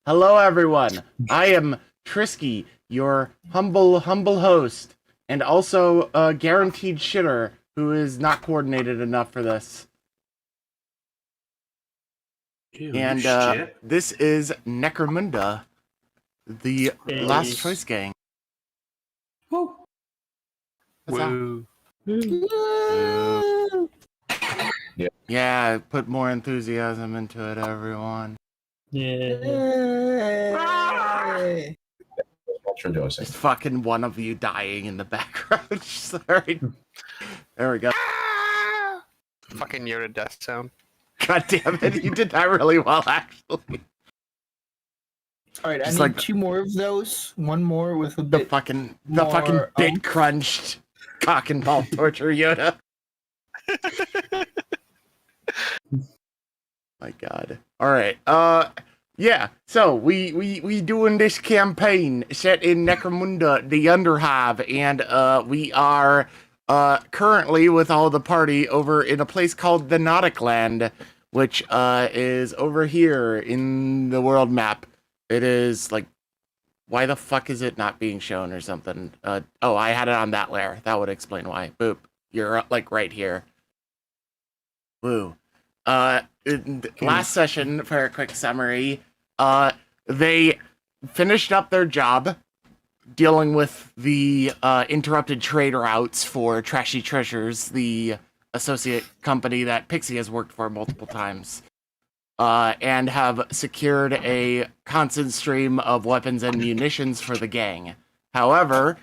Hello, everyone. I am Trisky, your humble host, and also a guaranteed shitter who is not coordinated enough for this. Ew, And shit. this is Necromunda, the last choice gang. Woo. What's that? Woo. Yeah, put more enthusiasm into it, everyone. Yay! Just fucking one of you dying in the background. Sorry. There we go. Fucking Yoda death sound. God damn it, you did that really well, actually. Alright, I Just need like- 2 more of those. 1 more with a The bit. fucking more, bit crunched cock and ball torture Yoda. My God. All right. Yeah. So we doing this campaign set in Necromunda, the Underhive, and we are currently with all the party over in a place called the Nauticland, which is over here in the world map. It is like, why the fuck is it not being shown or something? Oh, I had it on that layer. That would explain why. Boop. You're like right here. Woo. Last session, for a quick summary, they finished up their job dealing with the interrupted trade routes for Trashy Treasures, the associate company that Pixie has worked for multiple times, and have secured a constant stream of weapons and munitions for the gang. However,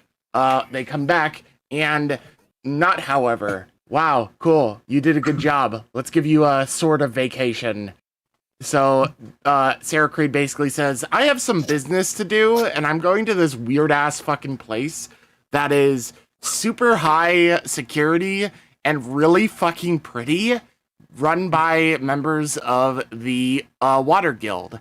they come back and wow, cool. You did a good job. Let's give you a sort of vacation. So, Sarah Creed basically says, I have some business to do, and I'm going to this weird-ass fucking place that is super high security and really fucking pretty, run by members of the Water Guild.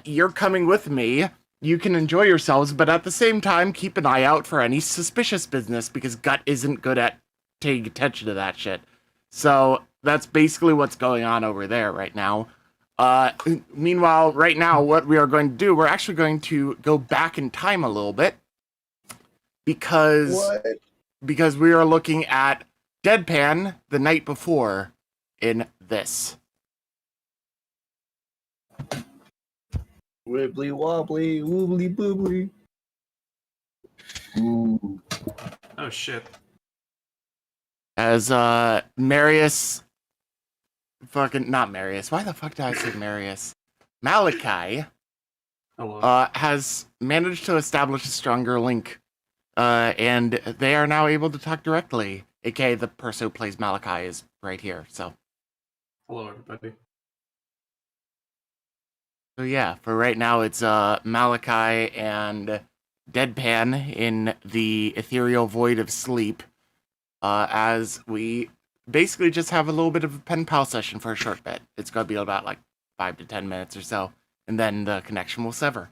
You're coming with me. You can enjoy yourselves, but at the same time, keep an eye out for any suspicious business, because Gut isn't good at paying attention to that shit. So that's basically what's going on over there right now. Meanwhile, right now, what we are going to do, we're actually going to go back in time a little bit, because we are looking at Deadpan the night before in this. Wibbly wobbly, woobly boobly. Oh shit. As Marius, not Marius. Why the fuck did I say Marius? Malachi Hello. has managed to establish a stronger link, and they are now able to talk directly. AKA the person who plays Malachi is right here. So Hello, everybody. yeah, for right now it's Malachi and Deadpan in the ethereal void of sleep. As we basically just have a little bit of a pen pal session for a short bit. It's going to be about like 5 to 10 minutes or so, and then the connection will sever.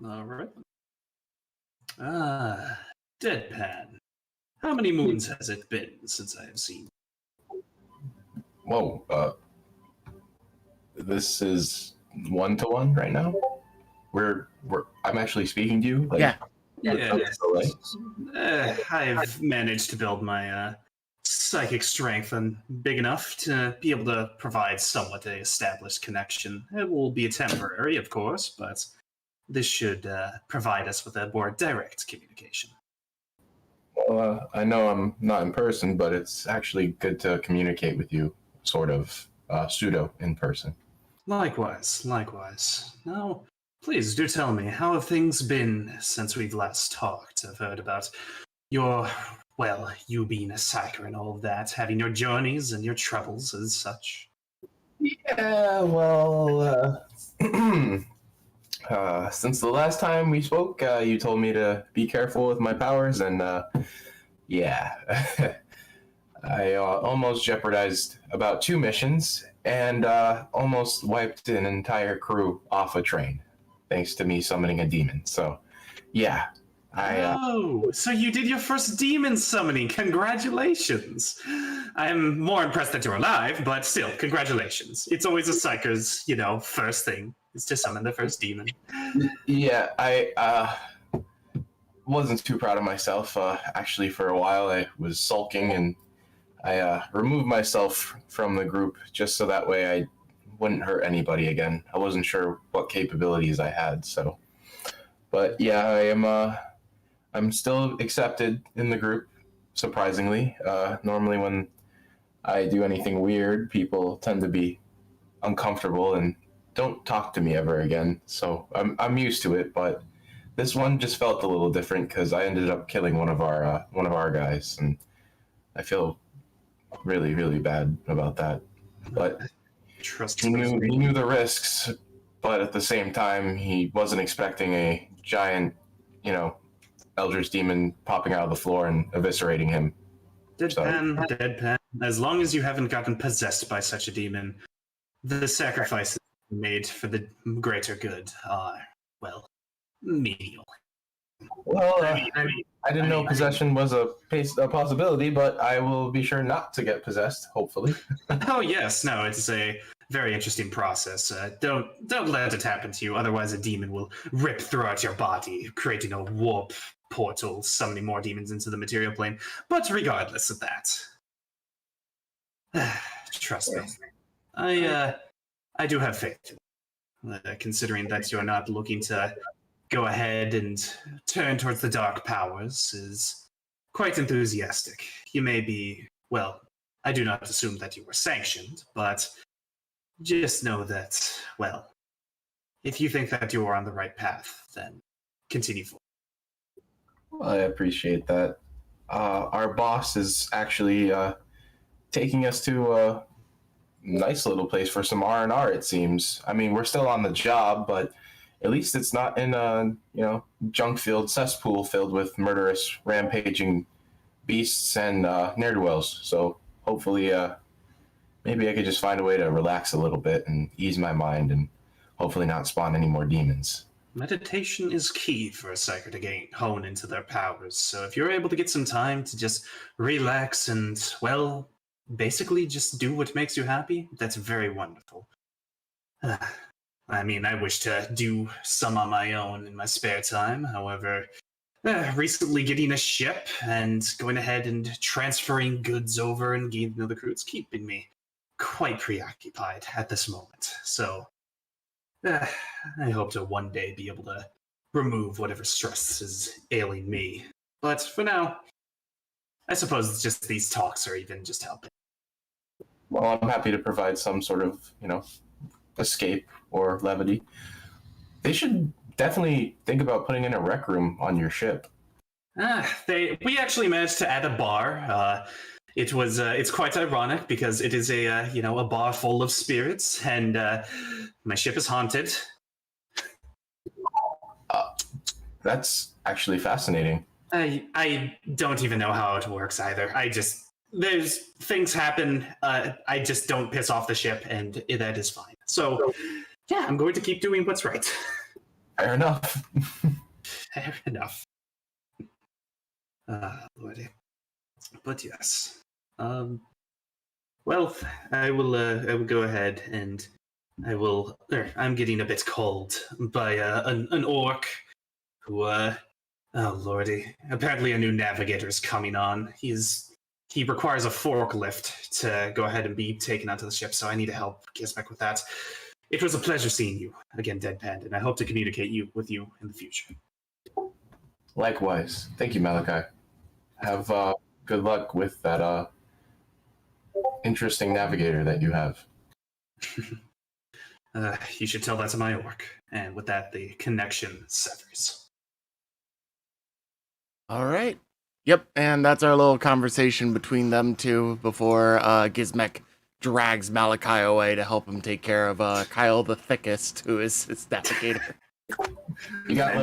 All right. Deadpan. How many moons has it been since I have seen? Whoa, this is 1-to-1 right now? I'm actually speaking to you? Like, Yeah. Yeah. so, right? I've managed to build my psychic strength and big enough to be able to provide somewhat a established connection. It will be temporary, of course, but this should provide us with a more direct communication. Well, I know I'm not in person, but it's actually good to communicate with you, sort of pseudo in person. Likewise. Now, please do tell me, how have things been since we've last talked? I've heard about you being a psyker and all of that, having your journeys and your troubles and such. Yeah, well, since the last time we spoke, you told me to be careful with my powers, and yeah, I almost jeopardized about 2 missions, and almost wiped an entire crew off a train, thanks to me summoning a demon. So, yeah, Oh, so you did your first demon summoning. Congratulations. I'm more impressed that you're alive, but still, congratulations. It's always a psyker's, first thing is to summon the first demon. Yeah, I wasn't too proud of myself. Actually, for a while, I was sulking, and I removed myself from the group just so that way I wouldn't hurt anybody again. I wasn't sure what capabilities I had, so. But yeah, I'm still accepted in the group, surprisingly. Normally, when I do anything weird, people tend to be uncomfortable and don't talk to me ever again. So I'm used to it, but this one just felt a little different because I ended up killing one of our guys, and I feel really, really bad about that. But Trust he knew the risks, but at the same time, he wasn't expecting a giant, Eldritch demon popping out of the floor and eviscerating him. Deadpan. As long as you haven't gotten possessed by such a demon, the sacrifices made for the greater good are, well, menial. Well, I didn't know possession was a possibility, but I will be sure not to get possessed, hopefully. Oh yes, no, it's a very interesting process. Don't let it happen to you, otherwise a demon will rip throughout your body, creating a warp portal, summoning more demons into the material plane. But regardless of that, trust me, I do have faith in you. Considering that you're not looking to go ahead and turn towards the dark powers is quite enthusiastic. You may be, well, I do not assume that you were sanctioned, but just know that, well, if you think that you are on the right path, then continue forward. Well, I appreciate that. Our boss is actually taking us to a nice little place for some R&R, it seems. I mean, we're still on the job, but at least it's not in a, junk-filled cesspool filled with murderous, rampaging beasts and ne'er-do-wells. So hopefully, maybe I could just find a way to relax a little bit and ease my mind and hopefully not spawn any more demons. Meditation is key for a psyker to hone into their powers. So if you're able to get some time to just relax and, well, basically just do what makes you happy, that's very wonderful. I mean, I wish to do some on my own in my spare time. However, recently getting a ship and going ahead and transferring goods over and gaining another crew, it's keeping me quite preoccupied at this moment. So, I hope to one day be able to remove whatever stress is ailing me. But for now, I suppose it's just these talks are even just helping. Well, I'm happy to provide some sort of, escape or levity. They should definitely think about putting in a rec room on your ship. We actually managed to add a bar. It's quite ironic because it is a bar full of spirits, and my ship is haunted. That's actually fascinating. I don't even know how it works either. There's things happen. I just don't piss off the ship, and that is fine. So, yeah, I'm going to keep doing what's right. Fair enough. Fair enough. Lordy. But yes. Well, I will go ahead and I'm getting a bit called by an orc who oh lordy, apparently a new navigator is coming on. He requires a forklift to go ahead and be taken onto the ship, so I need to help Gizmek with that. It was a pleasure seeing you again, Deadpan, and I hope to communicate with you in the future. Likewise. Thank you, Malachi. Have good luck with that interesting navigator that you have. You should tell that to my orc. And with that, the connection severs. All right. Yep, and that's our little conversation between them two before Gizmek drags Malachi away to help him take care of Kyle the Thickest, who is his navigator. You got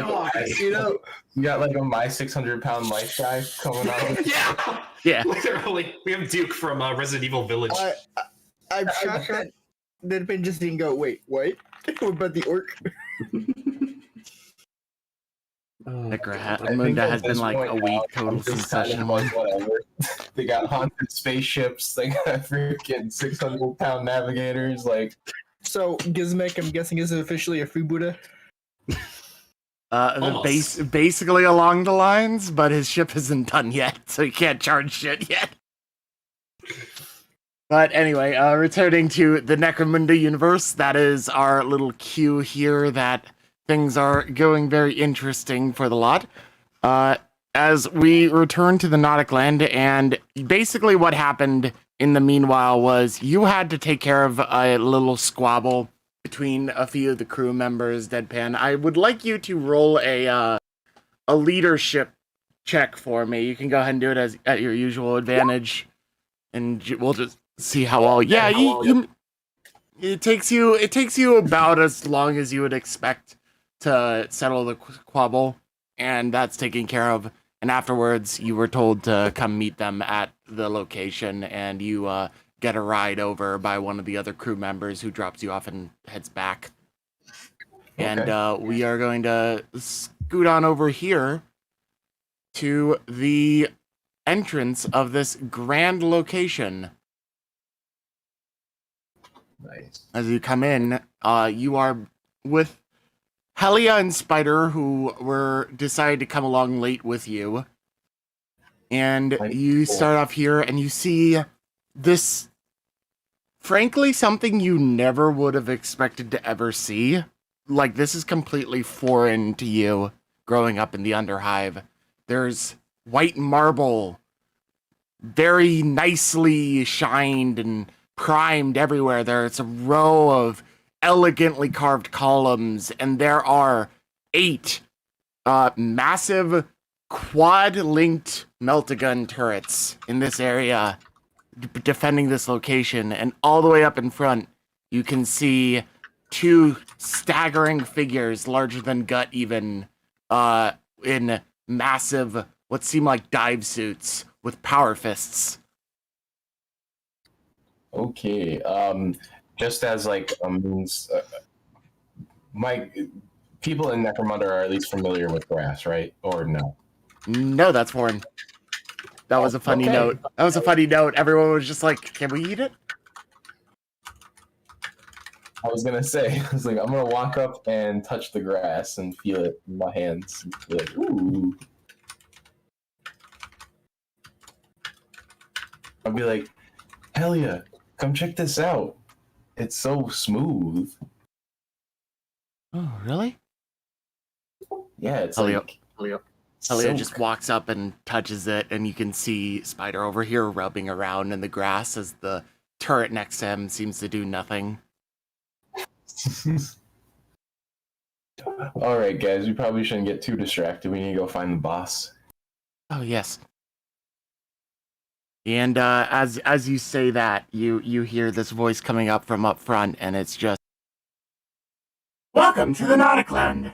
like a my 600-pound life guy coming on. Yeah. Literally, we have Duke from Resident Evil Village. I'm shocked that Deadpan just didn't go, wait, what? What about the orc? Necromunda has been like a week total since session one. Whatever. They got haunted spaceships. They got freaking 600-pound navigators. Like, So, Gizmek, I'm guessing, is officially a freebooter? Basically along the lines, but his ship isn't done yet, so he can't charge shit yet. But anyway, returning to the Necromunda universe, that is our little cue here that things are going very interesting for the lot. As we return to the Nauticland, and basically what happened in the meanwhile was you had to take care of a little squabble between a few of the crew members, Deadpan. I would like you to roll a leadership check for me. You can go ahead and do it at your usual advantage, and we'll just see how well. Yeah, it takes you about as long as you would expect to settle the squabble, and that's taken care of. And afterwards, you were told to come meet them at the location, and you get a ride over by one of the other crew members who drops you off and heads back. Okay. And we are going to scoot on over here to the entrance of this grand location. nice. As you come in, you are with Helia and Spider, who decided to come along late with you. And you start off here, and you see this, frankly, something you never would have expected to ever see. Like, this is completely foreign to you, growing up in the Underhive. There's white marble, very nicely shined and primed everywhere. There's a row of elegantly carved columns, and there are 8 massive quad-linked meltagun turrets in this area defending this location. And all the way up in front, you can see 2 staggering figures, larger than Gut even, in massive, what seem like dive suits with power fists. Okay. Just as like my people in Necromunda are at least familiar with grass, right? Or no? No, that's foreign. That was a funny note. That was a funny note. Everyone was just like, "Can we eat it?" I was gonna say, I was like, I'm gonna walk up and touch the grass and feel it in my hands. And be like, ooh. I'll be like, Helia, come check this out. It's so smooth. Oh, really? Yeah, it's Helia silk. just walks up and touches it, and you can see Spider over here rubbing around in the grass as the turret next to him seems to do nothing. All right, guys, we probably shouldn't get too distracted. We need to go find the boss. Oh, yes. And as you say that, you hear this voice coming up from up front, and it's just, "Welcome to the Nauticland."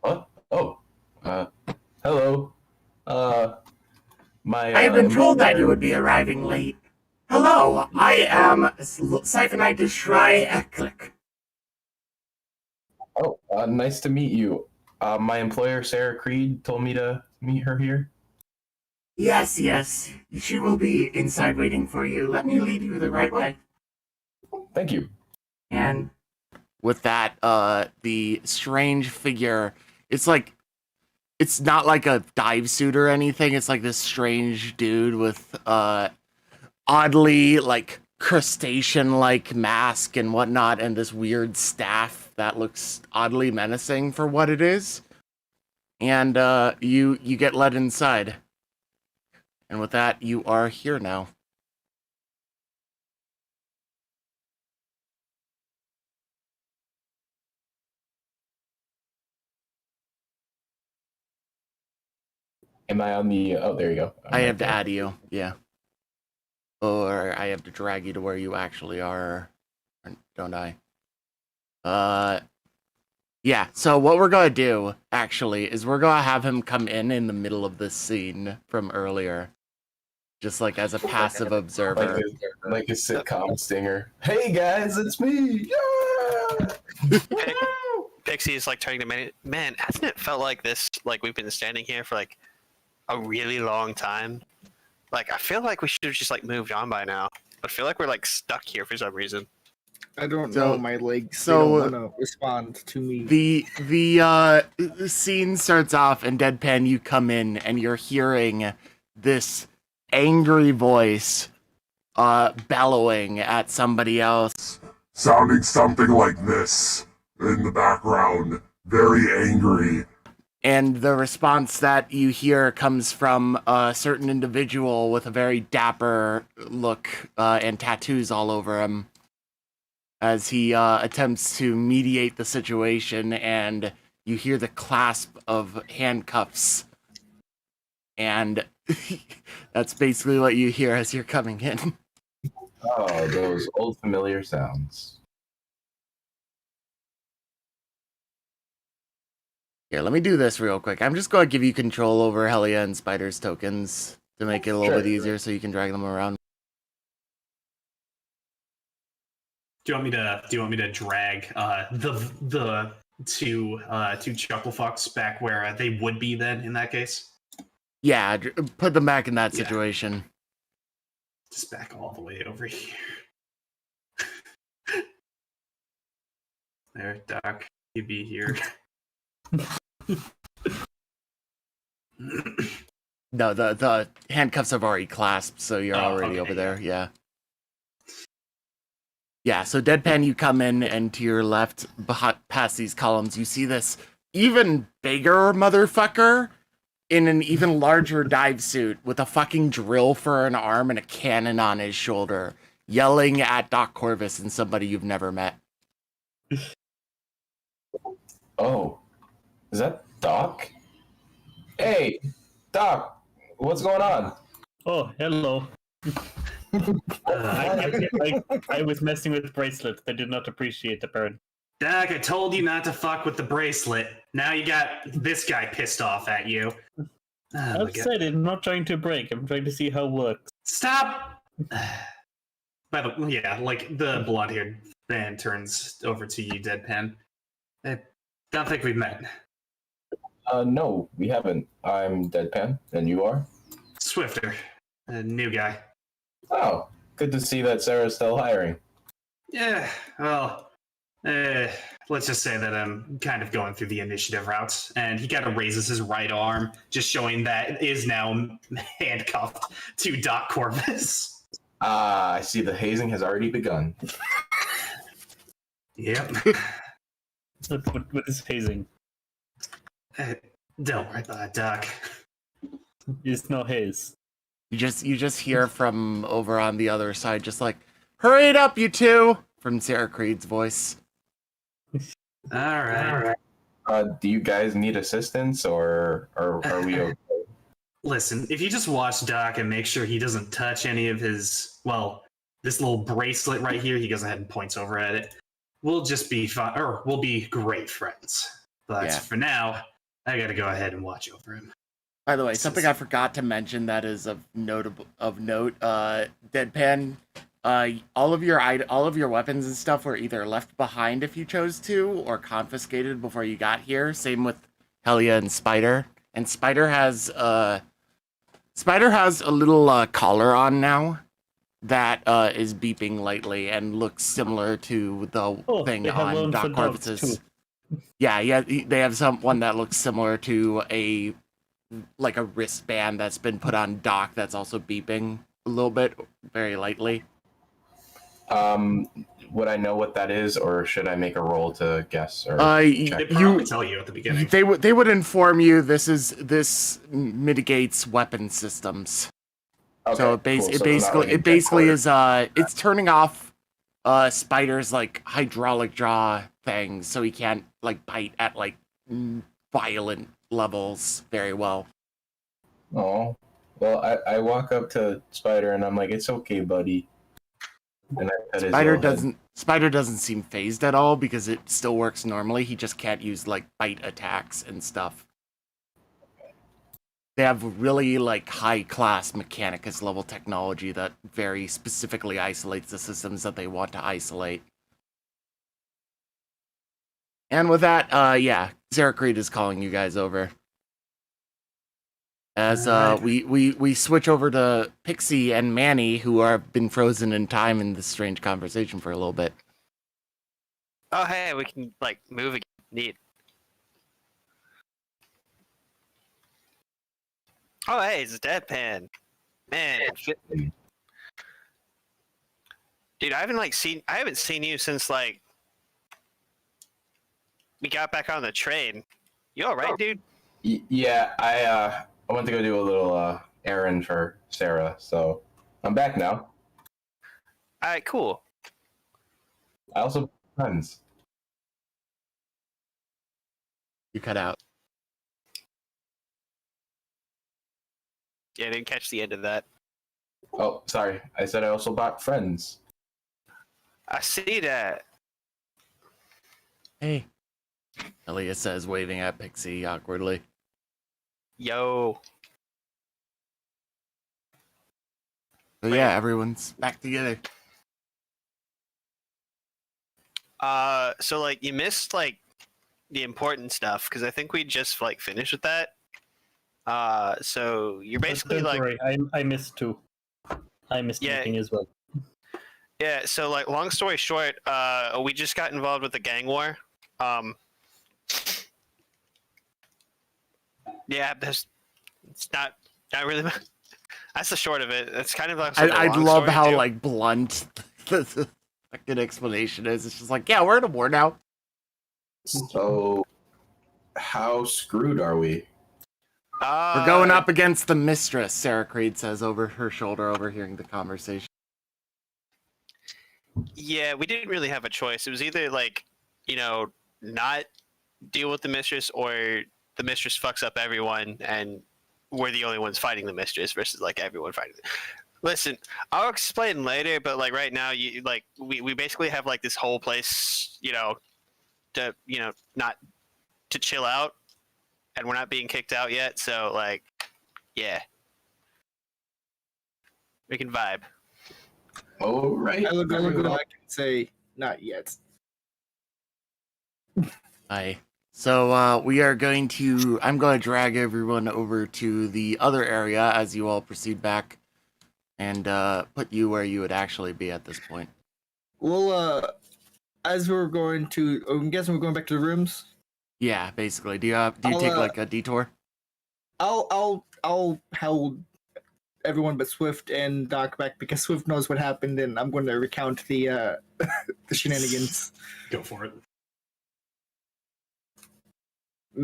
What? Oh, hello. I have been told that you would be arriving late. Hello, I am Siphonite Shry Eklik. Oh, nice to meet you. My employer, Sarah Creed, told me to meet her here. Yes. She will be inside waiting for you. Let me lead you the right way. Thank you. And with that, the strange figure, it's not like a dive suit or anything. It's like this strange dude with oddly like crustacean-like mask and whatnot, and this weird staff that looks oddly menacing for what it is. And you get led inside. And with that, you are here now. Am I on the... Oh, there you go. I have to add you, yeah. Or I have to drag you to where you actually are, don't I? Yeah, so what we're gonna do, actually, is we're gonna have him come in the middle of this scene from earlier. Just like as a passive observer. Like a sitcom stinger. Hey guys, it's me! Yeah! Pixie is like turning to man, hasn't it felt like this? Like we've been standing here for like a really long time. Like I feel like we should have just like moved on by now. I feel like we're like stuck here for some reason. I don't So- know. My legs. so- they don't want to respond to me. The scene starts off, and Deadpan, you come in, and you're hearing this angry voice bellowing at somebody else. Sounding something like this in the background. Very angry. And the response that you hear comes from a certain individual with a very dapper look and tattoos all over him as he attempts to mediate the situation, and you hear the clasp of handcuffs. And that's basically what you hear as you're coming in. Oh, those old familiar sounds. Here, let me do this real quick. I'm just going to give you control over Helia and Spider's tokens to make it a little bit easier so you can drag them around. Do you want me to drag the two chuckle fucks back where they would be then in that case? Yeah, put them back in that Yeah. situation. Just back all the way over here. There, Doc, you be here. No, the handcuffs have already clasped, so you're already okay, over there. Yeah. Yeah, so Deadpan, you come in, and to your left, past these columns, you see this even bigger motherfucker in an even larger dive suit with a fucking drill for an arm and a cannon on his shoulder, yelling at Doc Corvus and somebody you've never met. Oh, is that Doc? Hey, Doc, what's going on? Oh, hello. I was messing with bracelets. I did not appreciate the burn. Doc, I told you not to fuck with the bracelet. Now you got this guy pissed off at you. Oh, my I've God. said it, I'm not trying to break. I'm trying to see how it works. Stop! By the way, yeah, like the blonde-haired man turns over to you, Deadpan. I don't think we've met. No, we haven't. I'm Deadpan, and you are? Swifter, a new guy. Oh, good to see that Sarah's still hiring. Yeah, well, let's just say that I'm kind of going through the initiative route, and he kind of raises his right arm, just showing that it is now handcuffed to Doc Corvus. Ah, I see the hazing has already begun. Yep. What is hazing? Don't worry about it, Doc. It's no haze. You just hear from over on the other side, just like, "Hurry it up, you two!" from Sarah Creed's voice. All right. Do you guys need assistance, or are we okay? Listen, if you just watch Doc and make sure he doesn't touch any of his, well, this little bracelet right here, he goes ahead and points over at it. We'll just be fine, or we'll be great friends. But Yeah. for now, I gotta go ahead and watch over him. By the way, something I forgot to mention that is of note, Deadpan, all of your weapons and stuff were either left behind if you chose to, or confiscated before you got here. Same with Helia and Spider. And Spider has a little collar on now that is beeping lightly and looks similar to the thing they have on one for Doc dogs, Corvus's. too. Yeah, they have one that looks similar to a wristband that's been put on Doc that's also beeping a little bit, very lightly. Would I know what that is, or should I make a roll to guess? Or They check? probably tell you at the beginning. They would inform you this mitigates weapon systems. Okay, So it cool. So it's not basically like a it basically decoder. is it's turning off Spider's like hydraulic jaw things, so he can't like bite at like violent levels very well. Oh, well, I walk up to Spider and I'm like, "It's okay, buddy." And I pet his little head. Spider doesn't seem phased at all because it still works normally. He just can't use like bite attacks and stuff. They have really like high class Mechanicus level technology that very specifically isolates the systems that they want to isolate. And with that, yeah, Sarah Creed is calling you guys over. As we switch over to Pixie and Manny, who have been frozen in time in this strange conversation for a little bit. Oh, hey, we can like move again. Neat. Oh, hey, it's Deadpan. Man, dude, I haven't seen you since like we got back on the train. You all right, dude? Yeah, I went to go do a little errand for Sarah, so I'm back now. All right, cool. I also have friends. You cut out. Yeah, I didn't catch the end of that. Oh, sorry. I said I also bought friends. I see that. Hey, Elliot says, waving at Pixie awkwardly. Yo. So yeah, everyone's back together. So like you missed like the important stuff because I think we just like finished with that. So you're basically Don't like worry, I missed too. I missed meeting as well. yeah. So like long story short, we just got involved with the gang war. Yeah, it's not really. That's the short of it. It's kind of like I love how like blunt the fucking explanation is. It's just like, yeah, we're in a war now. So, how screwed are we? We're going up against the mistress, Sarah Creed says over her shoulder, overhearing the conversation. Yeah, we didn't really have a choice. It was either like, not deal with the mistress or the mistress fucks up everyone and we're the only ones fighting the mistress versus like everyone fighting. Listen, I'll explain later, but like right now, we basically have like this whole place, to not to chill out, and we're not being kicked out yet. So like, yeah, we can vibe. All right. I look back and say, not yet. Aye. So we are going to. I'm going to drag everyone over to the other area as you all proceed back, and put you where you would actually be at this point. Well, as we're going to, I'm guessing we're going back to the rooms. Yeah, basically. Do you take like a detour? I'll hold everyone but Swift and Doc back because Swift knows what happened, and I'm going to recount the the shenanigans. Go for it.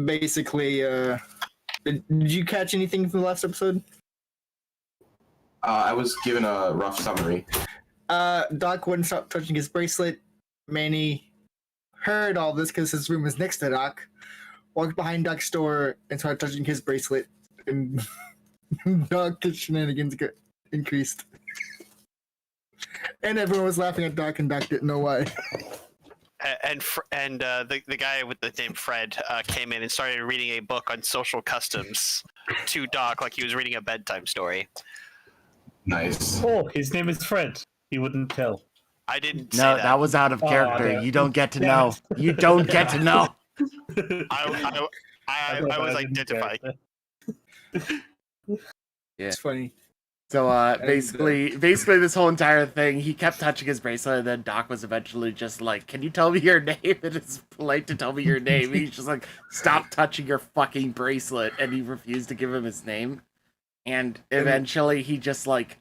Basically, did you catch anything from the last episode? I was given a rough summary. Doc wouldn't stop touching his bracelet. Manny heard all this because his room was next to Doc. Walked behind Doc's door and started touching his bracelet, and Doc's shenanigans got increased. And everyone was laughing at Doc, and Doc didn't know why. And the guy with the name Fred came in and started reading a book on social customs to Doc like he was reading a bedtime story. Nice. Oh, his name is Fred. He wouldn't tell. I didn't say No, that. that was out of character. yeah. You don't get to know. You don't get to know. I was identifying. Yeah. It's funny. So basically this whole entire thing, he kept touching his bracelet, and then Doc was eventually just like, "Can you tell me your name?" And it's polite to tell me your name. He's just like, "Stop touching your fucking bracelet," and he refused to give him his name. And eventually, he just like,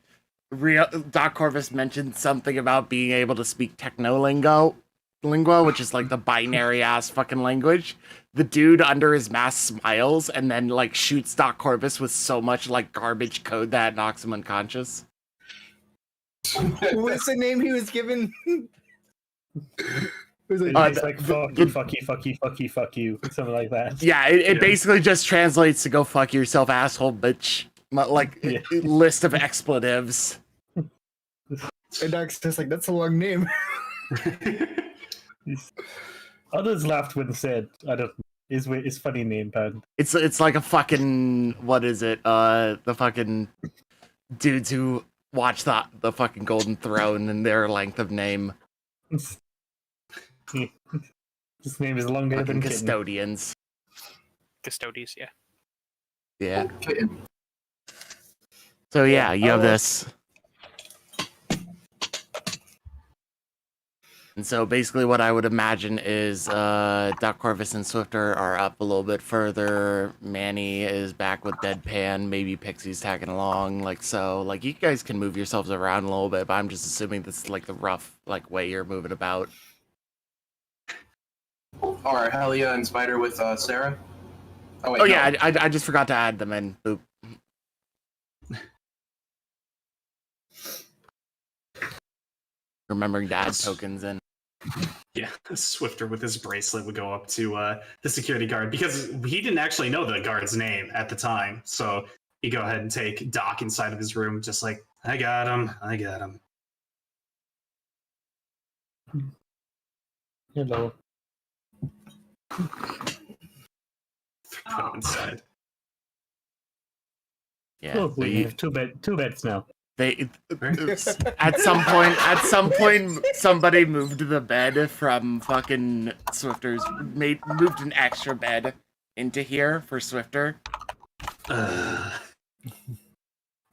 Doc Corvus mentioned something about being able to speak techno-lingo, which is like the binary ass fucking language. The dude under his mask smiles and then like shoots Doc Corvus with so much like garbage code that it knocks him unconscious. What was the name he was given? It's like fuck you, something like that. Yeah, it basically just translates to "go fuck yourself, asshole, bitch." Like list of expletives. And Doc's just like, that's a long name. Others laughed when said, "I don't." Is funny name, pad. It's like a fucking, what is it? The fucking dudes who watch the fucking Golden Throne and their length of name. His name is longer Fucking than Kitten. custodians. Custodies, yeah. Yeah. Kitten. So yeah, you have Oh. this. And so basically what I would imagine is Doc Corvus and Swifter are up a little bit further. Manny is back with Deadpan. Maybe Pixie's tagging along, like so. Like you guys can move yourselves around a little bit, but I'm just assuming this is like the rough like way you're moving about. Are Helia and Spider with Sarah? Oh, wait, Oh no. yeah, I just forgot to add them in. Boop. Remembering to add tokens in. Yeah, Swifter with his bracelet would go up to the security guard because he didn't actually know the guard's name at the time. So he'd go ahead and take Doc inside of his room, just like, I got him. Hello. Put him inside. Yeah. Oh, so we you- have two beds now. They at some point somebody moved the bed from fucking Swifter's moved an extra bed into here for Swifter. All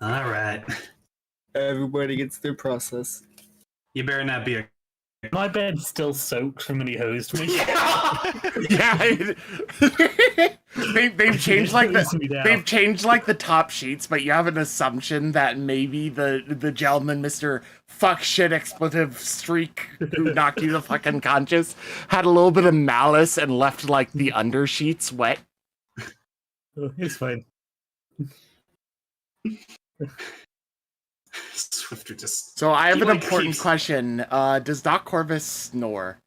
right. Everybody gets their process. You better not be a. My bed's still soaked from when he hosed me. Yeah, they've changed like they've changed like the top sheets, but you have an assumption that maybe the gentleman, Mr. Fuck Shit Expletive Streak, who knocked you the fucking conscious, had a little bit of malice and left like the under sheets wet. Oh, it's fine. Swifter just. So I have He, an like, important keeps- question. Does Doc Corvus snore?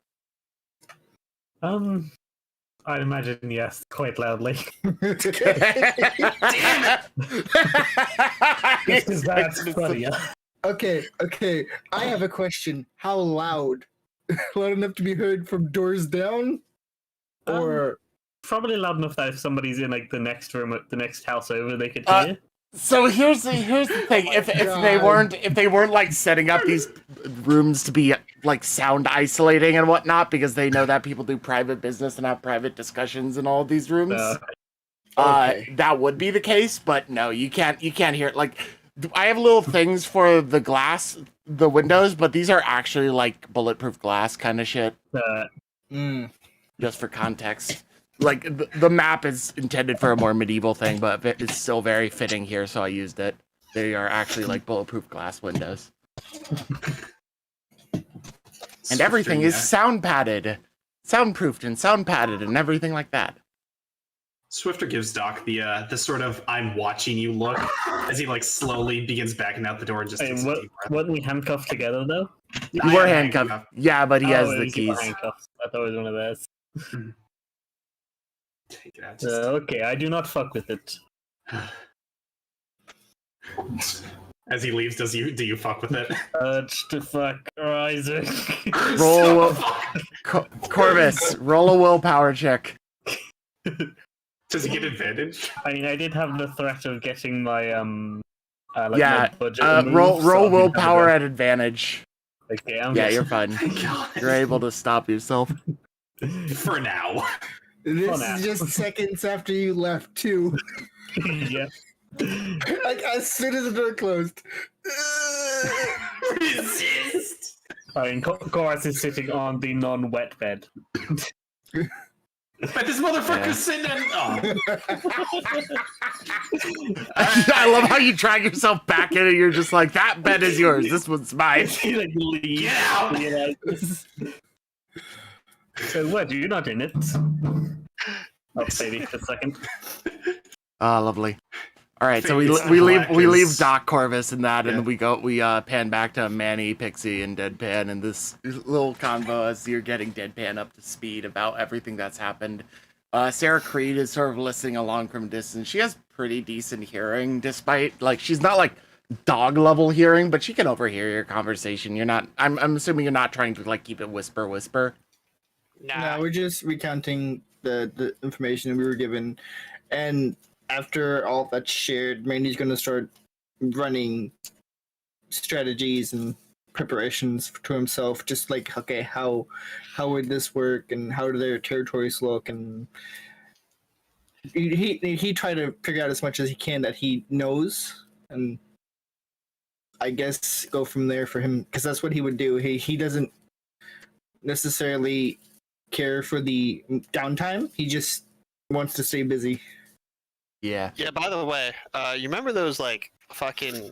I imagine yes, quite loudly. Damn it! Because that's funnier. Okay. I have a question. How loud? Loud enough to be heard from doors down? Or Probably loud enough that if somebody's in like the next room at the next house over, they could Uh, hear. So here's the thing. If they weren't like setting up these rooms to be like sound isolating and whatnot, because they know that people do private business and have private discussions in all of these rooms, Okay. that would be the case. But no, you can't hear it. Like I have little things for the glass, the windows, but these are actually like bulletproof glass kind of shit. Just for context. Like, the map is intended for a more medieval thing, but it's still very fitting here, so I used it. They are actually, like, bulletproof glass windows. And everything is sound padded. Soundproofed and sound padded and everything like that. Swifter gives Doc the sort of "I'm watching you" look as he like slowly begins backing out the door and just Hey, takes a deep breath. weren't we handcuffed together though? You I were am handcuffed. Yeah, but he has Oh, it the was keys. handcuffs. I thought it was one of theirs. Take it out. Just... Okay, I do not fuck with it. As he leaves, do you fuck with it? Urge to fuck Isaac. Roll Corvus, roll a willpower check. Does he get advantage? I mean, I did have the threat of getting my Yeah, my budget removed, roll so I'll be willpower able at advantage. to- Okay, I'm Yeah, just- you're fine. Thank God. You're able to stop yourself. For now. this Come on. is just seconds after you left, too. yeah. Like, as soon as the door closed. Resist. I mean, Koras is sitting on the non-wet bed. But this motherfucker's sitting in. Oh. I love how you drag yourself back in and you're just like, that bed is yours. This one's mine. He like leaves. Get out! You know, so what? You're not in it. Oh, baby, a second. Oh, lovely. All right, so we It's leave black as- Doc Corvus and that, Yeah. and we pan back to Manny, Pixie, and Deadpan, and this little convo as you're getting Deadpan up to speed about everything that's happened. Sarah Creed is sort of listening along from a distance. She has pretty decent hearing, despite like she's not like dog level hearing, but she can overhear your conversation. You're not. I'm assuming you're not trying to like keep it whisper. Nah. No, we're just recounting the information we were given. And after all that's shared, Mandy's going to start running strategies and preparations to himself, just like, okay, how would this work, and how do their territories look, and he tried to figure out as much as he can that he knows, and I guess go from there for him, because that's what he would do. He doesn't necessarily care for the downtime. He just wants to stay busy. Yeah. Yeah. By the way, you remember those like fucking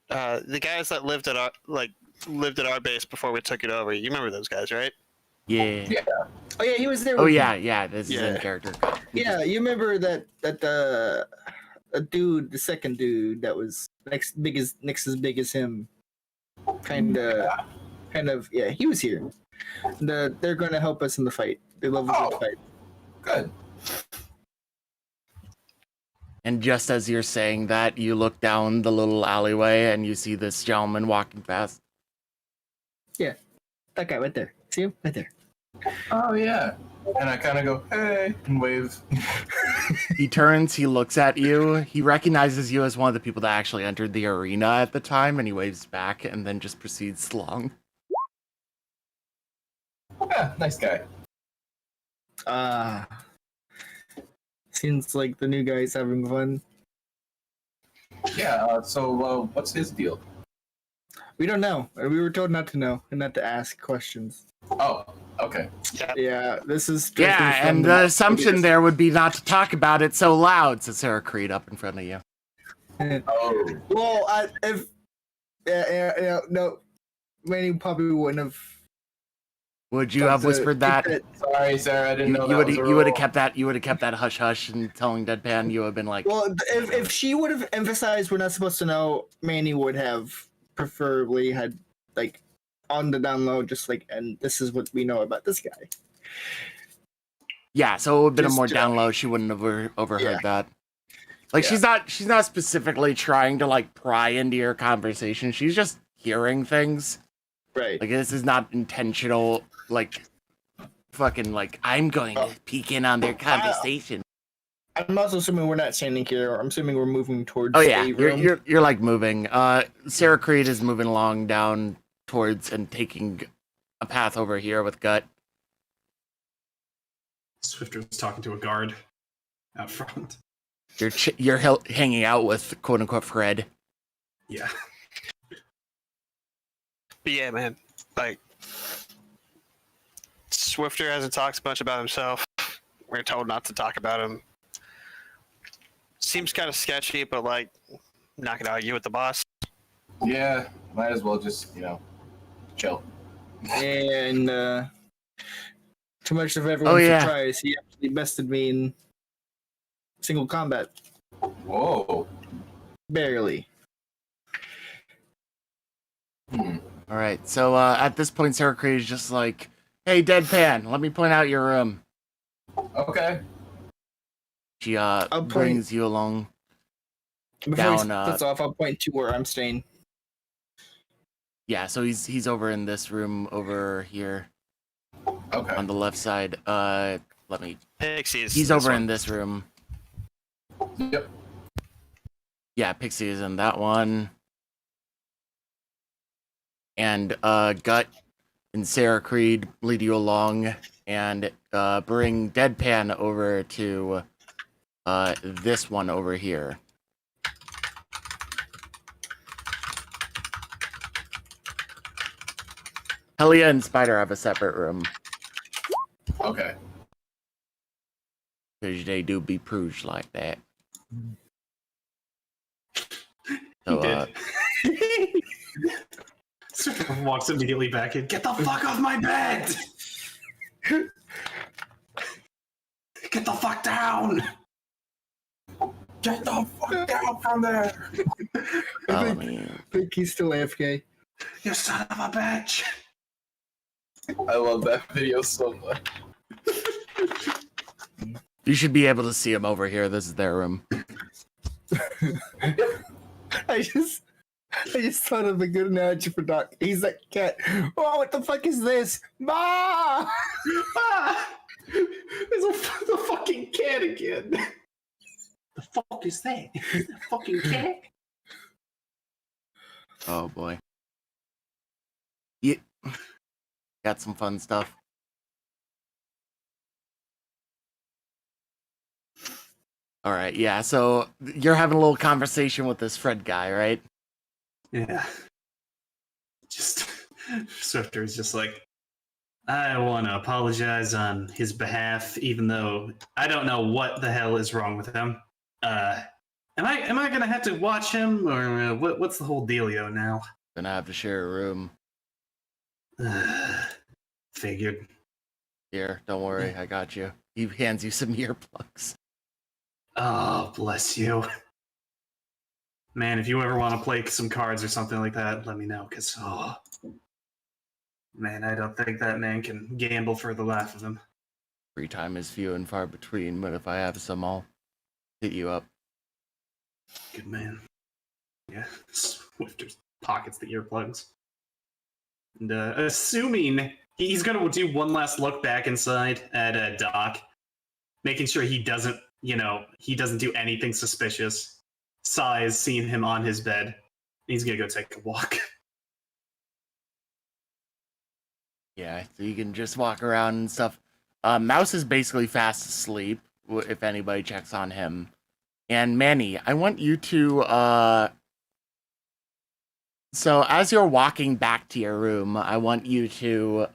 the guys that lived at our base before we took it over? You remember those guys, right? Yeah. Oh yeah, he was there. Oh with yeah, me. yeah. This is in Yeah. character. Yeah, you remember that a dude, the second dude that was next as big as him, kind of, yeah, he was here. They're going to help us in the fight. They love a good fight. Good. And just as you're saying that, you look down the little alleyway and you see this gentleman walking past. That guy right there. See him right there. Oh yeah. And I kind of go, hey, and wave. He turns, he looks at you, he recognizes you as one of the people that actually entered the arena at the time, and he waves back and then just proceeds along. Yeah, nice guy. Seems like the new guy's having fun. Yeah. So what's his deal? We don't know. We were told not to know and not to ask questions. Oh, okay. Yeah, this is Yeah, and the assumption there would be not to talk about it so loud, says Sarah Creed up in front of you. Oh. Well, if no, Manny probably wouldn't have. Would you have whispered that? Sorry, Sarah. I didn't know that was a You would have rule. kept that. You would have kept that hush hush and telling Deadpan. You would have been like, Well, if she would have emphasized we're not supposed to know, Manny would have preferably had like on the down low, just like, and this is what we know about this guy. yeah. So it would have been a Just, more down low. She wouldn't have overheard yeah. that. Like Yeah. she's not specifically trying to like pry into your conversation. She's just hearing things. Right. Like this is not intentional. Like fucking like I'm going to peek in on their conversation. I'm also assuming we're not standing here. I'm assuming we're moving towards. Oh yeah, a room. you're like moving. Sarah Creed is moving along down towards and taking a path over here with Gut. Swifter was talking to a guard out front. You're hanging out with quote unquote Fred. Yeah. But yeah, man. Like Swifter hasn't talked much about himself. We're told not to talk about him. Seems kind of sketchy, but like, not gonna argue with the boss. Yeah, might as well just, chill. And too much of everyone's yeah. surprise, he actually bested me in single combat. Whoa. Barely. Hmm. All right, so at this point, Sarah Creed is just like, "Hey, Deadpan, let me point out your room." Okay. She point- brings you along. Before Down, he splits off, I'll point to where I'm staying. Yeah, so he's over in this room over here Okay. on the left side. Let me. Pixies. He's over in this room. Yep. Yeah, Pixie is in that one. And Gut and Sarah Creed lead you along and bring Deadpan over to this one over here. Helia and Spider have a separate room Okay. because they do be prudes like that. He So, did. Swifter walks immediately back in. Get the fuck off my bed! Get the fuck down! Get the fuck down from there! follow me. I think he's still AFK. You son of a bitch! I love that video so much. You should be able to see him over here. This is their room. I just thought of a good analogy for Doc. He's like, cat. Oh, what the fuck is this? Ma! Ah! There's the fucking cat again. The fuck is that? Is that fucking cat? Oh boy. Got some fun stuff. All right, yeah. So you're having a little conversation with this Fred guy, right? Yeah. Just Swifter's just like, I want to apologize on his behalf, even though I don't know what the hell is wrong with him. Am I gonna have to watch him, or what's the whole dealio now? Gonna have to share a room. Figured. Here, don't worry, I got you. He hands you some earplugs. Oh, bless you. Man, if you ever want to play some cards or something like that, let me know, because, oh, man, I don't think that man can gamble for the life of him. Free time is few and far between, but if I have some, I'll hit you up. Good man. Yeah, Swifter pockets the earplugs. And assuming he's going to do one last look back inside at Doc, making sure he doesn't, he doesn't do anything suspicious. Sighs, seeing him on his bed. He's going to go take a walk. Yeah, so you can just walk around and stuff. Mouse is basically fast asleep, if anybody checks on him. And Manny, I want you to, so as you're walking back to your room, I want you to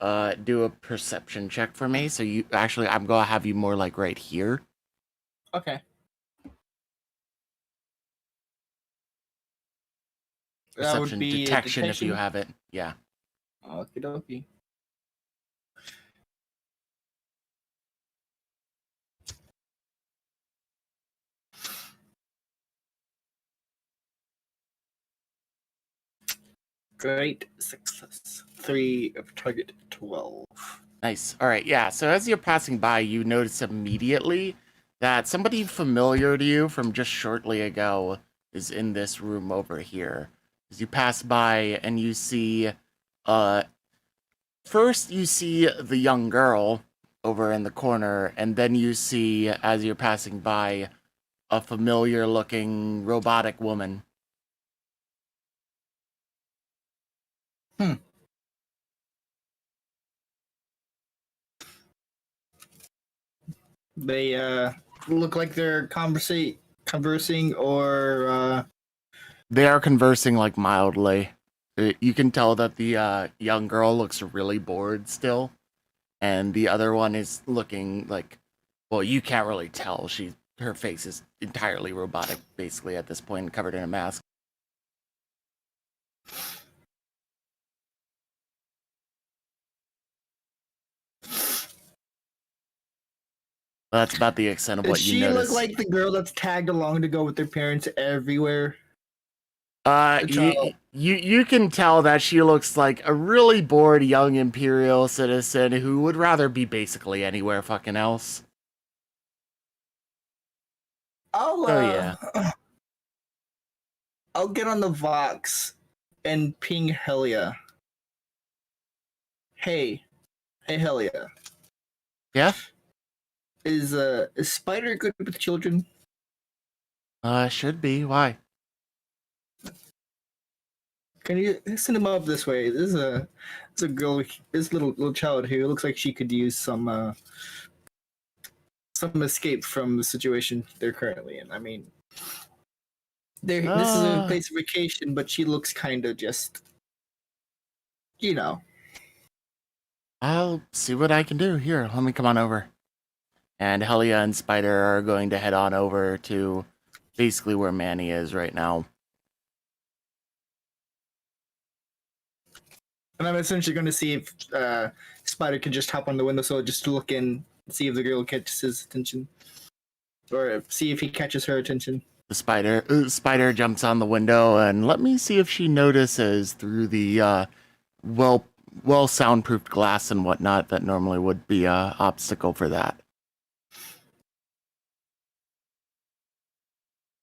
do a perception check for me. So you actually, I'm gonna have you more like right here. Okay. That would Perception be detection if you have it. Yeah. Okie dokie. Great success. 3 of target 12. Nice. All right. Yeah. So as you're passing by, you notice immediately that somebody familiar to you from just shortly ago is in this room over here. As you pass by and you see, first you see the young girl over in the corner, and then you see, as you're passing by, a familiar looking robotic woman. They look like they're conversing or They are conversing like mildly. You can tell that the young girl looks really bored still, and the other one is looking like, well, you can't really tell. Her face is entirely robotic, basically at this point, covered in a mask. That's about the extent of what does you she notice. look like the girl that's tagged along to go with their parents everywhere? You can tell that she looks like a really bored young Imperial citizen who would rather be basically anywhere fucking else. I'll yeah. I'll get on the Vox and ping Helia. Hey Helia. Yeah? Is Spider good with children? Should be. Why? Can you send him up this way? This is a girl, this little child who looks like she could use some escape from the situation they're currently in. I mean, this is a place of vacation, but she looks kind of just, I'll see what I can do. Here, let me come on over. And Helia and Spider are going to head on over to basically where Manny is right now. And I'm essentially going to see if Spider can just hop on the windowsill just to look in, see if the girl catches his attention, or see if he catches her attention. The spider jumps on the window, and let me see if she notices through the well soundproofed glass and whatnot that normally would be a obstacle for that.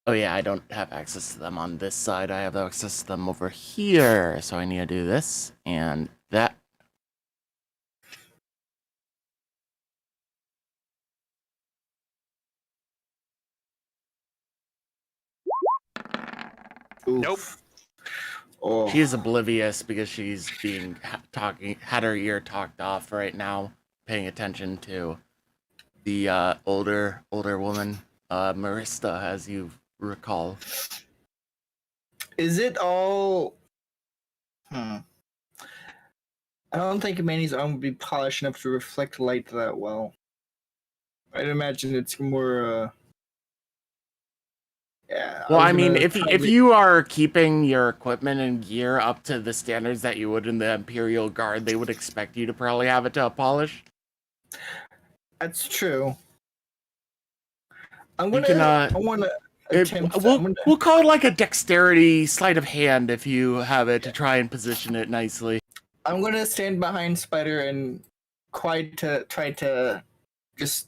Oh yeah, I don't have access to them on this side. I have access to them over here. So I need to do this and that. Oof. Nope. Oh, She is oblivious because she's being had her ear talked off right now, paying attention to the older woman, Marista, as you recall. is it all? I don't think Manny's arm would be polished enough to reflect light that well. I'd imagine it's more. Yeah. Well, was I mean, gonna if you are keeping your equipment and gear up to the standards that you would in the Imperial Guard, they would expect you to probably have it to a polish. That's true. I'm You gonna. can, I want to attempt. we'll call it like a dexterity sleight of hand if you have it to try and position it nicely. I'm gonna stand behind Spider and try to just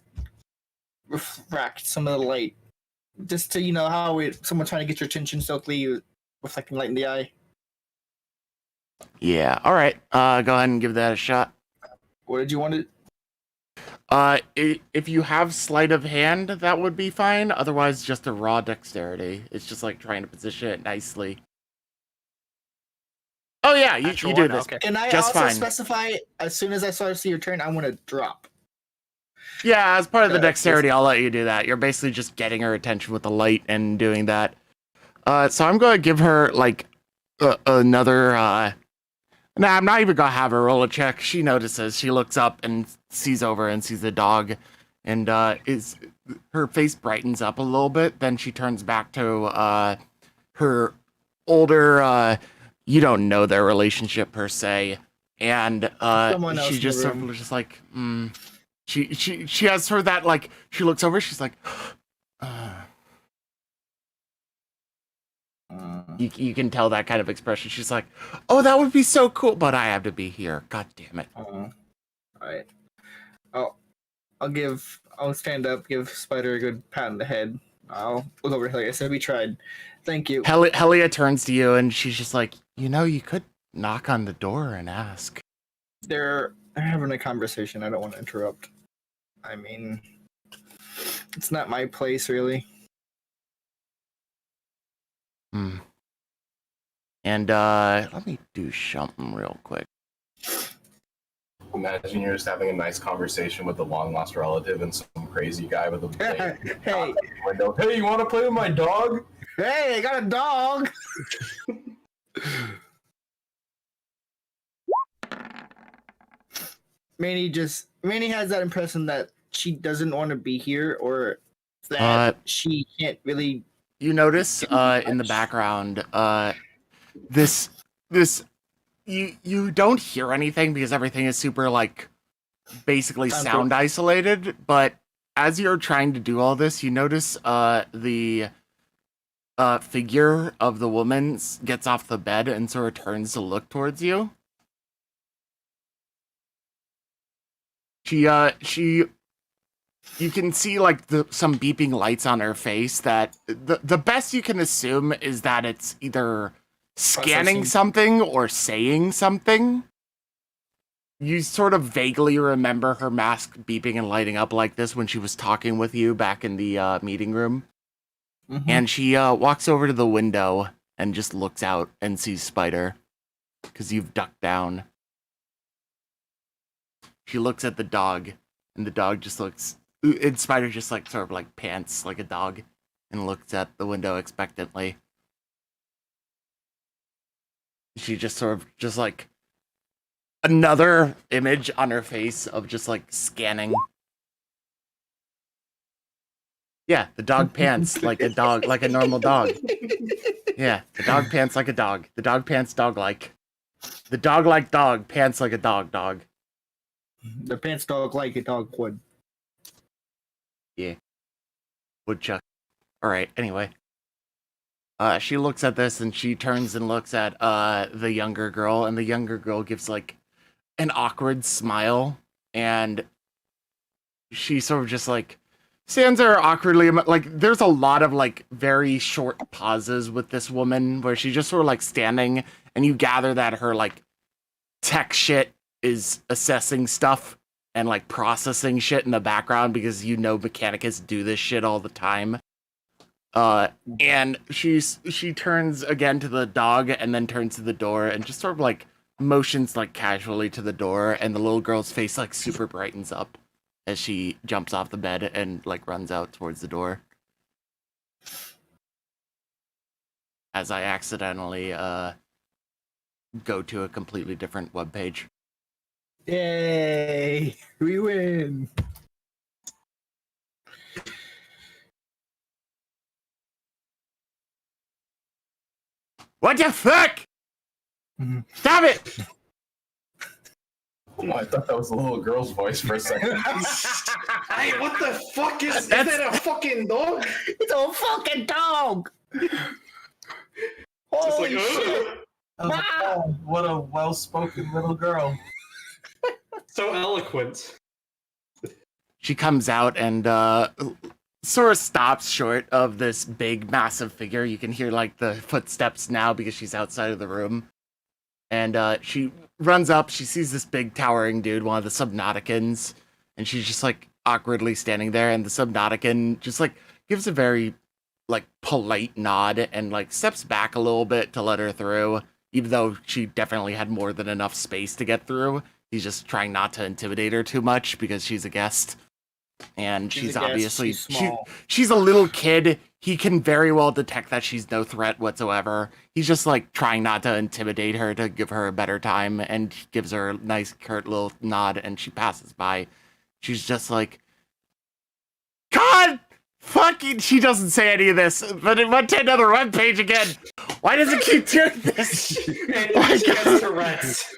refract some of the light, just to how someone trying to get your attention stealthily, reflecting light in the eye. Yeah. All right. Go ahead and give that a shot. What did you want to? If you have sleight of hand, that would be fine. Otherwise, just a raw dexterity. It's just like trying to position it nicely. Oh yeah, you do this. Okay. Can I Just also fine. specify as soon as I start to see your turn, I want to drop? Yeah, as part of the Yeah, dexterity, I'll let you do that. You're basically just getting her attention with the light and doing that. So I'm going to give her like another. Nah, I'm not even going to have her roll a check. She notices. She looks up and sees over and sees the dog, and her face brightens up a little bit. Then she turns back to her older. You don't know their relationship per se, and Someone else she in just the sort room. of just like She has her that like she looks over. She's like, you can tell that kind of expression. She's like, oh, that would be so cool, but I have to be here. God damn it. All right. I'll stand up, give Spider a good pat on the head. I'll look over to Helia. I said we tried. Thank you. Helia turns to you and she's just like, you could knock on the door and ask. They're having a conversation. I don't want to interrupt. I mean, it's not my place, really. And let me do something real quick. Imagine you're just having a nice conversation with a long lost relative and some crazy guy with a blade. Hey, Window. Hey, you want to play with my dog? hey, I got a dog. Manny has that impression that she doesn't want to be here, or that she can't really. You notice in the background, this you don't hear anything because everything is super like basically sound isolated, but as you're trying to do all this, you notice the figure of the woman gets off the bed and sort of turns to look towards you. You can see like some beeping lights on her face that the best you can assume is that it's either scanning something or saying something. You sort of vaguely remember her mask beeping and lighting up like this when she was talking with you back in the meeting room. Mm-hmm. And she walks over to the window and just looks out and sees Spider because you've ducked down. She looks at the dog, and the dog just looks. And Spider just like sort of like pants like a dog, and looks at the window expectantly. She just sort of just like another image on her face of just like scanning. Yeah, the dog pants like a dog, like a normal dog. Yeah, the dog pants like a dog. The dog pants dog-like. The dog-like dog pants like a dog. The pants dog like a dog would. Yeah. Woodchuck. Alright, anyway. She looks at this and she turns and looks at the younger girl, and the younger girl gives like an awkward smile, and she sort of just like stands there awkwardly. Like there's a lot of like very short pauses with this woman where she's just sort of like standing, and you gather that her like tech shit is assessing stuff and like processing shit in the background because Mechanicus do this shit all the time. And she turns again to the dog and then turns to the door and just sort of like motions like casually to the door, and the little girl's face like super brightens up as she jumps off the bed and like runs out towards the door. As I accidentally go to a completely different webpage. Yay! We win! What the fuck? Stop it! Oh, I thought that was the little girl's voice for a second. Hey, what the fuck is That's- that? A fucking dog? It's a fucking dog! Just Holy like, shit! Oh, what a well-spoken little girl. so eloquent. She comes out and sort of stops short of this big, massive figure. You can hear like the footsteps now because she's outside of the room. And she runs up. She sees this big, towering dude, one of the Subnauticans, and she's just like awkwardly standing there. And the Subnautican just like gives a very like polite nod and like steps back a little bit to let her through, even though she definitely had more than enough space to get through. He's just trying not to intimidate her too much because she's a guest. And She's she's a guest, obviously she's small. she's a little kid. He can very well detect that she's no threat whatsoever. He's just like trying not to intimidate her to give her a better time, and he gives her a nice curt little nod, and she passes by. She's just like, God fucking, she doesn't say any of this, but it went to another webpage again. Why does it keep doing this? And My she has Tourette's.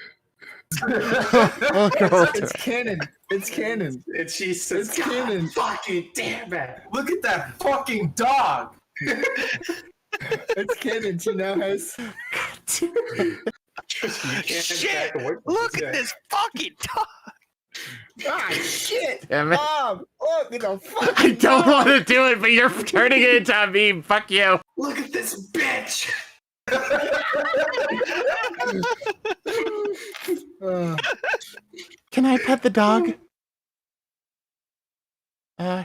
Oh, God. It's canon. It's canon. And she says, It's God canon. fucking damn it. Look at that fucking dog! It's canon. She now has. You can't Shit! back away from Look this at guy. this fucking dog! Ah, shit! Damn it. Mom, look at the fucking. I don't dog. want to do it, but you're turning it into a meme. Fuck you. Look at this bitch. Can I pet the dog?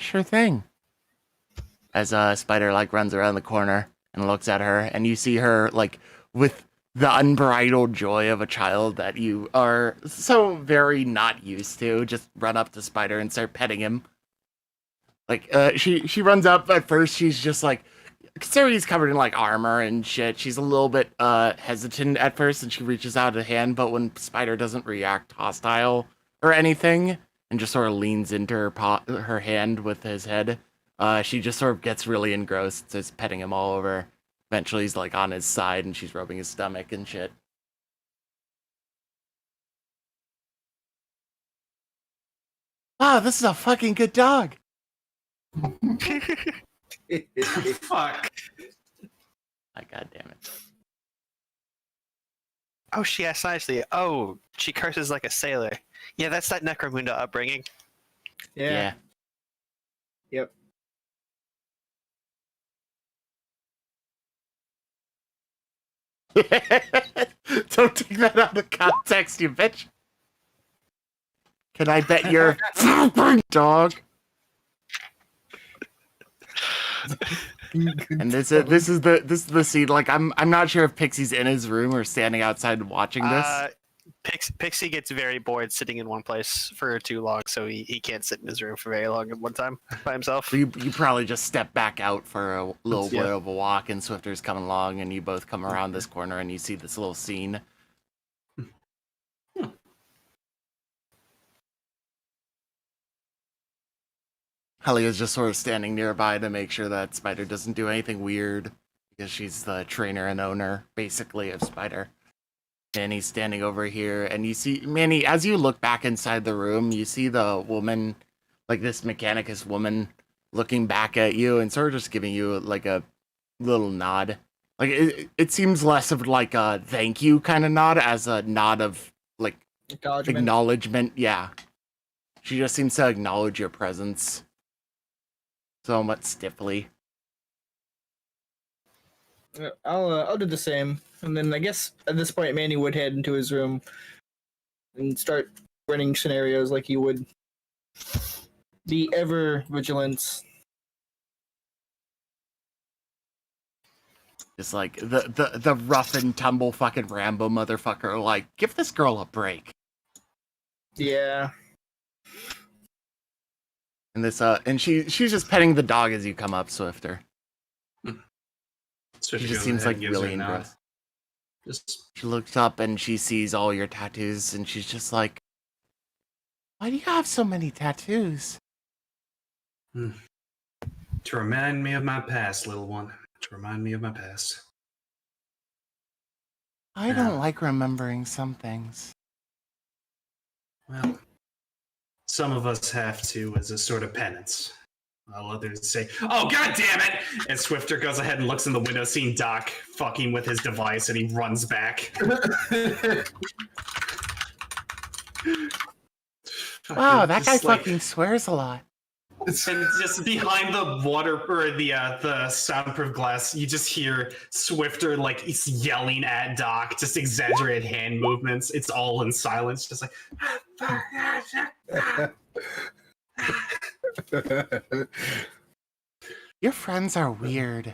Sure thing. As Spider like runs around the corner and looks at her, and you see her like with the unbridled joy of a child that you are so very not used to, just run up to Spider and start petting him. Like she runs up. At first she's just like, considering he's covered in like armor and shit, she's a little bit hesitant at first, and she reaches out a hand, but when Spider doesn't react hostile or anything and just sort of leans into her hand with his head, she just sort of gets really engrossed, starts petting him all over. Eventually he's like on his side and she's rubbing his stomach and shit. Wow, this is a fucking good dog. Fuck. My god damn it. Oh, she asked nicely. Oh, she curses like a sailor. Yeah, that's that Necromunda upbringing. Yeah. Yep. Don't take that out of context, you bitch. Can I bet your dog? And this is the scene. Like I'm not sure if Pixie's in his room or standing outside watching this. Pixie gets very bored sitting in one place for too long, so he can't sit in his room for very long at one time by himself. So you probably just step back out for a little Yeah. bit of a walk, and Swifter's coming along, and you both come around this corner, and you see this little scene. Helia's just sort of standing nearby to make sure that Spider doesn't do anything weird, because she's the trainer and owner, basically, of Spider. Manny's standing over here, and you see, Manny, as you look back inside the room, you see the woman, like this Mechanicus woman, looking back at you and sort of just giving you like a little nod. Like it seems less of like a thank you kind of nod as a nod of like acknowledgement. Yeah, she just seems to acknowledge your presence somewhat stiffly. I'll do the same, and then I guess at this point Manny would head into his room and start running scenarios like he would. Be ever vigilant. Just like the rough and tumble fucking Rambo motherfucker. Like, give this girl a break. Yeah. And this and she's just petting the dog as you come up, Swifter. Swifter She just goes seems ahead like and gives her really a nod. engrossed. Just She looks up and she sees all your tattoos, and she's just like, "Why do you have so many tattoos?" to remind me of my past, little one. To remind me of my past. I don't like remembering some things. Well, some of us have to as a sort of penance. While others say, "Oh, god damn it!" And Swifter goes ahead and looks in the window, seeing Doc fucking with his device, and he runs back. Wow, that guy Just like- fucking swears a lot. And just behind the water or the soundproof glass, you just hear Swifter like he's yelling at Doc, just exaggerated hand movements. It's all in silence, just like. Your friends are weird.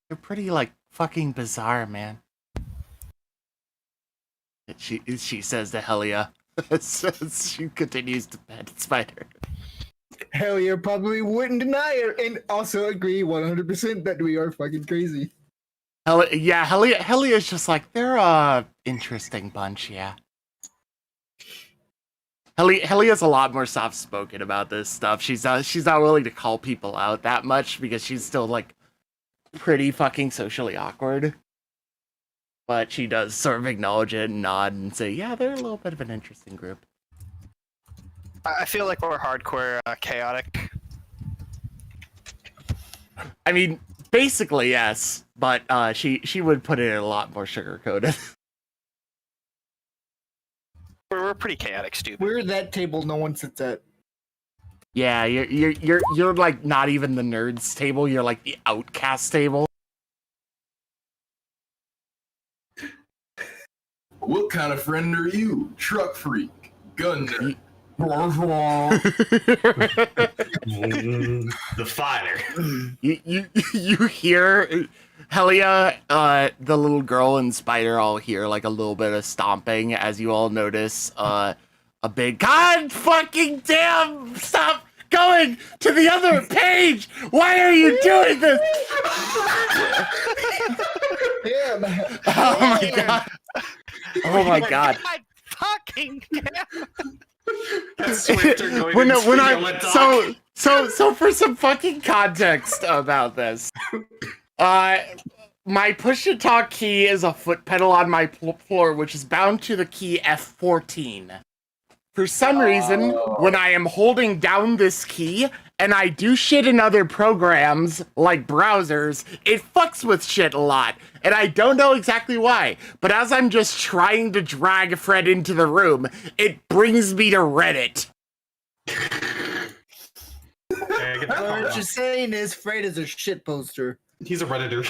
They're pretty like fucking bizarre, man. She says to Helia. As she continues to pet Spider. Hell, you probably wouldn't deny it, and also agree 100% that we are fucking crazy. Helia's just like, they're a interesting bunch, yeah. Helia's a lot more soft-spoken about this stuff. She's not willing to call people out that much because she's still like pretty fucking socially awkward. But she does sort of acknowledge it and nod and say, yeah, they're a little bit of an interesting group. I feel like we're hardcore chaotic. I mean, basically, yes, but she would put it a lot more sugar-coated. We're pretty chaotic, stupid. We're that table no one sits at. Yeah, you're like not even the nerds table, you're like the outcast table. What kind of friend are you? Truck freak, gun nerd. The fighter. You hear Helia, the little girl and Spider all hear like a little bit of stomping as you all notice a big God fucking damn stop going to the other page! Why are you doing this? Yeah, man. Oh my god. Oh my god. God fucking damn. That's Swifter going We're to not, yell at Doc. so for some fucking context about this, my push to talk key is a foot pedal on my floor, which is bound to the key F14. For some reason, when I am holding down this key and I do shit in other programs like browsers, it fucks with shit a lot. And I don't know exactly why, but as I'm just trying to drag Fred into the room, it brings me to Reddit. What you're saying is Fred is a shit poster. He's a Redditor.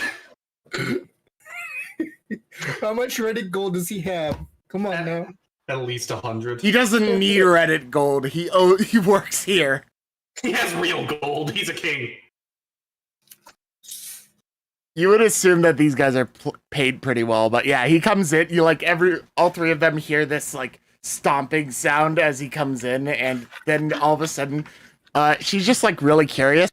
How much Reddit gold does he have? Come on now. At least 100. He doesn't need Reddit gold. He works here. He has real gold. He's a king. You would assume that these guys are paid pretty well, but yeah, he comes in. You like all three of them hear this like stomping sound as he comes in, and then all of a sudden, she's just like really curious.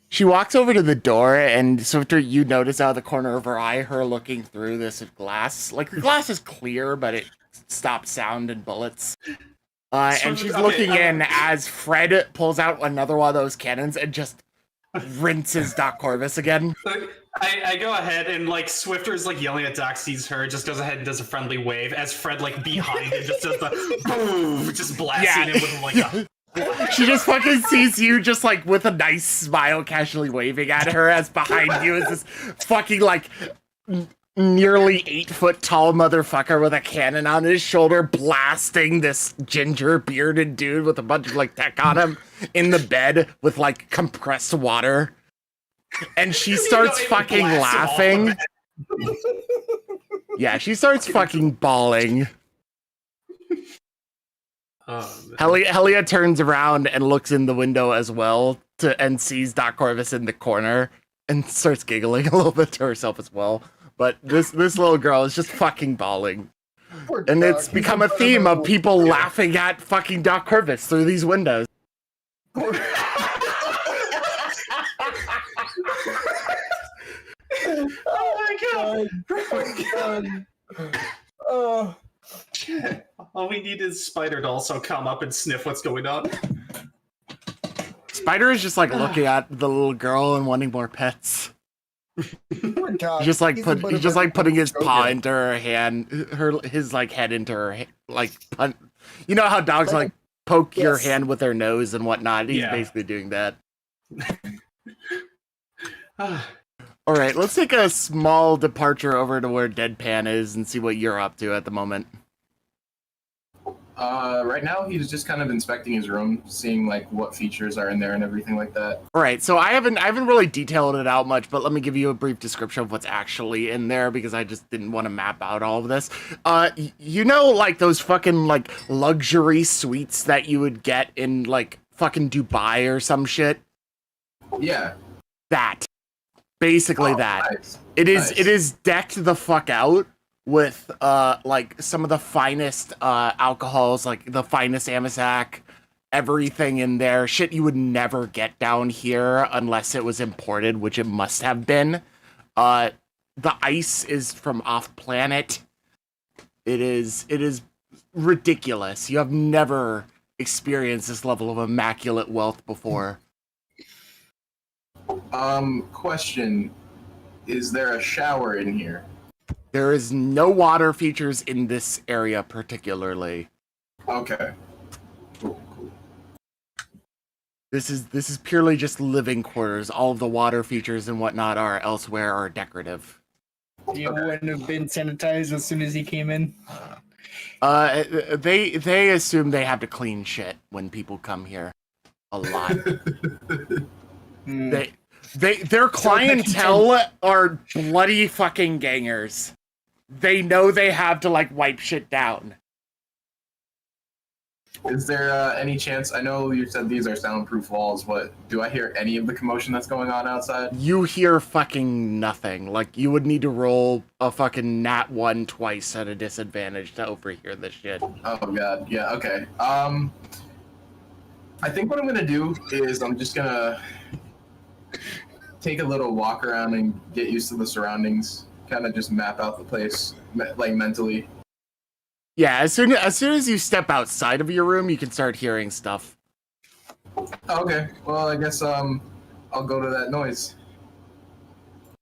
She walks over to the door, and Swifter, you notice out of the corner of her eye, her looking through this glass. Like the glass is clear, but it stops sound and bullets. And she's looking in as Fred pulls out another one of those cannons and just rinses Doc Corvus again. I go ahead and like Swifter's like yelling at Doc, sees her, just goes ahead and does a friendly wave as Fred like behind him just does the boom, just blasting him with like a. She just fucking sees you just like with a nice smile casually waving at her as behind you is this fucking like nearly 8-foot tall motherfucker with a cannon on his shoulder blasting this ginger bearded dude with a bunch of like tech on him in the bed with like compressed water. And she starts fucking laughing. Yeah, she starts fucking bawling. Helia turns around and looks in the window as well and sees Doc Corvus in the corner and starts giggling a little bit to herself as well. But this little girl is just fucking bawling. Poor And Doc. it's become a theme of people laughing at fucking Doc Curvis through these windows. Poor- Oh my God. Oh, god! All we need is Spider to also come up and sniff what's going on. Spider is just like looking at the little girl and wanting more pets. Poor Doc. He's just like He's a bit he's of just a like putting his paw joker. into her hand, his like head into her like you know how dogs like poke your Yes. hand with their nose and whatnot. He's Yeah. basically doing that. Ah, All right, let's take a small departure over to where Deadpan is and see what you're up to at the moment. right now he's just kind of inspecting his room, seeing like what features are in there and everything like that. All right, so I haven't really detailed it out much, but let me give you a brief description of what's actually in there because I just didn't want to map out all of this. You know, like those fucking like luxury suites that you would get in like fucking Dubai or some shit. Yeah. That, basically Oh, that. nice. It Nice. is decked the fuck out with like some of the finest alcohols, like the finest Amasac, everything in there. Shit you would never get down here unless it was imported, which it must have been. The ice is from off planet. It is ridiculous. You have never experienced this level of immaculate wealth before. Question. Is there a shower in here? There is no water features in this area particularly. Okay. Cool. This is purely just living quarters. All of the water features and whatnot are elsewhere are decorative. You wouldn't have been sanitized as soon as he came in. They assume they have to clean shit when people come here. A lot. Hmm. Their clientele are bloody fucking gangers. They know they have to like wipe shit down. Is there any chance? I know you said these are soundproof walls, but do I hear any of the commotion that's going on outside? You hear fucking nothing. Like you would need to roll a fucking nat 1 twice at a disadvantage to overhear this shit. Oh god. Yeah. Okay. I think what I'm gonna do is I'm just gonna take a little walk around and get used to the surroundings. Kind of just map out the place, like mentally. Yeah, as soon as you step outside of your room, you can start hearing stuff. Okay. Well, I guess I'll go to that noise.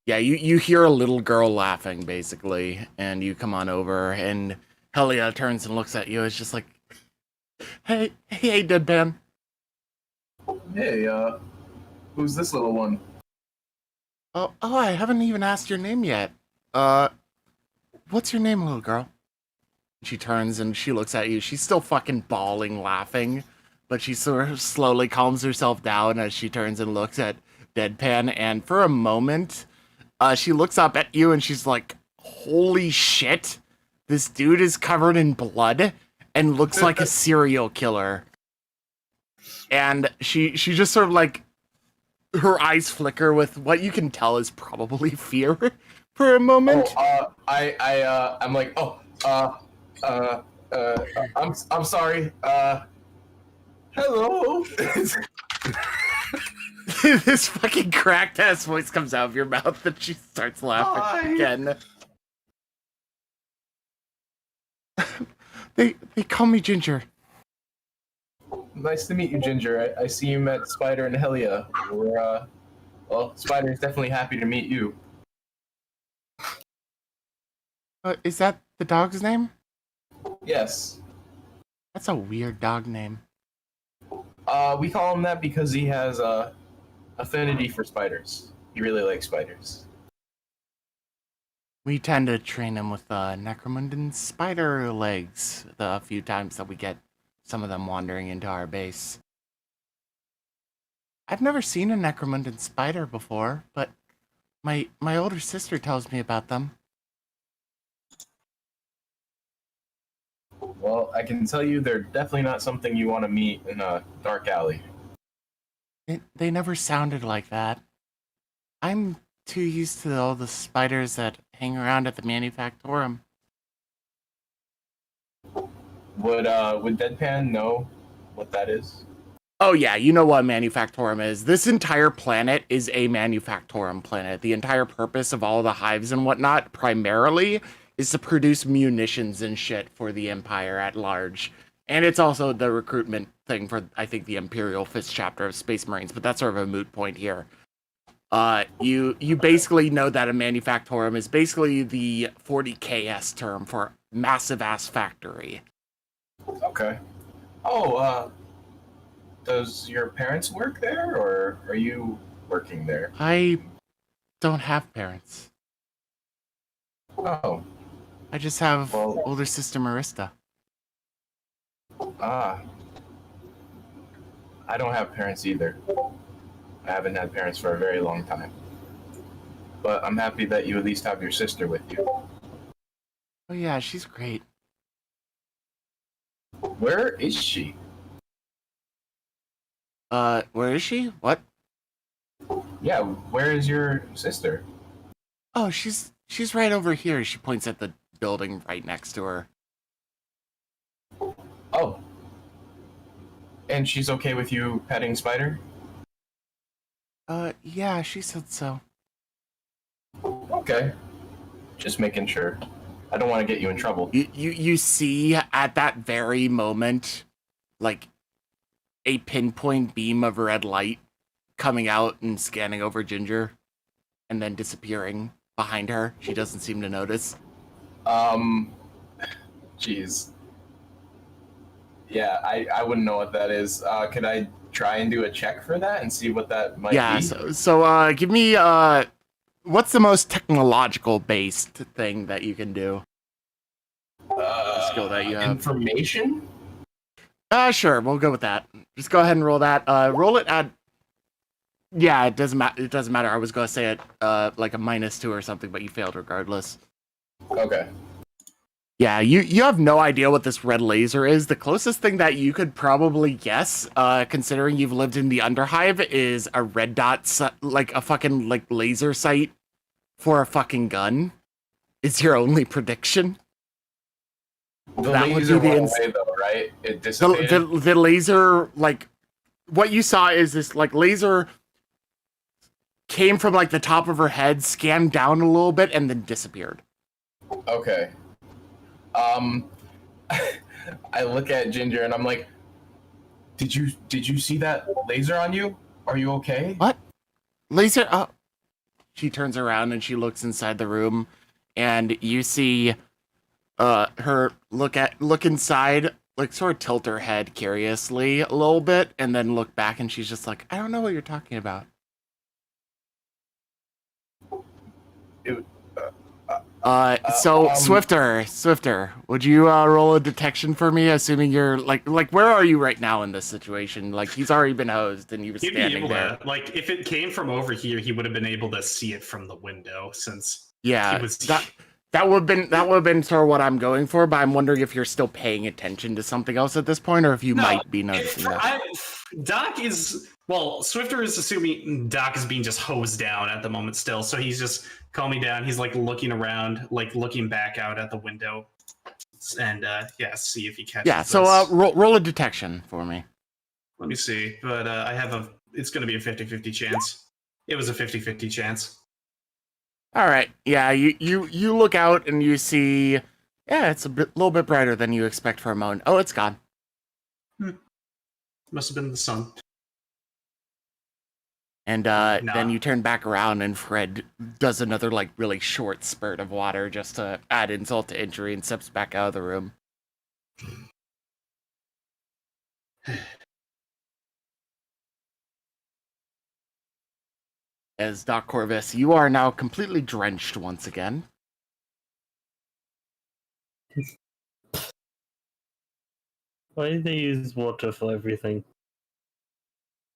Yeah, you hear a little girl laughing basically, and you come on over, and Helia turns and looks at you. It's just like, hey, Deadpan. Hey, who's this little one? Oh, I haven't even asked your name yet. What's your name, little girl? She turns and she looks at you. She's still fucking bawling, laughing, but she sort of slowly calms herself down as she turns and looks at Deadpan. And for a moment, she looks up at you and she's like, "Holy shit! This dude is covered in blood and looks like a serial killer." And she just sort of like, her eyes flicker with what you can tell is probably fear for a moment. I'm like, I'm sorry. Hello. This fucking cracked ass voice comes out of your mouth and she starts laughing Hi. again. They call me Ginger. Nice to meet you, Ginger. I see you met Spider and Helia. We're, well, Spider's definitely happy to meet you. Is that the dog's name? Yes. That's a weird dog name. We call him that because he has a affinity for spiders. He really likes spiders. We tend to train him with Necromundan spider legs the few times that we get some of them wandering into our base. I've never seen a Necromundan spider before, but my older sister tells me about them. Well, I can tell you they're definitely not something you want to meet in a dark alley. They never sounded like that. I'm too used to all the spiders that hang around at the manufactorum. Would Deadpan know what that is? Oh yeah, you know what manufactorum is. This entire planet is a manufactorum planet. The entire purpose of all the hives and whatnot, primarily, is to produce munitions and shit for the Empire at large. And it's also the recruitment thing for, I think, the Imperial 5th chapter of Space Marines, but that's sort of a moot point here. You basically know that a manufactorum is basically the 40KS term for massive ass factory. Okay. Oh, does your parents work there, or are you working there? I don't have parents. Oh, I just have Well- older sister Marista. ah. I don't have parents either. I haven't had parents for a very long time. But I'm happy that you at least have your sister with you. Oh yeah, she's great. Where is she? Where is she? What? Yeah, where is your sister? Oh, she's right over here. She points at the building right next to her. Oh. And she's okay with you petting Spider? Yeah, she said so. Okay. Just making sure. I don't want to get you in trouble. You see at that very moment, like, a pinpoint beam of red light coming out and scanning over Ginger, and then disappearing behind her. She doesn't seem to notice. Jeez. Yeah, I wouldn't know what that is. Could I try and do a check for that and see what that might be? So give me, what's the most technological based thing that you can do? Skill that you have. Information? Sure, we'll go with that. Just go ahead and roll that. Roll it at. Yeah, it doesn't matter. It doesn't matter. I was gonna say it like a -2 or something, but you failed regardless. Okay. Yeah, you have no idea what this red laser is. The closest thing that you could probably guess, considering you've lived in the Underhive, is a red dot, like a fucking like laser sight for a fucking gun. Is your only prediction? The That would laser be the went away though, right? It dissipated. The laser, like, what you saw is this, like, laser came from, like, the top of her head, scanned down a little bit, and then disappeared. Okay. I look at Ginger and I'm like, did you see that laser on you? Are you okay? What? Laser? Oh. She turns around and she looks inside the room, and you see her look inside, like sort of tilt her head curiously a little bit, and then look back, and she's just like, I don't know what you're talking about. Swifter, would you roll a detection for me, assuming you're like where are you right now in this situation? Like, he's already been hosed and he was He'd be standing able there. to, like, if it came from over here, he would have been able to see it from the window, since Yeah, he was. that would have been sort of what I'm going for, but I'm wondering if you're still paying attention to something else at this point, or if you might be noticing that. Doc is, well, Swifter is assuming Doc is being just hosed down at the moment still, so he's just calming down. He's like looking around, like looking back out at the window, and yeah, see if he catches. Yeah, so roll a detection for me. Let me see, but I have it's going to be a 50-50 chance. It was a 50-50 chance. All right, yeah, you look out and you see, yeah, it's a little bit brighter than you expect for a moment. Oh, it's gone. Must have been the sun. And then you turn back around and Fred does another, like, really short spurt of water just to add insult to injury and steps back out of the room. As Doc Corvus, you are now completely drenched once again. Why do they use water for everything?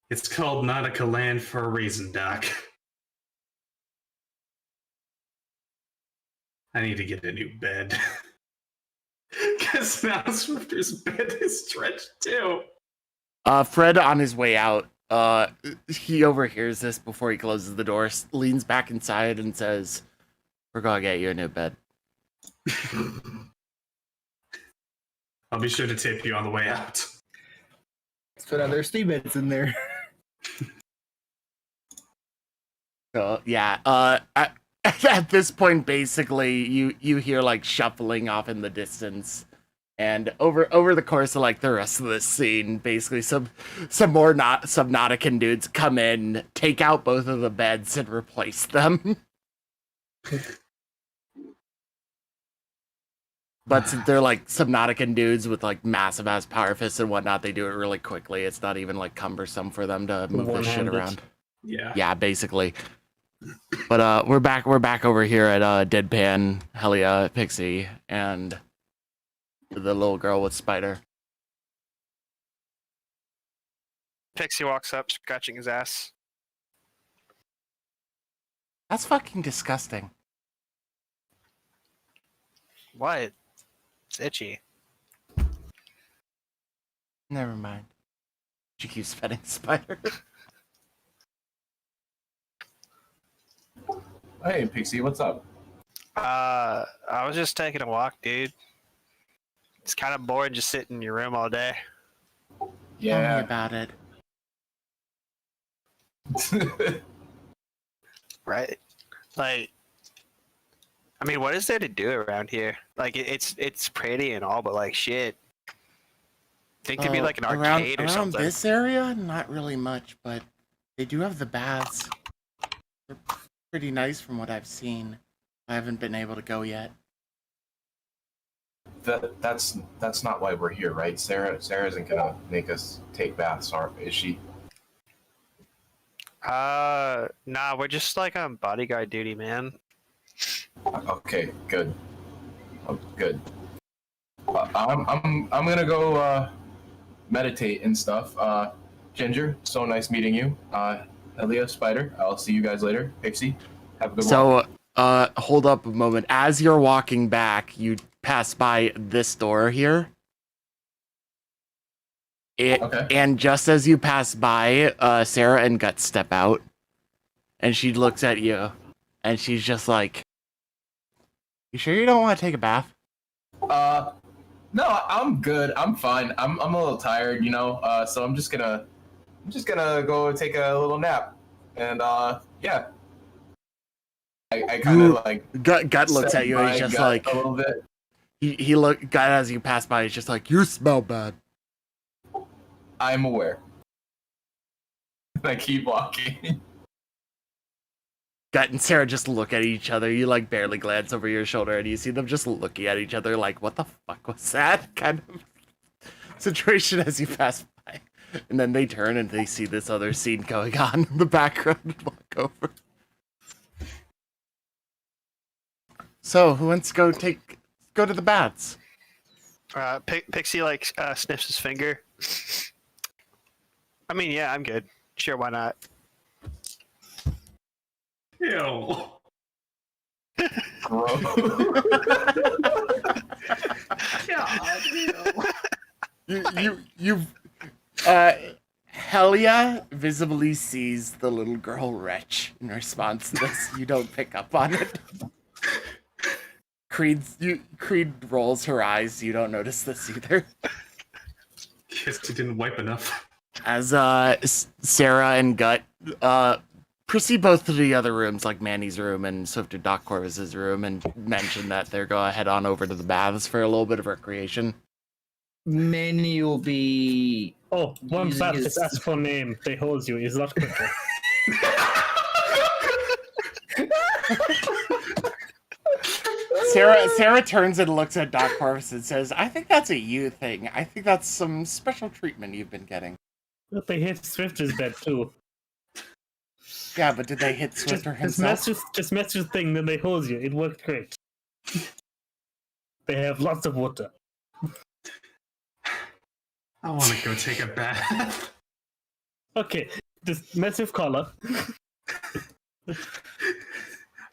It's called Nauticland for a reason, Doc. I need to get a new bed. Because now Swifter's bed is drenched too. Fred, on his way out, he overhears this before he closes the door, leans back inside, and says, "We're gonna get you a new bed." I'll be sure to tip you on the way out. Let's put other sleep beds in there. So yeah, at this point, basically, you hear like shuffling off in the distance, and over the course of like the rest of this scene, basically some more Nauticland dudes come in, take out both of the beds, and replace them. But since they're like Subnautica dudes with like massive ass power fists and whatnot, they do it really quickly. It's not even like cumbersome for them to move this shit around. Yeah. Yeah, basically. But we're back over here at Deadpan, Helia, Pixie, and the little girl with Spider. Pixie walks up, scratching his ass. That's fucking disgusting. What? It's itchy. Never mind. She keeps petting Spider. Hey, Pixie, what's up? I was just taking a walk, dude. It's kind of bored just sitting in your room all day. Tell me Yeah. about it. Right? Like, I mean, what is there to do around here? Like, it's pretty and all, but like, shit. Think there'd be like an arcade or around something. this area, not really much, but they do have the baths. They're pretty nice from what I've seen. I haven't been able to go yet. That's not why we're here, right? Sarah isn't gonna make us take baths, is she? Nah, we're just like on bodyguard duty, man. Okay, good. Oh, good. I'm gonna go meditate and stuff. Ginger, so nice meeting you. Elia, Spider, I'll see you guys later. Pixie, have a good one. So, hold up a moment. As you're walking back, you pass by this door here. Okay. And just as you pass by, Sarah and Guts step out. And she looks at you. And she's just like, "You sure you don't want to take a bath?" No, I'm good. I'm fine. I'm a little tired, so I'm just gonna go take a little nap. And yeah. I kind of like Gut looks at you and he's just like a little bit. he Gut as you pass by, he's just like, "You smell bad." I'm aware. I keep walking. Gut and Sarah just look at each other. You like barely glance over your shoulder and you see them just looking at each other like, "What the fuck was that?" kind of situation as you pass by. And then they turn and they see this other scene going on in the background and walk over. So, who wants to go to the baths? Pixie like sniffs his finger. I mean, yeah, I'm good. Sure, why not? Ew. Helia visibly sees the little girl retch in response to this. You don't pick up on it. Creed rolls her eyes. You don't notice this either. Guess she didn't wipe enough. As Sarah and Gut proceed both to the other rooms, like Manny's room and Swifter Doc Corvus's room, and mention that they're going to head on over to the baths for a little bit of recreation. Manny will be. Oh, one Using fast his- ask for name. They hold you. Is that quicker? Sarah turns and looks at Doc Corvus and says, "I think that's a you thing. I think that's some special treatment you've been getting." But they hit Swifter's bed too. Yeah, but did they hit Swifter himself? Just mess with thing, then they hold you. It worked great. They have lots of water. I want to go take a bath. Okay, this massive collar.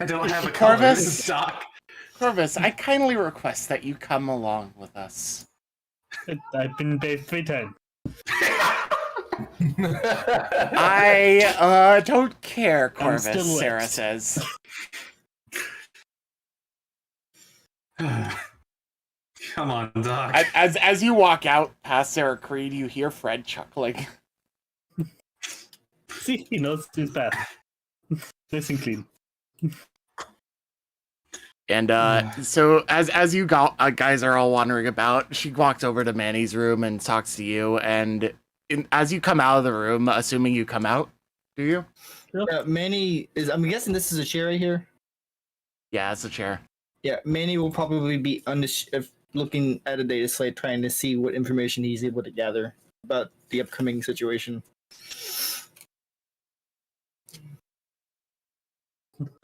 I don't have a color. Corvus? Doc. Corvus, I kindly request that you come along with us. I've been bathed 3 times. I don't care, I'm still Corvus, wet. Sarah says. Come on, Doc. As you walk out past Sarah Creed, you hear Fred chuckling. See, he knows his path. Nice and clean. And so as you guys are all wandering about, she walks over to Manny's room and talks to you. And as you come out of the room, assuming you come out, do you? Manny is. I'm guessing this is a chair right here. Yeah, it's a chair. Yeah, Manny will probably be looking at a data slate, trying to see what information he's able to gather about the upcoming situation.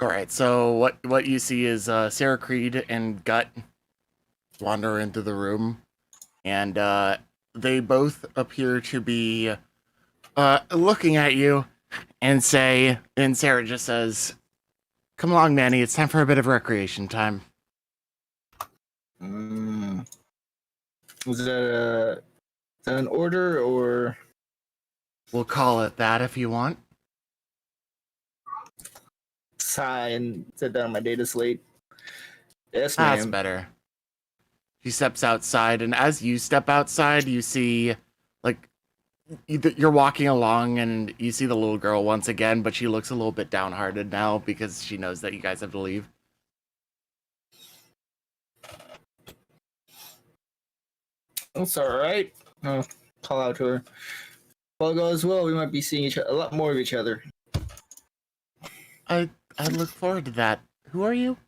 All right. So what you see is Sarah Creed and Gut wander into the room, and they both appear to be looking at you, and Sarah just says, "Come along, Manny. It's time for a bit of recreation time." Was that an order or? We'll call it that if you want. Sigh and set down my data slate. Yes, ma'am. That's better. She steps outside, and as you step outside, you see, like, you're walking along, and you see the little girl once again, but she looks a little bit downhearted now because she knows that you guys have to leave. That's all right. I'll call out to her. If all goes well, we might be seeing a lot more of each other. I look forward to that. Who are you?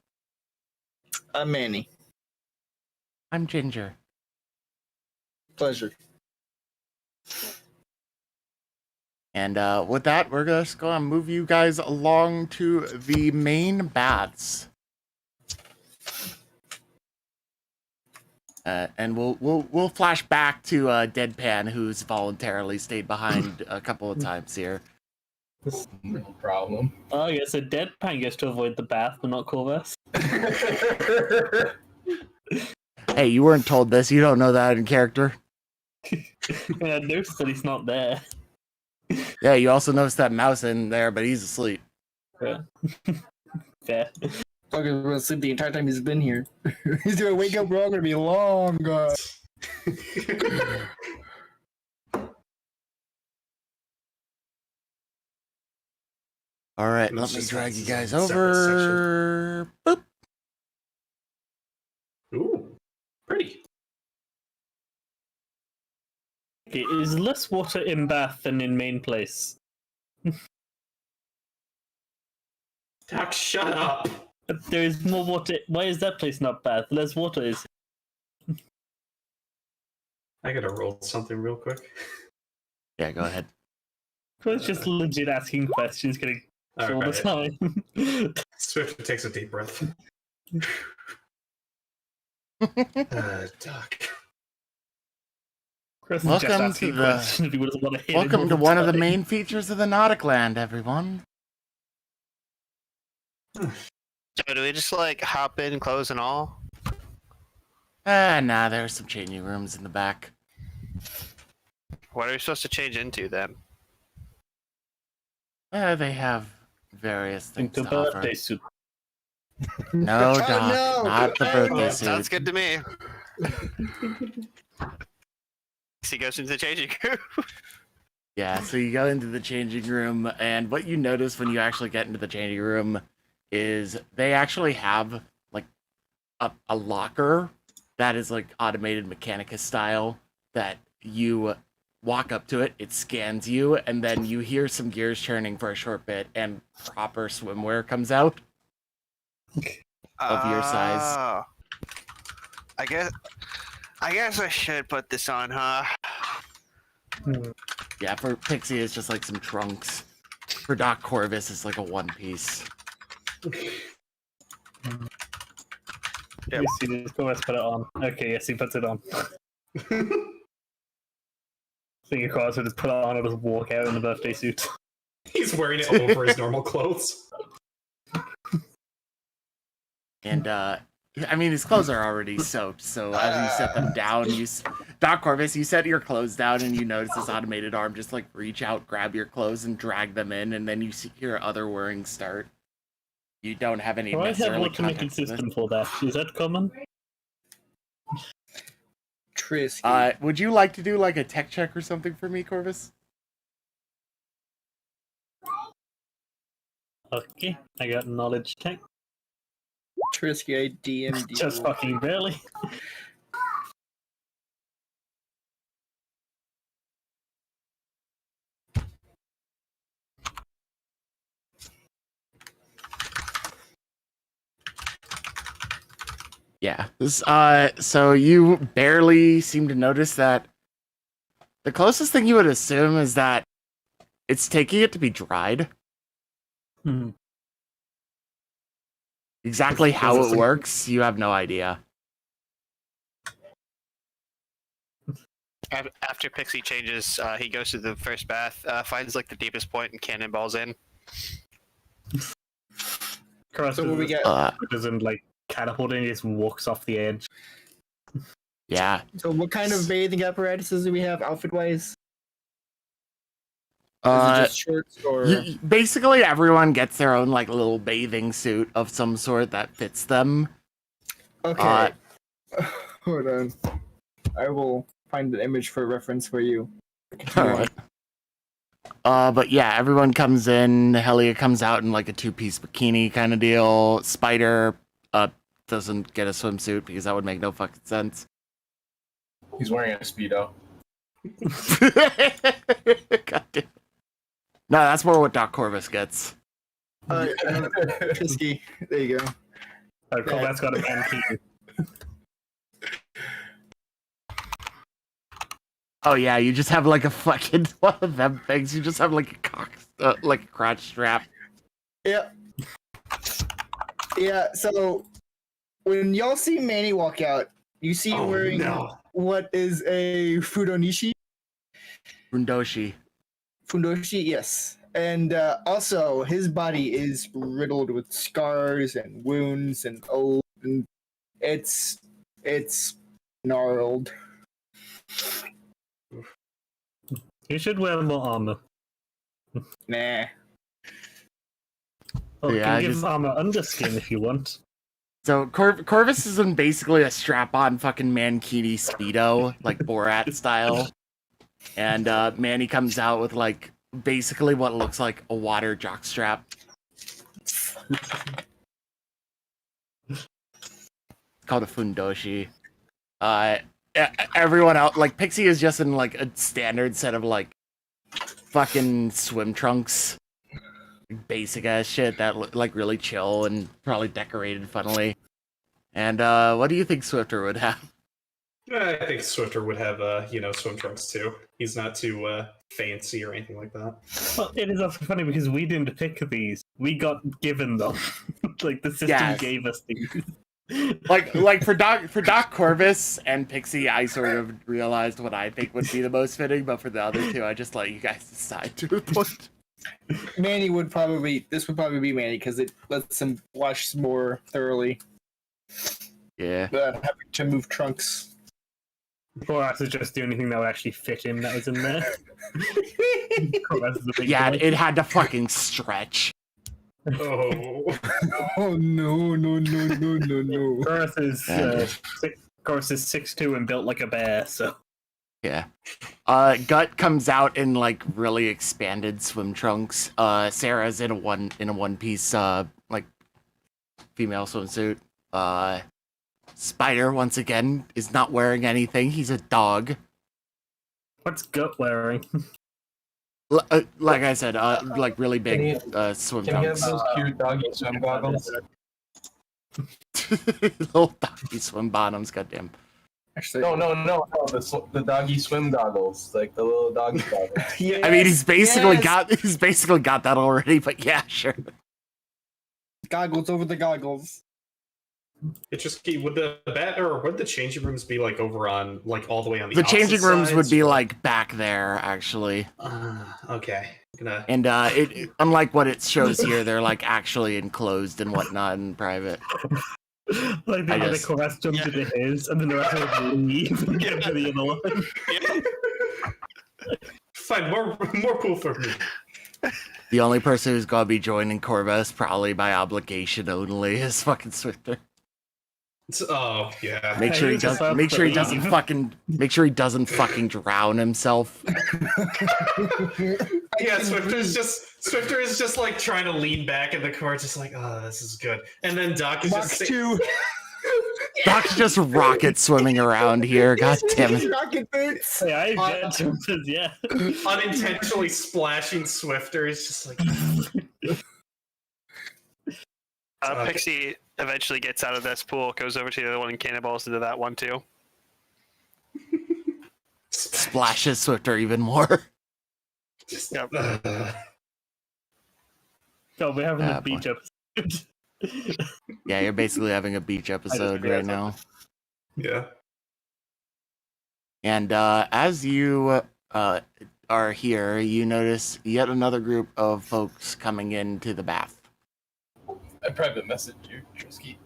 I'm Manny. I'm Ginger. Pleasure. And with that, we're just going to move you guys along to the main baths. And we'll flash back to Deadpan, who's voluntarily stayed behind a couple of times here. No problem. Oh, yes, a Deadpan gets to avoid the bath, but not Corvus. Hey, you weren't told this. You don't know that in character. I noticed that he's not there. Yeah, you also noticed that mouse in there, but he's asleep. Yeah. Fair. Fucking gonna sleep the entire time he's been here. He's gonna wake up. We're all gonna be long gone. All right, let Let's me just drag have you this guys separate over. Boop. Ooh, pretty. Okay, is less water in bath than in main place? Doc, shut up. There is more water. Why is that place not bath? Less water is. I gotta roll something real quick. Yeah, go ahead. It's just legit asking questions, getting all the time. Swift takes a deep breath. Doc. Chris is just Welcome asking to the- questions if he doesn't want to hear them all Welcome to the one of the time. main features of the Nauticland, everyone. So do we just like hop in, clothes and all? Nah, there's some changing rooms in the back. What are we supposed to change into then? They have various things Into to offer. birthday suit. No, Oh, Doc, no. not the birthday Oh, suit. Sounds good to me. He goes into the changing room. Yeah, so you go into the changing room, and what you notice when you actually get into the changing room is they actually have like a locker that is like automated Mechanicus style that you walk up to it, it scans you, and then you hear some gears churning for a short bit, and proper swimwear comes out of your size. Oh. I guess I should put this on, huh? Yeah, for Pixie it's just like some trunks. For Doc Corvus it's like a one piece. Let me see this. Corvus put it on. Okay, yes, he puts it on. I think Corvus would just put it on and just walk out in the birthday suit. He's wearing it over his normal clothes. And I mean, his clothes are already soaked, so as you set them down, Doc Corvus, you set your clothes down, and you notice this automated arm just like reach out, grab your clothes, and drag them in, and then you see your other whirring start. You don't have any Do I have necessarily an automated context to this. system for that? Is that common? Trisky. Would you like to do like a tech check or something for me, Corvus? Okay, I got knowledge check. Trisky, I DM'd Just you. fucking barely. Yeah. This so you barely seem to notice that the closest thing you would assume is that it's taking it to be dried. Hmm. Exactly how it works, you have no idea. After Pixie changes, he goes to the first bath, finds like the deepest point, and cannonballs in. Crosses So what we get? doesn't like catapult and he just walks off the edge. Yeah. So what kind of bathing apparatuses do we have outfit-wise? Is it just shorts or? Basically, everyone gets their own like little bathing suit of some sort that fits them. Okay. Hold on. I will find an image for reference for you. Alright. But yeah, everyone comes in. Helia comes out in like a two-piece bikini kind of deal. Spider doesn't get a swimsuit because that would make no fucking sense. He's wearing a Speedo. God damn. No, that's more what Doc Corvus gets. Trisky. There you go. Corvat's got a man key. Oh yeah, you just have like a fucking one of them things. You just have like a cock, like a crotch strap. Yeah. Yeah, so when y'all see Manny walk out, you see him wearing what is a Fudonishi? Fundoshi. Fundoshi, yes. And also, his body is riddled with scars and wounds and old, and it's gnarled. You should wear more armor. Nah. Oh, Yeah, can I you give just- armor underskin if you want. So Corvus is in basically a strap-on fucking mankini speedo, like Borat style, and Manny comes out with like basically what looks like a water jockstrap. Called a fundoshi. Everyone out like Pixie is just in like a standard set of like fucking swim trunks, basic ass shit that look like really chill and probably decorated funnily. And what do you think Swifter would have? I think Swifter would have, swim trunks too. He's not too fancy or anything like that. Well, it is also funny because we didn't pick these. We got given them. Like the system Yes. gave us these. Like for Doc Corvus and Pixie, I sort of realized what I think would be the most fitting, but for the other two, I just let you guys decide to the point. Manny would probably be Manny because it lets him wash more thoroughly. Yeah. Without having to move trunks. Or that's just the only thing that would actually fit him that was in there. Corvus is a big Yeah, boy. it had to fucking stretch. Oh. Oh no. Corvus is 6'2" and built like a bear, so. Yeah. Gut comes out in like really expanded swim trunks. Sarah's in a one piece like female swimsuit. Spider once again is not wearing anything. He's a dog. What's Gut wearing? Like I said, like really big swim Can you have trunks. those cute doggy swim goggles? Little doggy swim bottoms, goddamn. Actually, No, the doggy swim goggles, like the little doggy goggles. yes, I mean, he's basically yes. got that already, but yeah, sure. Goggles over the goggles. It just would the changing rooms be like over on like all the way on the The changing opposite rooms would sides, be or- like back there, actually. Okay. Gonna And it unlike what it shows here, they're like actually enclosed and whatnot and private. Like the I other just- chorus jump into his, and then the rest of them leave and get to the other one. Fine, more pool for me. The only person who's gonna be joining Corvus, probably by obligation only, is fucking Swifter. Oh yeah. Make sure he you just does. have Make to sure he doesn't leave. fucking. Make sure he doesn't fucking drown himself. Yeah, Swifter is just like trying to lean back in the car, just like, oh, this is good. And then Doc is Mach just 2. Doc's just rocket swimming around here. God damn it! Rocket boots. Yeah, I get jumpers, yeah. unintentionally splashing Swifter. Is just like Okay. Pixie eventually gets out of this pool, goes over to the other one, and cannonballs into that one too. Splashes Swifter even more. just, Yep. Oh, we're having Ah, a beach episode. Yeah, you're basically having a beach episode yeah, right now. yeah. And as you are here, you notice yet another group of folks coming into the bath. I private message you, Trisky.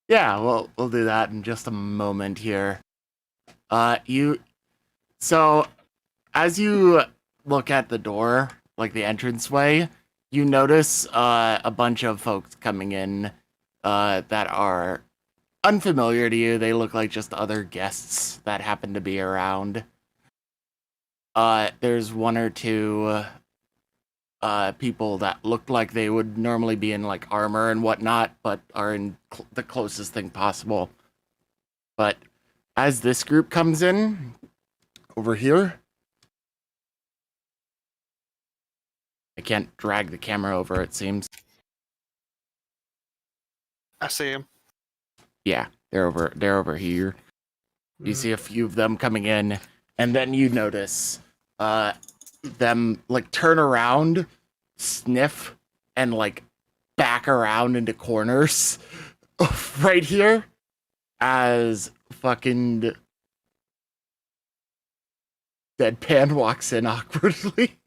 Yeah, well, we'll do that in just a moment here. So as you look at the door, like the entranceway, you notice a bunch of folks coming in that are unfamiliar to you. They look like just other guests that happen to be around. There's one or two people that look like they would normally be in like armor and whatnot, but are in the closest thing possible. But as this group comes in over here, I can't drag the camera over, it seems. I see him. Yeah, they're over here. You see a few of them coming in, and then you notice them like turn around, sniff, and like back around into corners right here as fucking Deadpan walks in awkwardly.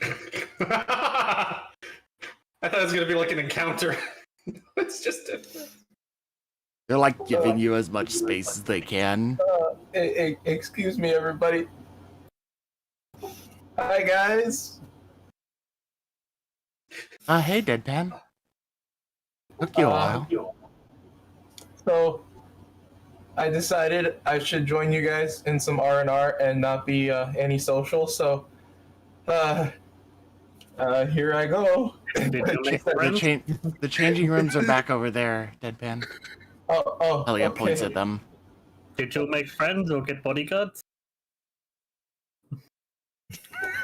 I thought it was gonna be like an encounter. It's just They're like giving you as much space as they can. Excuse me, everybody. Hi, guys. Hey, Deadpan. Took you a while. So, I decided I should join you guys in some R&R and not be antisocial. So, here I go. Did you make friends? The changing rooms are back over there, Deadpan. Oh, Elia okay. points at them. Did you make friends or get bodyguards?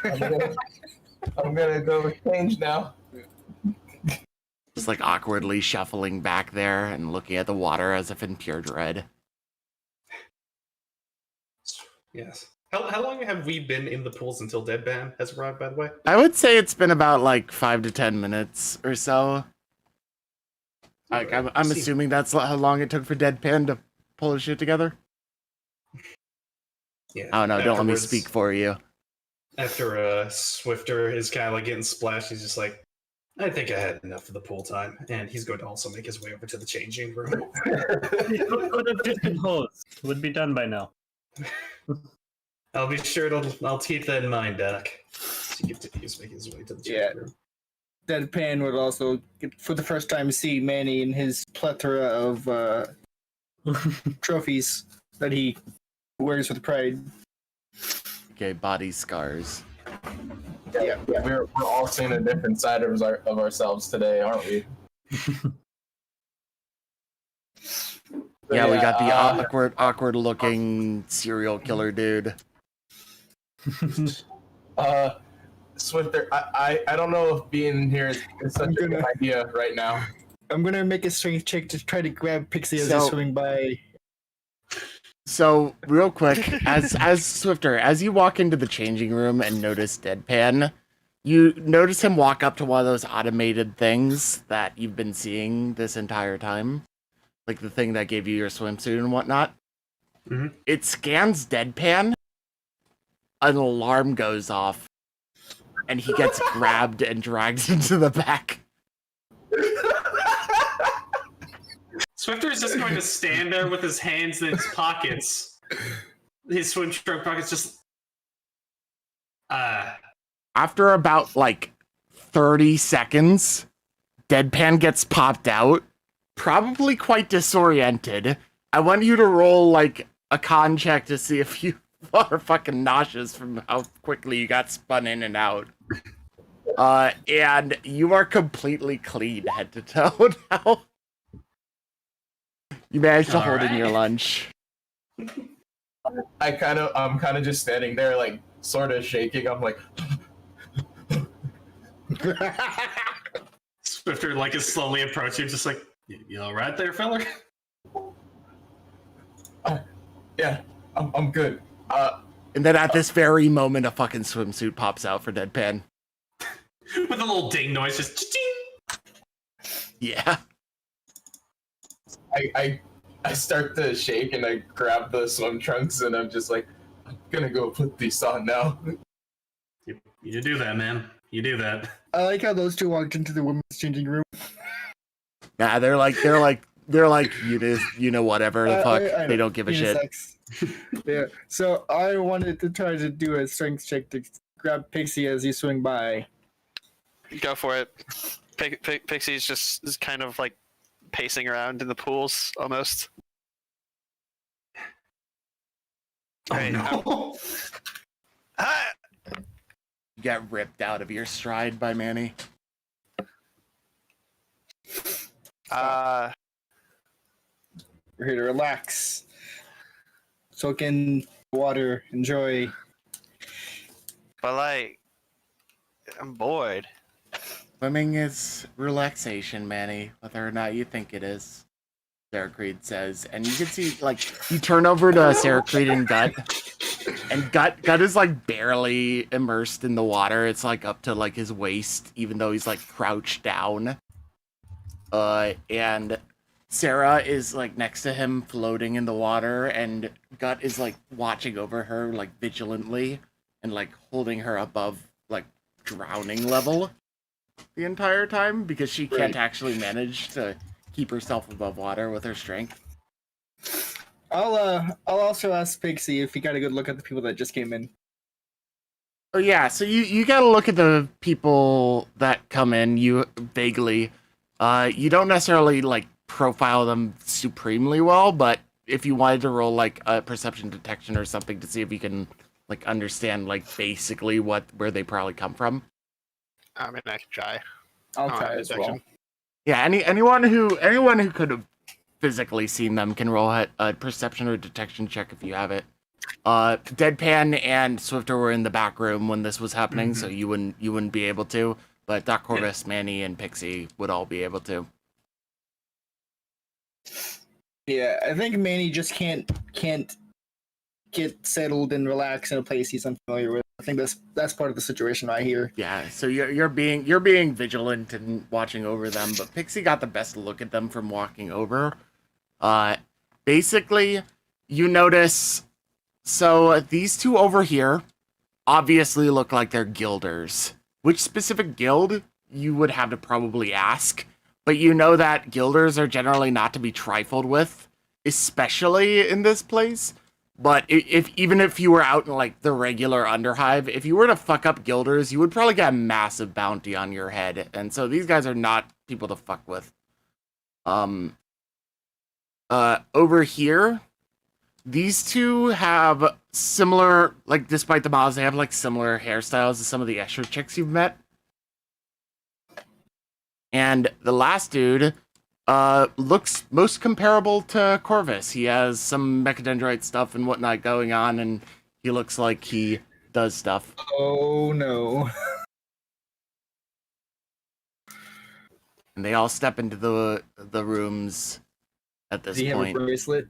I'm gonna go change now. Just like awkwardly shuffling back there and looking at the water as if in pure dread. yes. How long have we been in the pools until Deadpan has arrived? By the way, I would say it's been about like 5 to 10 minutes or so. Like I'm assuming that's how long it took for Deadpan to pull his shit together. Yeah. Oh no, don't let me Afterwards- speak for you. After Swifter is kind of like getting splashed, he's just like, I think I had enough of the pool time, and he's going to also make his way over to the changing room. Could have just been hosed. Would be done by now. I'll be sure to. I'll keep that in mind, Doc. He's making his way to the changing Yeah. room. Deadpan would also, for the first time, see Manny in his plethora of trophies that he wears with pride. Okay, body scars. Yeah. We're all seeing a different side of ourselves today, aren't we? Yeah, we got the awkward looking serial killer dude. Swifter, I don't know if being here is such a good idea right now. I'm gonna make a strength check to try to grab Pixie as he's So- swimming by. So, real quick, as Swifter, as you walk into the changing room and notice Deadpan, you notice him walk up to one of those automated things that you've been seeing this entire time. Like the thing that gave you your swimsuit and whatnot. Mhm. It scans Deadpan. An alarm goes off and he gets grabbed and dragged into the back. Swifter is just going to stand there with his hands in his pockets. His swim trunk pockets just... After about, 30 seconds, Deadpan gets popped out, probably quite disoriented. I want you to roll, a con check to see if you are fucking nauseous from how quickly you got spun in and out. And you are completely clean head to toe now. You managed to hold in your lunch. I'm kind of just standing there, sort of shaking. I'm like, Swifter, is slowly approaching, just like, you all right there, feller? yeah, I'm good. And then at this very moment, a fucking swimsuit pops out for Deadpan. With a little ding noise, just ching. Yeah. I start to shake and I grab the swim trunks and I'm just like, I'm gonna go put these on now. You do that, man. You do that. I like how those two walked into the women's changing room. Nah, they're like, you know, whatever the fuck. They don't give a shit. Yeah. So I wanted to try to do a strength check to grab Pixie as you swing by. Go for it. Pixie's just is kind of pacing around in the pools almost. Oh, no. You got ripped out of your stride by Manny. We're here to relax. Soak in water, enjoy. But I'm bored. Swimming is relaxation, Manny, whether or not you think it is. Sarah Creed says, and you can see you turn over to Sarah Creed and Gut, and Gut is barely immersed in the water. It's up to his waist, even though he's crouched down. And Sarah is next to him, floating in the water, and Gut is watching over her vigilantly, and holding her above drowning level the entire time because she can't actually manage to keep herself above water with her strength. I'll also ask Pixie if he got a good look at the people that just came in. Oh yeah, so you gotta look at the people that come in, you vaguely. You don't necessarily profile them supremely well, but if you wanted to roll a perception detection or something to see if you can understand basically where they probably come from. I mean, I can try. I'll try as well. Yeah, anyone who could have physically seen them can roll a perception or detection check if you have it. Deadpan and Swifter were in the back room when this was happening, so you wouldn't be able to. But Doc Corvus, Manny, and Pixie would all be able to. Yeah, I think Manny just can't get settled and relax in a place he's unfamiliar with. I think that's part of the situation right here. Yeah, so you're being vigilant and watching over them, but Pixie got the best look at them from walking over. Basically, you notice, so these two over here obviously look like they're guilders. Which specific guild, you would have to probably ask, but you know that guilders are generally not to be trifled with, especially in this place. But even if you were out in the regular Underhive, if you were to fuck up guilders, you would probably get a massive bounty on your head. And so these guys are not people to fuck with. Over here, these two have similar, despite the models, they have similar hairstyles as some of the Escher chicks you've met. And the last dude looks most comparable to Corvus. He has some mechadendrite stuff and whatnot going on, and he looks like he does stuff. Oh no. And they all step into the rooms at this Does he point. have a bracelet?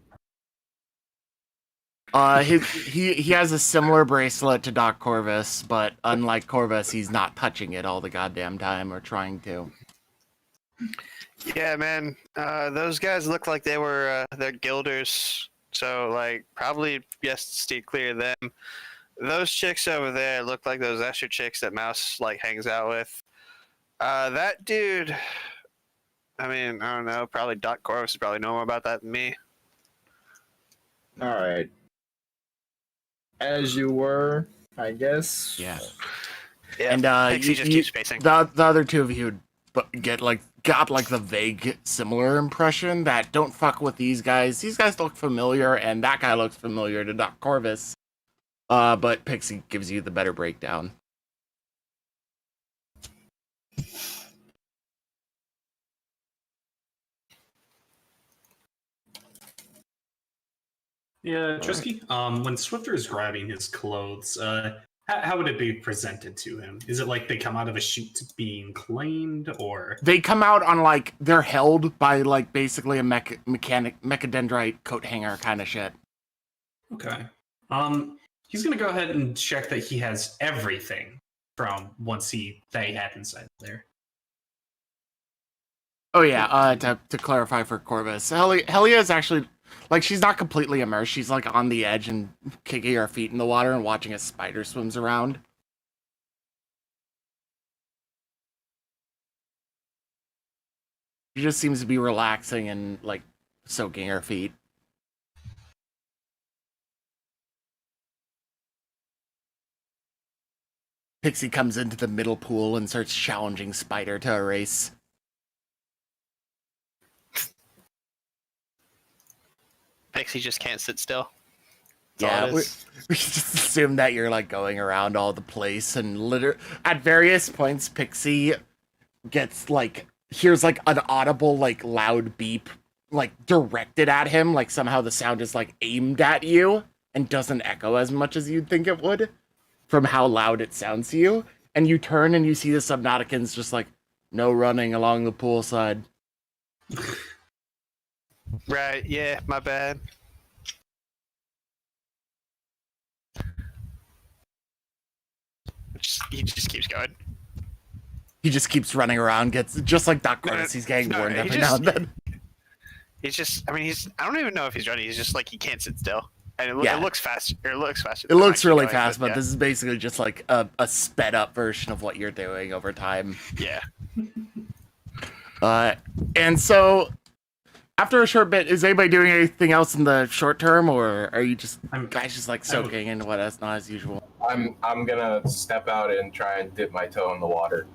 He has a similar bracelet to Doc Corvus, but unlike Corvus, he's not touching it all the goddamn time or trying to. Yeah, man. Those guys look like they were they're guilders, so probably yes, stay clear of them. those chicks over there look like those Escher chicks that Mouse like hangs out with. That dude. I mean, I don't know. Probably Doc Corvus probably know more about that than me. All right. As you were, I guess. Yeah. Yeah. And Pixie just keeps pacing. the other two of you got the vague similar impression that don't fuck with these guys. These guys look familiar, and that guy looks familiar to Doc Corvus. But Pixie gives you the better breakdown. Yeah, Trisky. When Swifter is grabbing his clothes, how would it be presented to him? Is it like they come out of a chute being claimed, or They come out on like they're held by like basically a mechadendrite coat hanger kind of shit. okay? He's gonna go ahead and check that he has everything from once they had inside there. Oh yeah, to clarify for Corvus, Helia is actually like she's not completely immersed. She's like on the edge and kicking her feet in the water and watching a spider swims around. She just seems to be relaxing and like soaking her feet. Pixie comes into the middle pool and starts challenging Spider to a race. Pixie just can't sit still. Yeah, all it we is. just assume that you're like going around all the place, and at various points, Pixie gets like hears like an audible like loud beep like directed at him, like somehow the sound is like aimed at you and doesn't echo as much as you'd think it would from how loud it sounds to you. And you turn and you see the Subnauticans just like no running along the poolside. Right, yeah, my bad. He just keeps going. He just keeps running around, gets just like Doc Corvus, he's getting warned every now and then. He's just, I mean, I don't even know if he's ready. He's just like, he can't sit still. And Yeah. it looks fast. It looks faster. It than looks actually really going, fast, but yeah. this is basically just like a sped up version of what you're doing over time. Yeah. And so after a short bit, is anybody doing anything else in the short term, or are you just guys just like soaking in what is not as usual? I'm gonna step out and try and dip my toe in the water.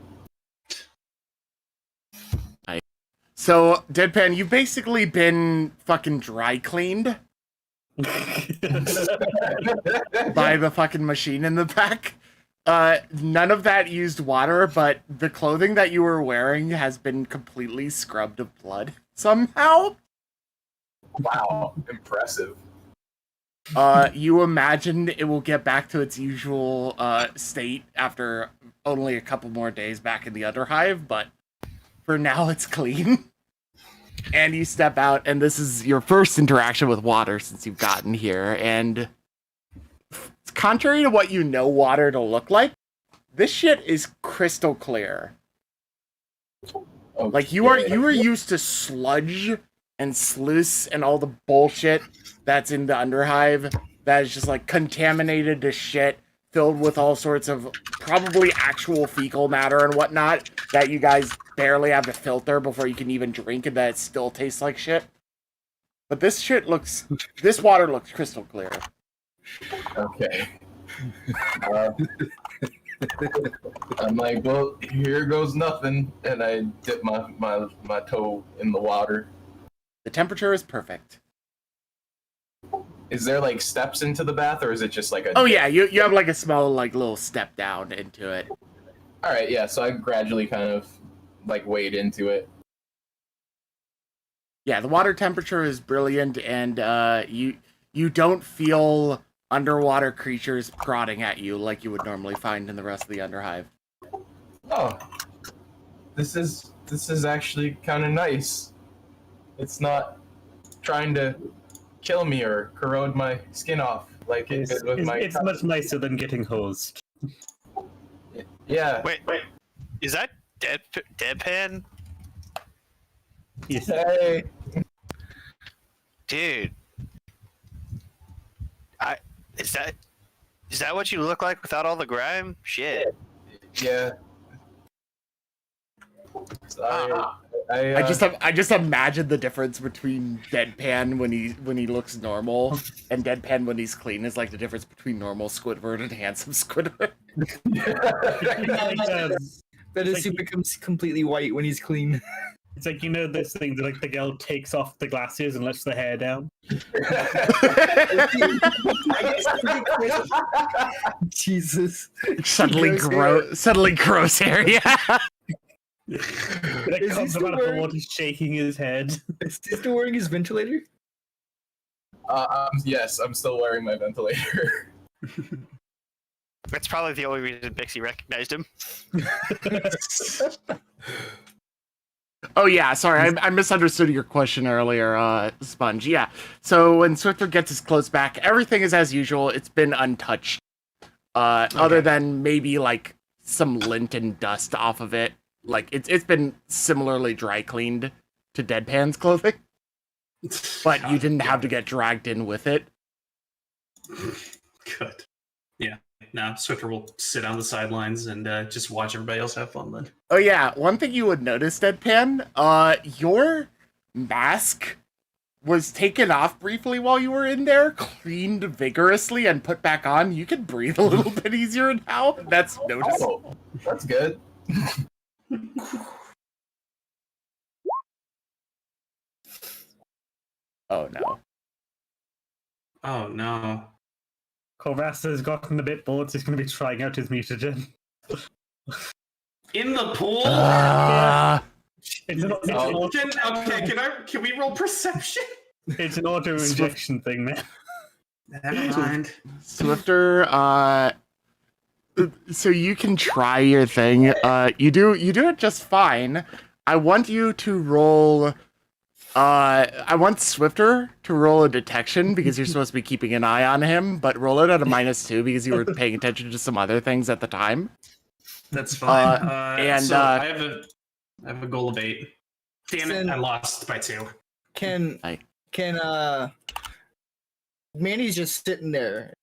So, Deadpan, you've basically been fucking dry cleaned by the fucking machine in the back. None of that used water, but the clothing that you were wearing has been completely scrubbed of blood somehow. Wow, impressive. You imagine it will get back to its usual state after only a couple more days back in the Underhive, but for now it's clean. And you step out, and this is your first interaction with water since you've gotten here, and contrary to what you know water to look like, this shit is crystal clear. Okay. Like you are used to sludge and sluice and all the bullshit that's in the Underhive that is just like contaminated to shit, filled with all sorts of probably actual fecal matter and whatnot that you guys barely have to filter before you can even drink, and that it still tastes like shit. But this water looks crystal clear. Okay. I'm like, well, here goes nothing, and I dip my toe in the water. The temperature is perfect. Is there like steps into the bath, or is it just like a? Oh yeah, you have like a small like little step down into it. All right, yeah. So I gradually kind of like wade into it. Yeah, the water temperature is brilliant, and you don't feel underwater creatures prodding at you like you would normally find in the rest of the Underhive. Oh, this is actually kind of nice. It's not trying to kill me or corrode my skin off like it did with my. It's much nicer than getting hosed. Yeah. Wait. Is that Deadpan? Yes. Hey. Dude. Is that Is that what you look like without all the grime? Shit. Yeah. I just imagine the difference between deadpan when he looks normal and deadpan when he's clean is like the difference between normal Squidward and handsome Squidward. That is, he becomes completely white when he's clean. It's like, you know, this thing that like the girl takes off the glasses and lets the hair down. Jesus. Suddenly gross hair, yeah. Like Is he comes still out of the wearing- water, shaking his head. Is he still wearing his ventilator? Yes, I'm still wearing my ventilator. That's probably the only reason Bixie recognized him. Oh yeah, sorry, I misunderstood your question earlier, Sponge. Yeah, so when Swifter gets his clothes back, everything is as usual. It's been untouched, other than maybe like some lint and dust off of it. Like it's been similarly dry cleaned to Deadpan's clothing, but you didn't have to get dragged in with it. Good. Yeah. Now Swifter will sit on the sidelines and just watch everybody else have fun then. Oh yeah, one thing you would notice, Deadpan, your mask was taken off briefly while you were in there, cleaned vigorously, and put back on. You can breathe a little bit easier now. That's noticeable. Oh, that's good. Oh no. Oh no. Corvassa has gotten a bit bored, so he's going to be trying out his mutagen. In the pool? It's an Can we roll perception? it's an auto injection thing, man. Never mind. Swifter, so you can try your thing. You do it just fine. I want you to roll. I want Swifter to roll a detection because you're supposed to be keeping an eye on him, but roll it at a -2 because you were paying attention to some other things at the time. That's fine. I have a goal of 8. Damn it! I lost by 2. Can Manny's just sitting there,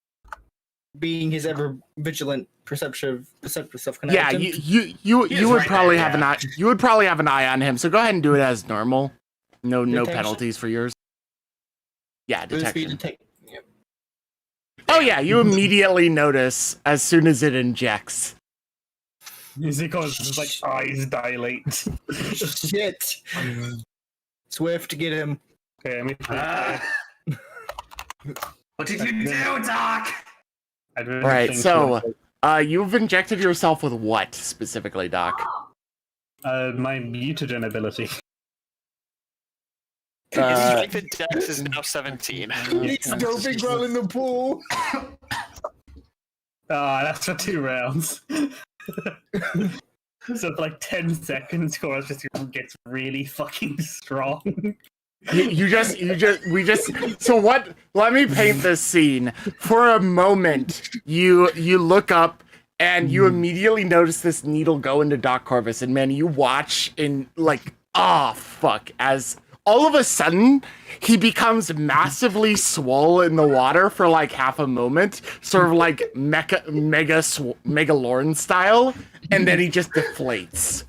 being his ever vigilant perceptive self. Yeah, you would right probably there, have an yeah. eye. You would probably have an eye on him. So go ahead and do it as normal. No Detection? penalties for yours. Yeah, detection. Yep. Oh yeah, you immediately notice as soon as it injects. Is it because his like eyes dilate? Shit. Swift, get him. Okay, I mean, What did you do, Doc? I don't Right, think so you've injected yourself with what specifically, Doc? my mutagen ability. His strength and dex is now 17. He's doping while in the pool. That's for 2 rounds. So for like 10 seconds, Cora just gets really fucking strong. So what? Let me paint this scene. For a moment, you look up and you immediately notice this needle go into Doc Corvus, and man, you watch in like, fuck, as all of a sudden he becomes massively swole in the water for like half a moment, sort of like Megalorn style, and then he just deflates.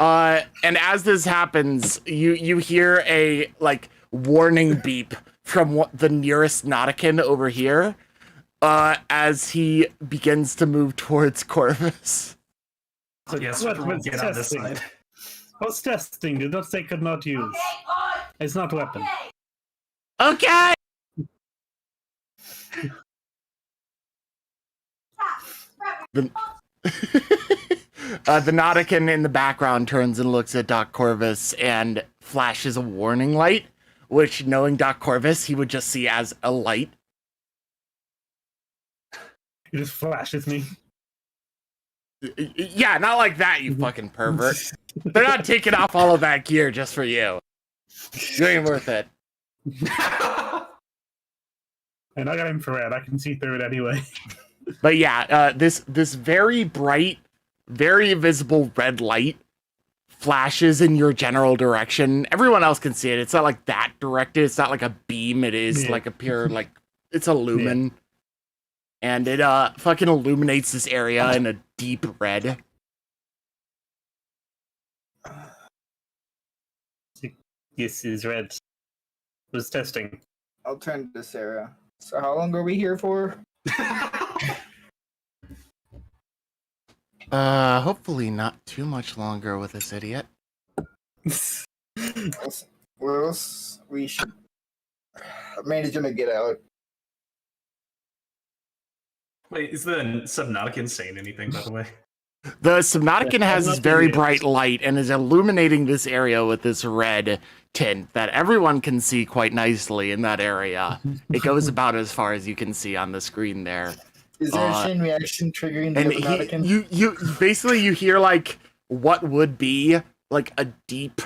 And as this happens, you hear a like warning beep from the nearest Nauticland over here, as he begins to move towards Corvus. So Yes, what we'll was get on this testing? side. What's testing? Did not say could not use. It's not weapon. Okay. The Nauticland in the background turns and looks at Doc Corvus and flashes a warning light, which, knowing Doc Corvus, he would just see as a light. He just flashes me. Yeah, not like that, you fucking pervert. They're not taking off all of that gear just for you. You ain't worth it. And I got infrared. I can see through it anyway. But yeah, this very bright, very visible red light flashes in your general direction. Everyone else can see it. It's not like that directed. It's not like a beam. It is like a pure, like, it's a lumen. and it fucking illuminates this area in a deep red. This is red. Was testing. I'll turn this area. So how long are we here for? Hopefully not too much longer with this idiot. Where else we should... Man is gonna get out. Wait, is the Subnautica saying anything, by the way? The Subnautica has this very bright light and is illuminating this area with this red tint that everyone can see quite nicely in that area. It goes about as far as you can see on the screen there. Is there a chain reaction triggering the And Subnautica? you basically you hear like what would be like a deep,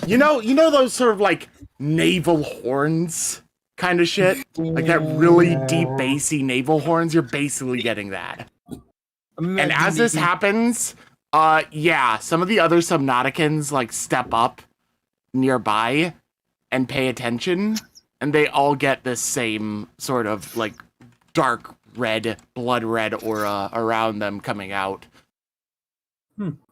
you know those sort of like naval horns kind of shit, like that really deep bassy naval horns. You're basically getting that. And as this happens, yeah, some of the other Subnauticans like step up nearby and pay attention, and they all get this same sort of like dark red, blood red aura around them coming out.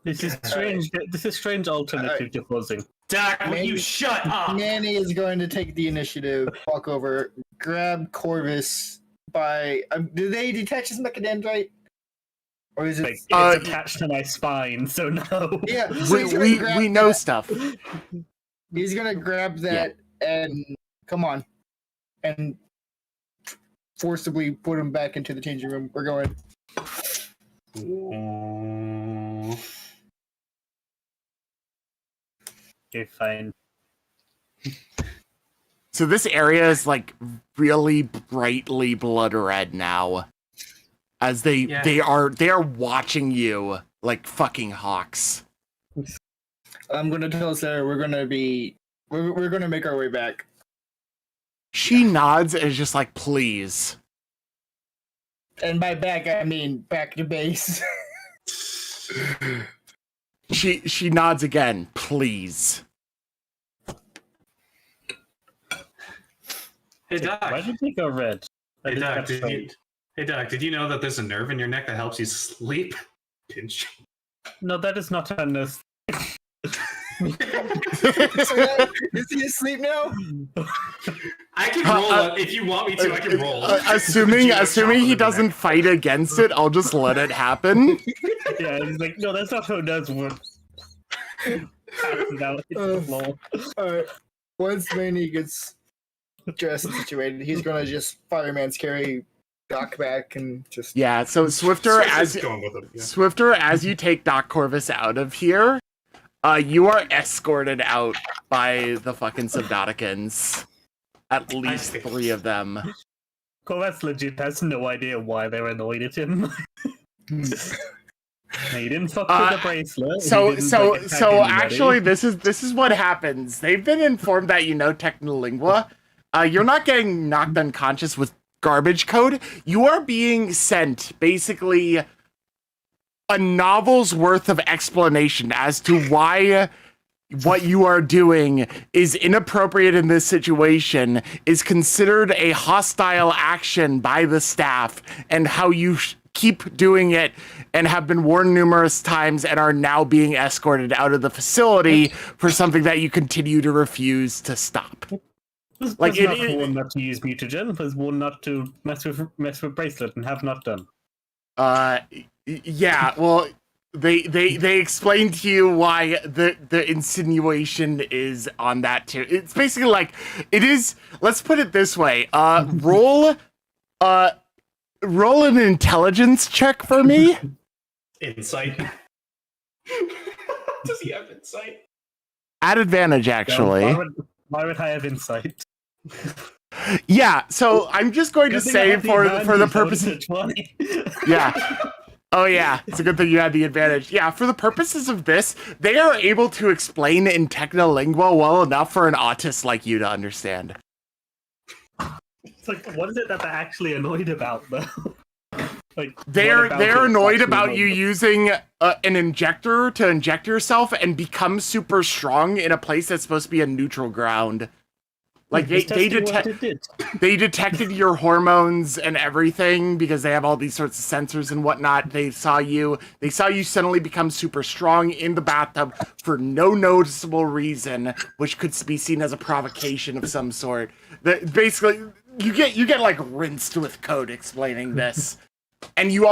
This is strange. This is strange alternative to buzzing. Doc, will you shut up? Manny is going to take the initiative, walk over, grab Corvus by... do they detach his mechadendrite? Or is it... Like, it's attached to my spine, so no. Yeah, so we know stuff. He's gonna grab that and come on, and forcibly put him back into the changing room. We're going. Okay, fine. So this area is like really brightly blood red now, as they are watching you like fucking hawks. I'm gonna tell Sarah we're gonna make our way back. She nods and is just like, please. And by back I mean back to base. She nods again, please. Hey Doc. Why did they go red? Hey Doc, did you know that there's a nerve in your neck that helps you sleep? Pinch. No, that is not a nurse. Is he asleep now? I can roll if you want me to. I can roll. Assuming he doesn't fight against it, I'll just let it happen. Yeah, he's like, no, that's not how it does work. Alright. Once Manny gets dressed and situated, he's gonna just fireman's carry Doc back and just... Yeah, so Swifter, as you take Doc Corvus out of here, you are escorted out by the fucking Subnauticans. At least 3 of them. Corvus legit has no idea why they're annoyed at him. He didn't fuck with the bracelet. So actually, this is what happens. They've been informed that you know Technolingua. You're not getting knocked unconscious with garbage code. You are being sent basically a novel's worth of explanation as to why what you are doing is inappropriate in this situation, is considered a hostile action by the staff, and how you keep doing it and have been warned numerous times and are now being escorted out of the facility for something that you continue to refuse to stop. Like it was warned not to use mutagen, was warned not to mess with bracelet and have not done. Yeah, well, they explained to you why the insinuation is on that too. It's basically like it is. Let's put it this way. Roll an intelligence check for me. Insight. Does he have insight? At advantage, actually. No, why would I have insight? Yeah, so I'm just going to say for the purposes. Yeah. Oh yeah, it's a good thing you had the advantage. Yeah, for the purposes of this, they are able to explain in Technolingua well enough for an autist like you to understand. It's like, what is it that they're actually annoyed about, though? Like, they're annoyed about you using an injector to inject yourself and become super strong in a place that's supposed to be a neutral ground. Like Just they testing what detect. it did. They detected your hormones and everything because they have all these sorts of sensors and whatnot. They saw you suddenly become super strong in the bathtub for no noticeable reason, which could be seen as a provocation of some sort. Basically, you get like rinsed with code explaining this. And you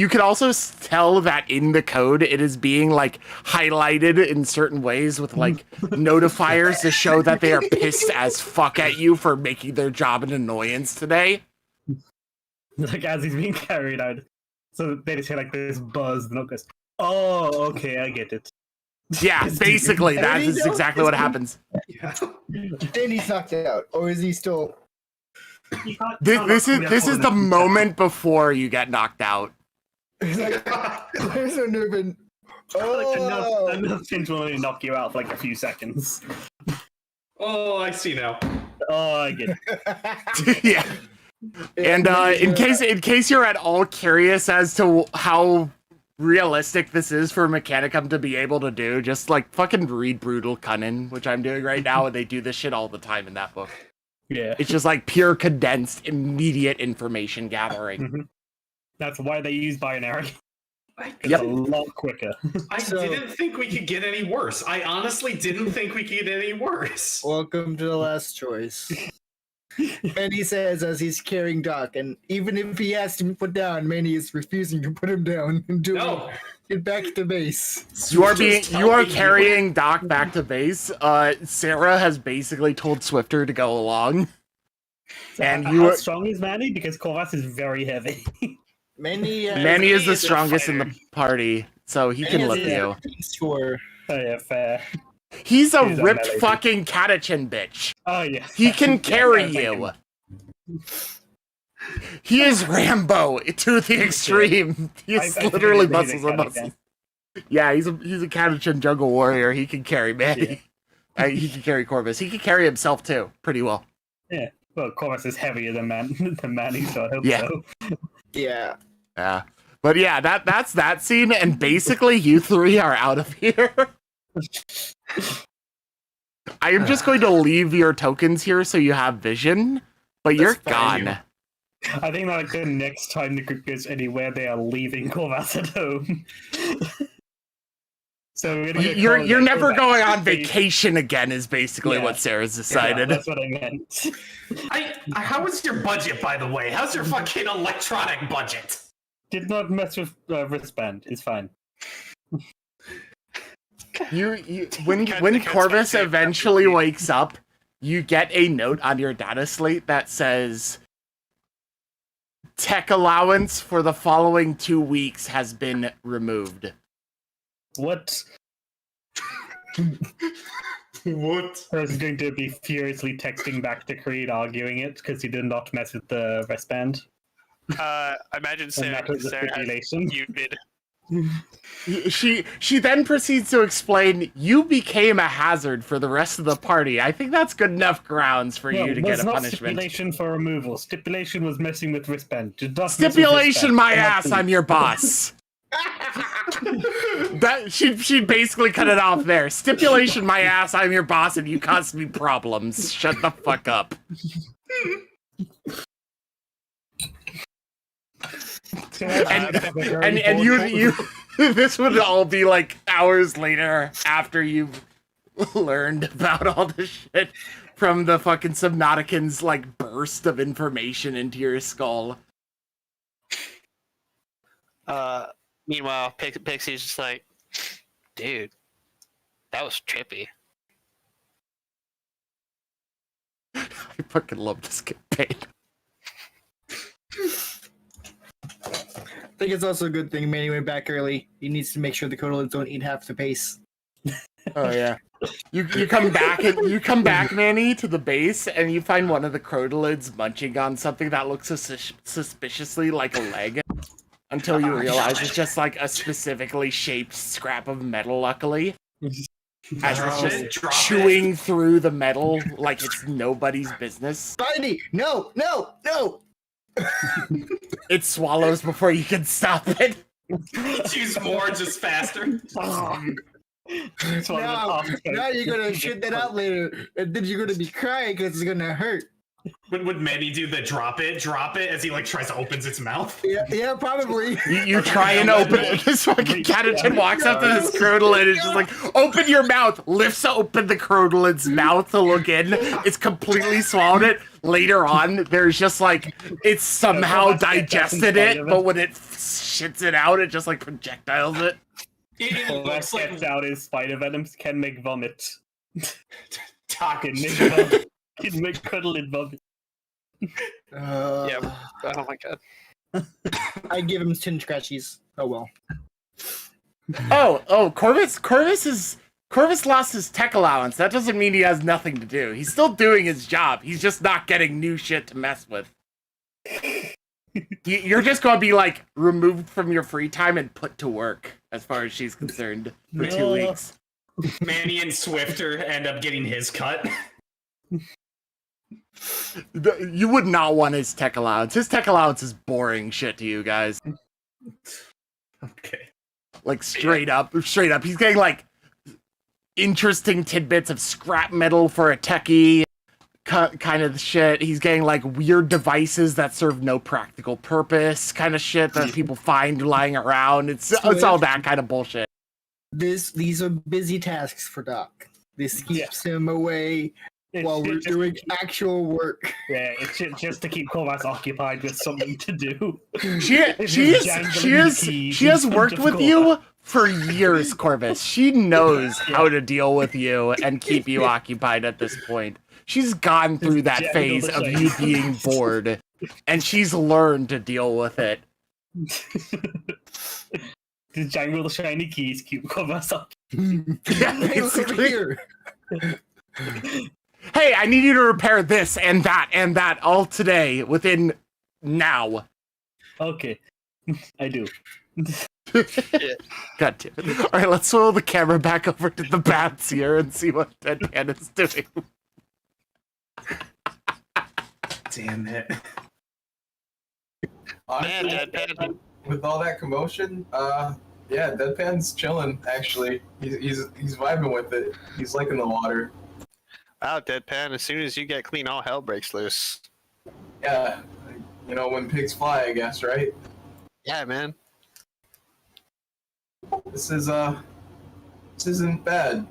can also tell that in the code it is being like highlighted in certain ways with like notifiers to show that they are pissed as fuck at you for making their job an annoyance today. Like as he's being carried out. So they just hear like this buzz, and it goes, "Oh, okay, I get it." Yeah, basically that is exactly what happens. Then he's knocked out, or is he still? This is the moment before you get knocked out. He's like, there's no nerve. Oh, Enough things will only knock you out for like a few seconds. Oh, I see now. Oh, I get it. Yeah. And in case you're at all curious as to how realistic this is for Mechanicum to be able to do, just like fucking read Brutal Cunning, which I'm doing right now, and they do this shit all the time in that book. Yeah. It's just like pure condensed, immediate information gathering. Mm-hmm. That's why they use binary. It's Yep. a lot quicker. I didn't think we could get any worse. I honestly didn't think we could get any worse. welcome to the last choice. Manny says as he's carrying Doc, and even if he has to be put down, Manny is refusing to put him down and get back to base. You are carrying Doc back to base. Sarah has basically told Swifter to go along. And How strong is Manny? Because Korvath is very heavy. Manny is the strongest in the party, so he can lift you. Sure. Oh yeah, fair. He's a He's a ripped melee fucking catechin bitch. Oh yeah. He can carry Yeah, you. He is Rambo to the extreme. He's I literally figured he's muscles and a muscles. Yeah, he's a catechin jungle warrior. He can carry Manny. He can carry Corvus. He can carry himself too, pretty well. Yeah. Well, Korvath is heavier than Manny, so I hope Yeah. so. Yeah. Yeah. But yeah, that's that scene, and basically you three are out of here. I am just going to leave your tokens here so you have vision, but you're fine. gone. I think that like the next time the group goes anywhere, they are leaving Korvath at home. So we're gonna get You're Korvath never back going to on the- vacation again is basically Yeah. what Sarah's Yeah, decided. that's what I meant. How is your budget, by the way? How's your fucking electronic budget? Did not mess with wristband. It's fine. When Corvus eventually wakes up, you get a note on your data slate that says tech allowance for the following 2 weeks has been removed. What? What? I was going to be furiously texting back to Creed, arguing it because he did not mess with the wristband. I imagine And Sarah, that was the Sarah has stipulation. muted. She then proceeds to explain, you became a hazard for the rest of the party. I think that's good enough grounds for you to get a not punishment. Stipulation for removal. Stipulation was messing with wristband. Did not mess with Stipulation, wristband. my Cannot ass, do. I'm your boss. That she basically cut it off there. Stipulation, my ass, I'm your boss, and you cause me problems. Shut the fuck up. And you this would all be like hours later after you've learned about all this shit from the fucking Subnauticans like burst of information into your skull. Meanwhile, Pixie's just like, dude, that was trippy. I fucking love this campaign. I think it's also a good thing Manny went back early. He needs to make sure the Codalids don't eat half the pace. Oh yeah. You come back, Manny, to the base, and you find one of the Crotalids munching on something that looks suspiciously like a leg. Until you realize it's just like a specifically shaped scrap of metal, luckily. As it's just chewing through the metal like it's nobody's business. Spidey! No! No! No! It swallows before you can stop it. Choose more, just faster. Now you're gonna shit that out later, and then you're gonna be crying because it's gonna hurt. Would Manny do the drop it as he like tries to opens its mouth? Yeah, probably. You try and open it. This fucking Catachin walks up to this Crodal and is just like, open your mouth. Lifts open the Crodalin's mouth to look in. It's completely swallowed it. Later on, there's just like, it's somehow digested it, but when it shits it out, it just like projectiles it. It looks like gets out his spider venoms can make vomit. talking. Can make Crodalin vomit. Yep. Oh my god. I give him 10 scratchies. Oh well. Corvus lost his tech allowance. That doesn't mean he has nothing to do. He's still doing his job. He's just not getting new shit to mess with. You're just going to be, like, removed from your free time and put to work, as far as she's concerned, for 2 weeks. Manny and Swifter end up getting his cut. You would not want his tech allowance. His tech allowance is boring shit to you guys. Okay. Like, straight up. He's getting, like, interesting tidbits of scrap metal for a techie kind of shit. He's getting like weird devices that serve no practical purpose kind of shit that people find lying around. It's all that kind of bullshit. These are busy tasks for Doc. This keeps him away while we're doing actual work. Yeah, it's just to keep Corvus occupied with something to do. She has worked with you for years, Corvus. She knows how to deal with you and keep you occupied at this point. She's gone through that phase of you being bored, and she's learned to deal with it. To jangle the shiny keys, keep Corvus up. Yeah, basically. Hey, I need you to repair this and that all today within now. Okay, I do. God damn it. All right, let's swirl the camera back over to the bats here and see what Deadpan is doing. Damn it. Honestly, Man, Deadpan. with all that commotion, yeah, Deadpan's chilling. Actually, he's vibing with it. He's liking the water. Wow, Deadpan, as soon as you get clean, all hell breaks loose. Yeah, you know, when pigs fly, I guess, right? Yeah, man. This isn't bad.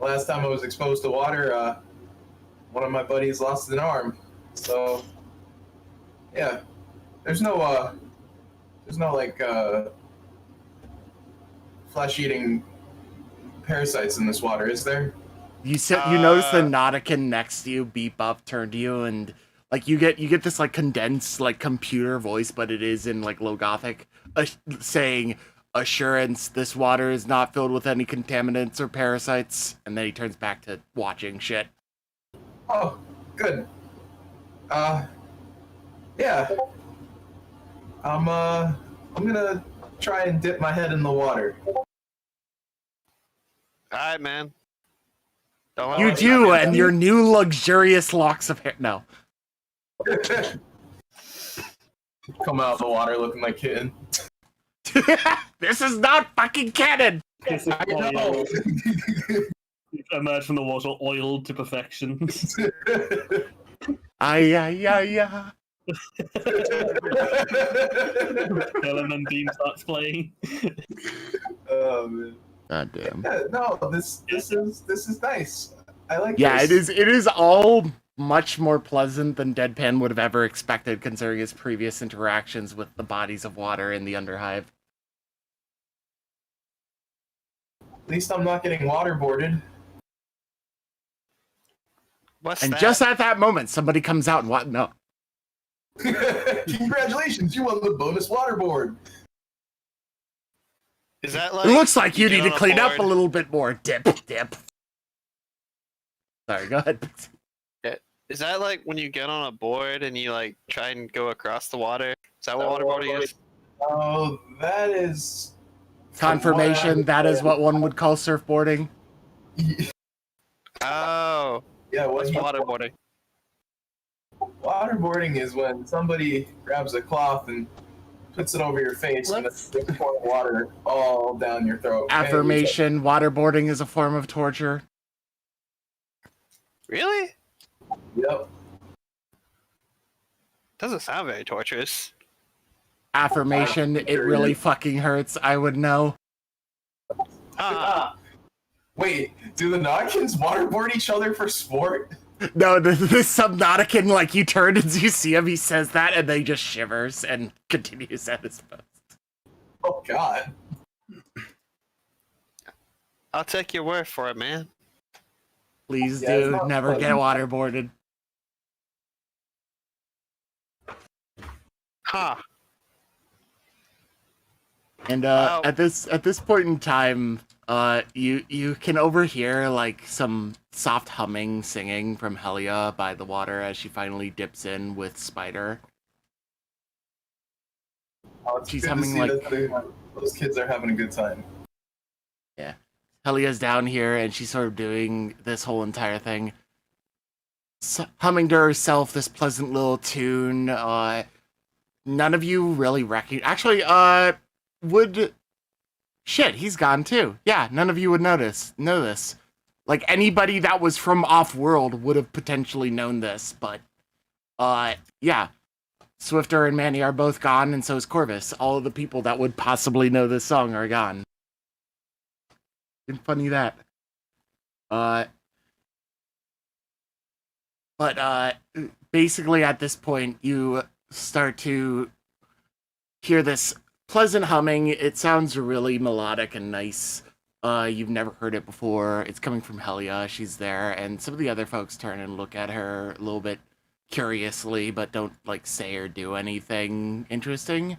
Last time I was exposed to water, one of my buddies lost an arm. So, yeah, there's no like flesh-eating parasites in this water, is there? You notice the Nauticland next to you beep up, turn to you, and like you get this like condensed like computer voice, but it is in like low Gothic, saying, "Assurance, this water is not filled with any contaminants or parasites." And then he turns back to watching shit. Oh, good. Yeah. I'm gonna try and dip my head in the water. Alright, man. Don't You let do, and your new luxurious locks of hair. No. Come out of the water looking like kitten. This is not fucking canon. This is I know. emerge from the water oiled to perfection. Ay, ay, ay, ay. Element Beam starts playing. Oh man. God damn. Yeah, no, this is nice. I like Yeah, this. it is all much more pleasant than Deadpan would have ever expected, considering his previous interactions with the bodies of water in the Underhive. At least I'm not getting waterboarded. What's And that? just at that moment, somebody comes out and what? No. Congratulations, you won the bonus waterboard. Is that like... It looks like you get need to on a clean up a board? little bit more. Dip. Sorry, go ahead. Is that like when you get on a board and you like try and go across the water? Is that what waterboarding is? Oh, that is Confirmation, that is what one would call surfboarding. Oh, Yeah, what's waterboarding? Waterboarding is when somebody grabs a cloth and puts it over your face, Let's- and then pouring water all down your throat. Affirmation, waterboarding is a form of torture. Really? Yep. Doesn't sound very torturous. Affirmation, it really fucking hurts, I would know. Wait, do the Nauticans waterboard each other for sport? No, the Subnautican, like, you turn and you see him, he says that, and then he just shivers and continues at his post. Oh, God. I'll take your word for it, man. Please Yeah, it's do, not never get pleasant. waterboarded. Huh. And Wow. at this point in time, you can overhear like some soft humming, singing from Helia by the water as she finally dips in with Spider. Oh, it's She's good to humming see like- that those kids are having a good time. Helia's down here and she's sort of doing this whole entire thing, humming to herself this pleasant little tune. None of you really recognize. Actually, would shit? He's gone too. Yeah, none of you would know this. Like anybody that was from off-world would have potentially known this, but yeah. Swifter and Manny are both gone, and so is Corvus. All of the people that would possibly know this song are gone. And funny that. But basically at this point, you start to hear this pleasant humming. It sounds really melodic and nice. You've never heard it before. It's coming from Helia. She's there, and some of the other folks turn and look at her a little bit curiously, but don't like say or do anything interesting.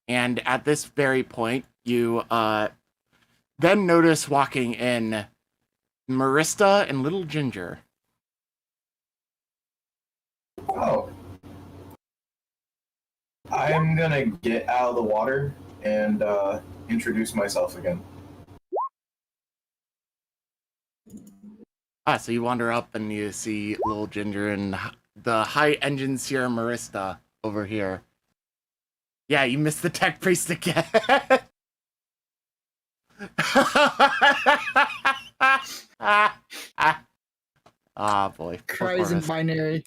And at this very point, you then notice walking in Marista and Little Ginger. Oh. I'm gonna get out of the water and introduce myself again. So you wander up and you see Little Ginger and the high engine Sierra Marista over here. Yeah, you missed the tech priest again. Ah, boy. Poor Cries in Corvus. binary.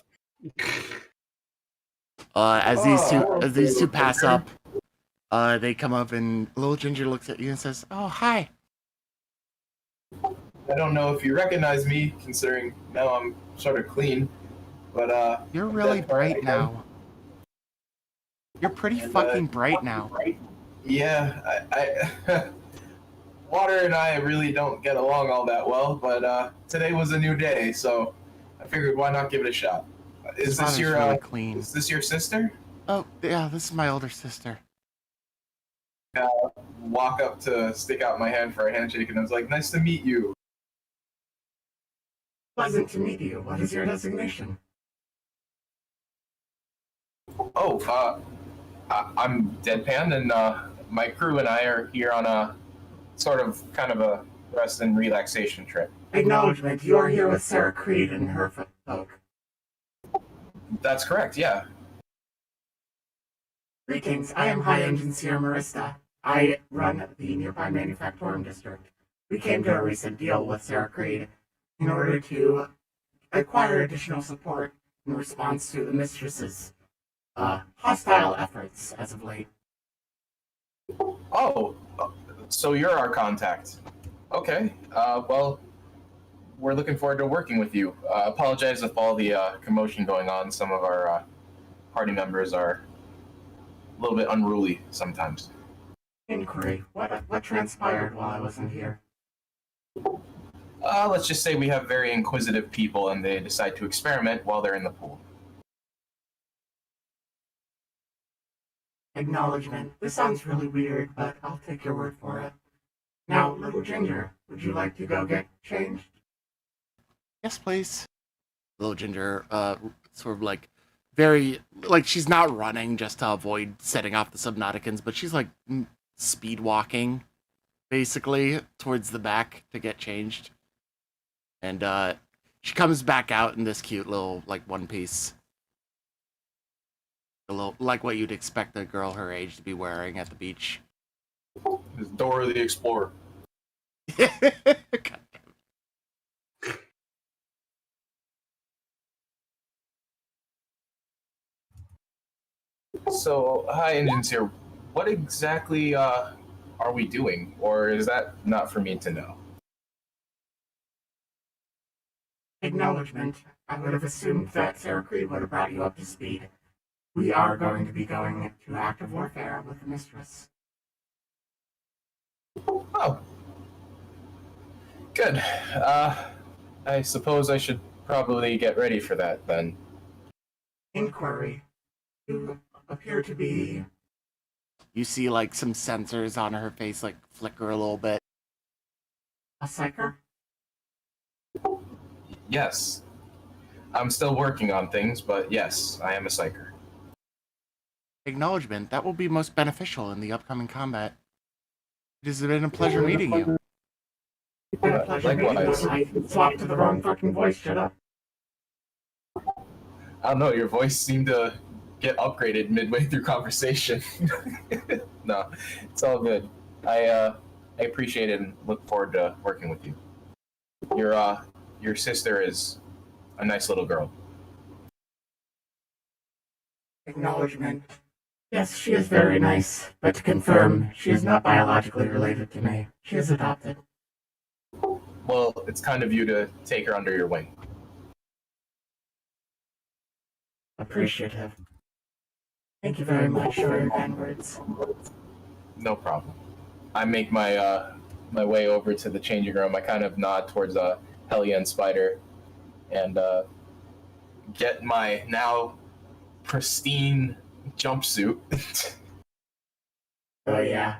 As these two pass up, they come up and Little Ginger looks at you and says, "Oh, hi." I don't know if you recognize me, considering now I'm sort of clean, but You're really that's all right, bright now. You're pretty And, fucking bright now. Yeah, I Water and I really don't get along all that well, but today was a new day, so I figured why not give it a shot. Is this Water's your really clean? is this your sister? Oh, yeah, this is my older sister. Walk up to stick out my hand for a handshake, and I was like, "Nice to meet you." Pleasant to meet you. What is your designation? Oh, I'm Deadpan, and my crew and I are here on a kind of a rest and relaxation trip. Acknowledgement. You are here with Sarah Creed and her folk. That's correct, yeah. Greetings. I am High Engine Sierra Marista. I run the nearby manufacturing district. We came to a recent deal with Sarah Creed in order to acquire additional support in response to the mistress's hostile efforts as of late. Oh, so you're our contact. Okay, well, we're looking forward to working with you. Apologize if all the commotion going on. Some of our party members are a little bit unruly sometimes. Inquiry. What transpired while I wasn't here? Let's just say we have very inquisitive people, and they decide to experiment while they're in the pool. Acknowledgement. This sounds really weird, but I'll take your word for it. Now, Little Ginger, would you like to go get changed? Yes, please. Little Ginger, sort of like, very, like, she's not running just to avoid setting off the Subnauticans, but she's like speed walking, basically, towards the back to get changed. And she comes back out in this cute little, like, one piece. A little like what you'd expect a girl her age to be wearing at the beach. It's Dora the Explorer. So, hi, engines here. What exactly are we doing, or is that not for me to know? Acknowledgement. I would have assumed that Sarah Creed would have brought you up to speed. We are going to be going to active warfare with the Mistress. Oh, good. I suppose I should probably get ready for that then. Inquiry. You appear to be... You see like some sensors on her face like flicker a little bit. a psyker? Yes. I'm still working on things, but yes, I am a psyker. Acknowledgement. That will be most beneficial in the upcoming combat. It has been a pleasure meeting you. It's been a pleasure meeting you. I swapped to the wrong fucking voice, shut up. I don't know, your voice seemed to get upgraded midway through conversation. No, it's all good. I appreciate it and look forward to working with you. Your sister is a nice little girl. Acknowledgement. Yes, she is very nice, but to confirm, she is not biologically related to me. She is adopted. Well, it's kind of you to take her under your wing. Appreciative. Thank you very much for your kind words. No problem. I make my my way over to the changing room. I kind of nod towards Hellia and Spider, and get my now pristine jumpsuit. Oh yeah.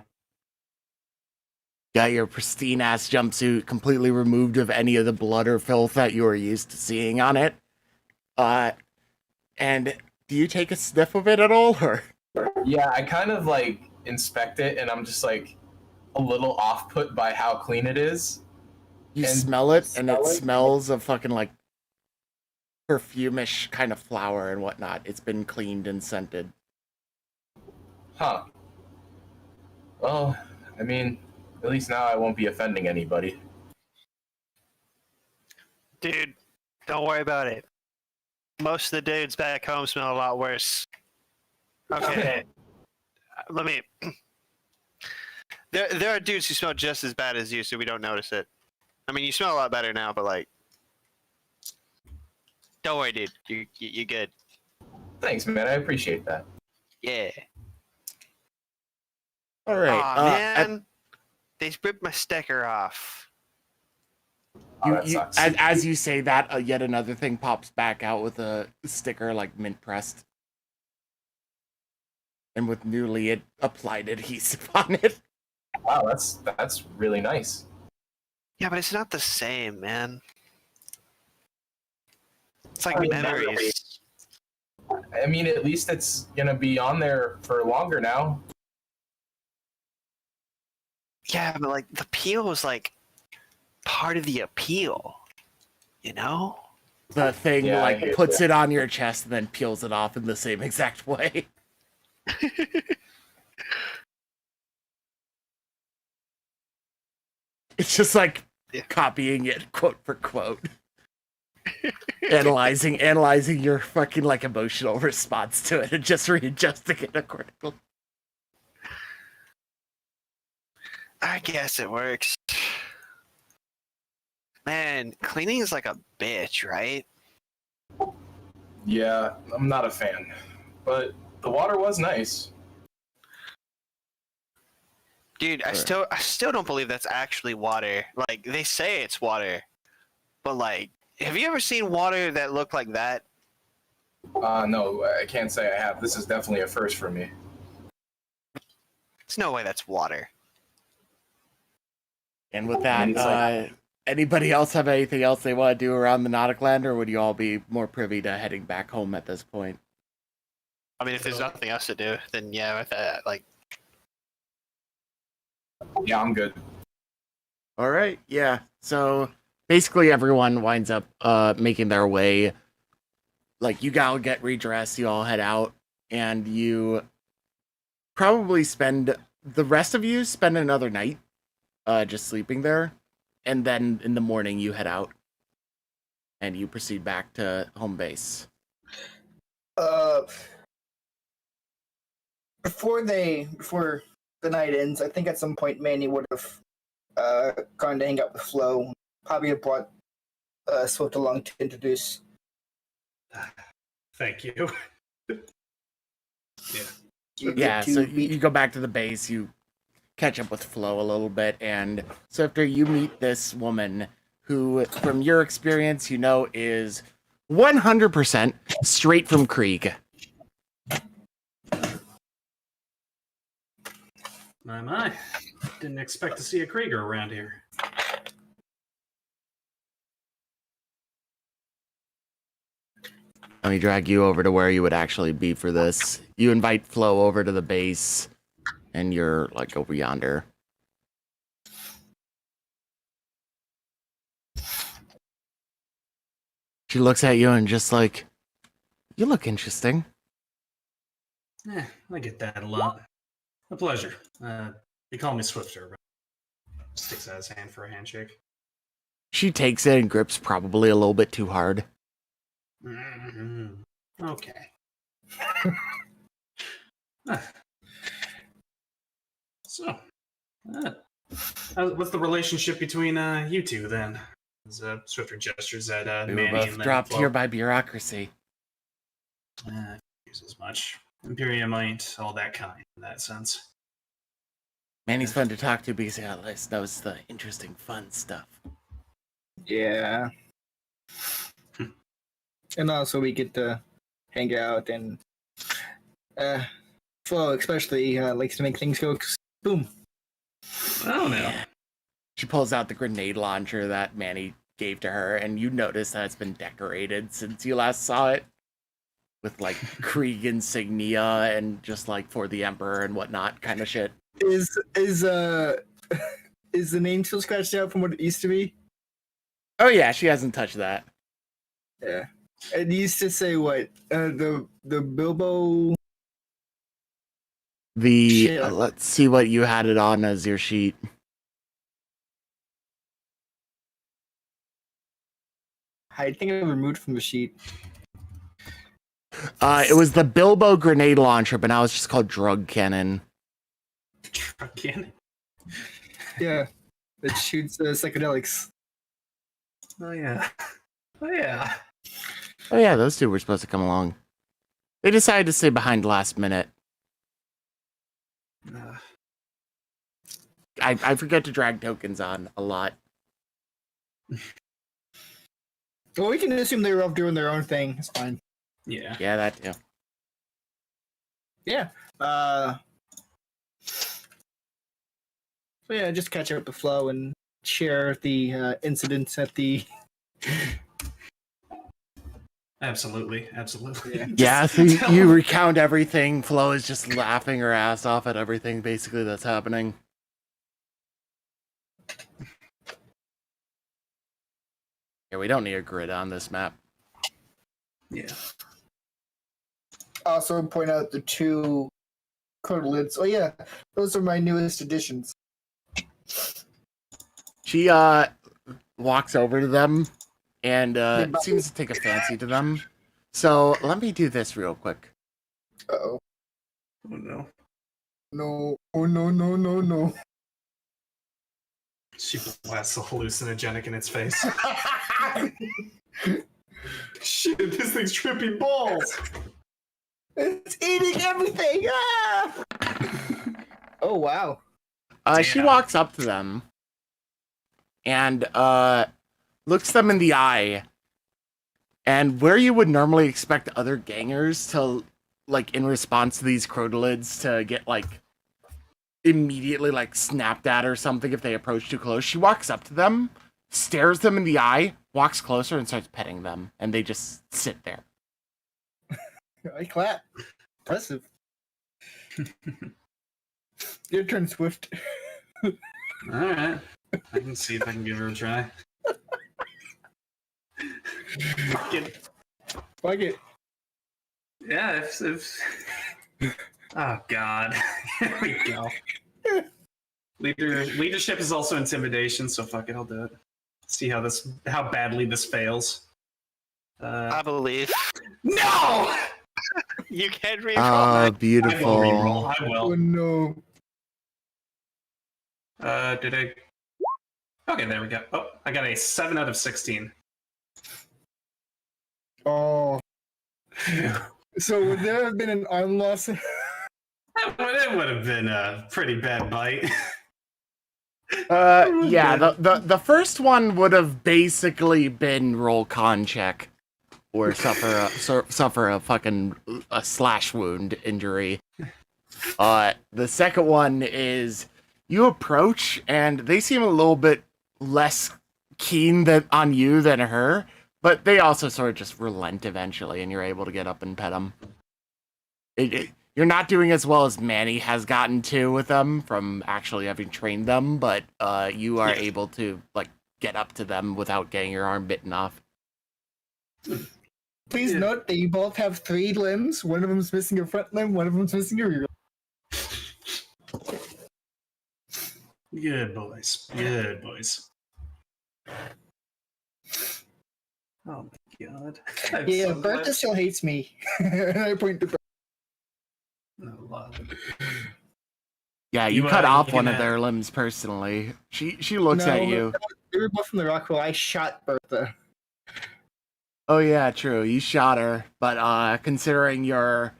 Got your pristine ass jumpsuit completely removed of any of the blood or filth that you were used to seeing on it. And do you take a sniff of it at all, or? Yeah, I kind of like inspect it, and I'm just like a little off put by how clean it is. You And smell it, and it smells of fucking like perfumish kind of flower and whatnot. It's been cleaned and scented. Huh. Well, I mean, at least now I won't be offending anybody. Dude, don't worry about it. Most of the dudes back home smell a lot worse. Okay. Let me... There are dudes who smell just as bad as you, so we don't notice it. I mean, you smell a lot better now, but like... Don't worry, dude. You're good. Thanks, man. I appreciate that. Yeah. All right. Aw, man. They ripped my sticker off. Oh, that sucks. As you say that, yet another thing pops back out with a sticker like mint pressed, and with newly applied adhesive on it. Wow, that's really nice. Yeah, but it's not the same, man. It's like memories. I mean, at least it's gonna be on there for longer now. Yeah, but like the peel was like part of the appeal, you know? The thing Yeah, I like get puts that. it on your chest and then peels it off in the same exact way. It's just like Yeah. copying it quote for quote. analyzing your fucking like emotional response to it and just readjusting it accordingly. I guess it works. Man, cleaning is like a bitch, right? Yeah, I'm not a fan, but the water was nice. Dude, I Right. still don't believe that's actually water. Like they say it's water, but like, have you ever seen water that looked like that? No, I can't say I have. This is definitely a first for me. There's no way that's water. And with that, It's like- anybody else have anything else they want to do around the Nauticland, or would you all be more privy to heading back home at this point? I mean, if there's nothing else to do, then yeah, with that, like, Yeah, I'm good. All right, yeah. So basically, everyone winds up making their way. Like you all get redressed, you all head out, and you probably spend the rest of you spend another night just sleeping there, and then in the morning you head out and you proceed back to home base. Before the night ends, I think at some point Manny would have gone to hang out with Flo. Probably have brought Swift along to introduce. Thank you. Yeah, so you go back to the base, you catch up with Flo a little bit, and so after you meet this woman who, from your experience, you know is 100% straight from Krieg. My. Didn't expect to see a Krieger around here. Let me drag you over to where you would actually be for this. You invite Flo over to the base, and you're like over yonder. She looks at you and just like, you look interesting. I get that a lot. A pleasure. They call me Swifter. Sticks out his hand for a handshake. She takes it and grips probably a little bit too hard. Mm-hmm. Okay. So, what's the relationship between you two then? As Swifter gestures at We Manny were and both then dropped Flo. here by bureaucracy. Use as much. Imperium ain't all that kind in that sense. Manny's fun to talk to because he at least knows the interesting, fun stuff. Yeah. And also we get to hang out, and Flo especially likes to make things go boom. Oh no. Yeah. She pulls out the grenade launcher that Manny gave to her, and you notice that it's been decorated since you last saw it. With like Krieg insignia and just like for the Emperor and whatnot kind of shit. Is the name still scratched out from what it used to be? Oh yeah, she hasn't touched that. Yeah. It used to say what? The Bilbo. Shit. Let's see what you had it on as your sheet. I think I removed from the sheet. It was the Bilbo grenade launcher, but now it's just called drug cannon. Drug cannon? Yeah. It shoots psychedelics. Oh yeah. Oh yeah. Oh yeah, those two were supposed to come along. They decided to stay behind last minute. I forget to drag tokens on a lot. Well, we can assume they were off doing their own thing. It's fine. Yeah. Yeah, that too. Yeah. So yeah, just catch up with Flo and share the incidents at the. Absolutely. Yeah. Yeah, so you recount everything. Flo is just laughing her ass off at everything basically that's happening. Yeah, we don't need a grid on this map. Yeah. Also point out the two codelids. Oh yeah, those are my newest additions. She walks over to them and seems to take a fancy to them. So let me do this real quick. Uh-oh. Oh no. No. Oh no. She blasts a hallucinogenic in its face. Shit, this thing's tripping balls. It's eating everything. Ah! Oh wow. She walks up to them and looks them in the eye. And where you would normally expect other gangers to, like, in response to these crotalids to get, like, immediately, like, snapped at or something if they approach too close, she walks up to them, stares them in the eye, walks closer, and starts petting them. And they just sit there. I clap. Impressive. Your turn, Swift. Alright. I can see if I can give her a try. Fuck it. Yeah, if Oh God. Here we go. Leadership is also intimidation, so fuck it, I'll do it. See how badly this fails. I believe. No! You can reroll. Oh, I beautiful. will reroll. I Oh will. no. Did I? Okay, there we go. Oh, I got a 7 out of 16. Oh. So would there have been an arm loss? It would have been a pretty bad bite. Yeah, the first one would have basically been roll con check or suffer a fucking slash wound injury. The second one is you approach and they seem a little bit less keen on you than her, but they also sort of just relent eventually, and you're able to get up and pet them. You're not doing as well as Manny has gotten to with them from actually having trained them, but you are able to like get up to them without getting your arm bitten off. Please note that you both have 3 limbs. One of them's missing a front limb, one of them's missing a rear. Good boys. Good boys. Oh my God. I'm Yeah, so Bertha glad- still hates me. And I point to Bertha. Oh, love. Yeah, you You, cut off you one can, of their limbs personally. She looks No, at you. They were both from the Rockwell. I shot Bertha. Oh yeah, true. You shot her, but considering your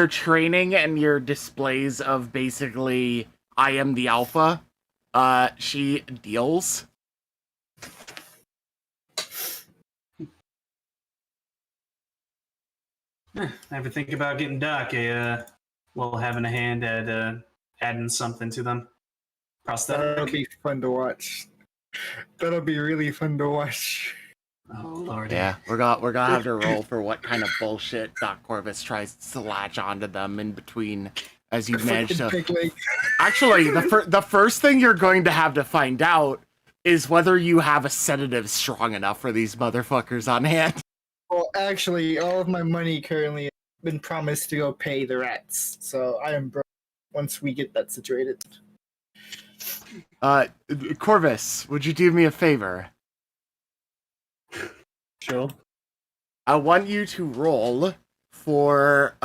training and your displays of basically I am the alpha, she deals. Ever think about getting Doc having a hand at adding something to them? That'll Prosthetic? be fun to watch. That'll be really fun to watch. Oh Lord. Yeah, we're gonna have to roll for what kind of bullshit Doc Corvus tries to latch onto them in between as you manage to. Big leg. Actually, the first thing you're going to have to find out is whether you have a sedative strong enough for these motherfuckers on hand. Well, actually, all of my money currently has been promised to go pay the rats, so I am broke once we get that situated. Corvus, would you do me a favor? Sure. I want you to roll for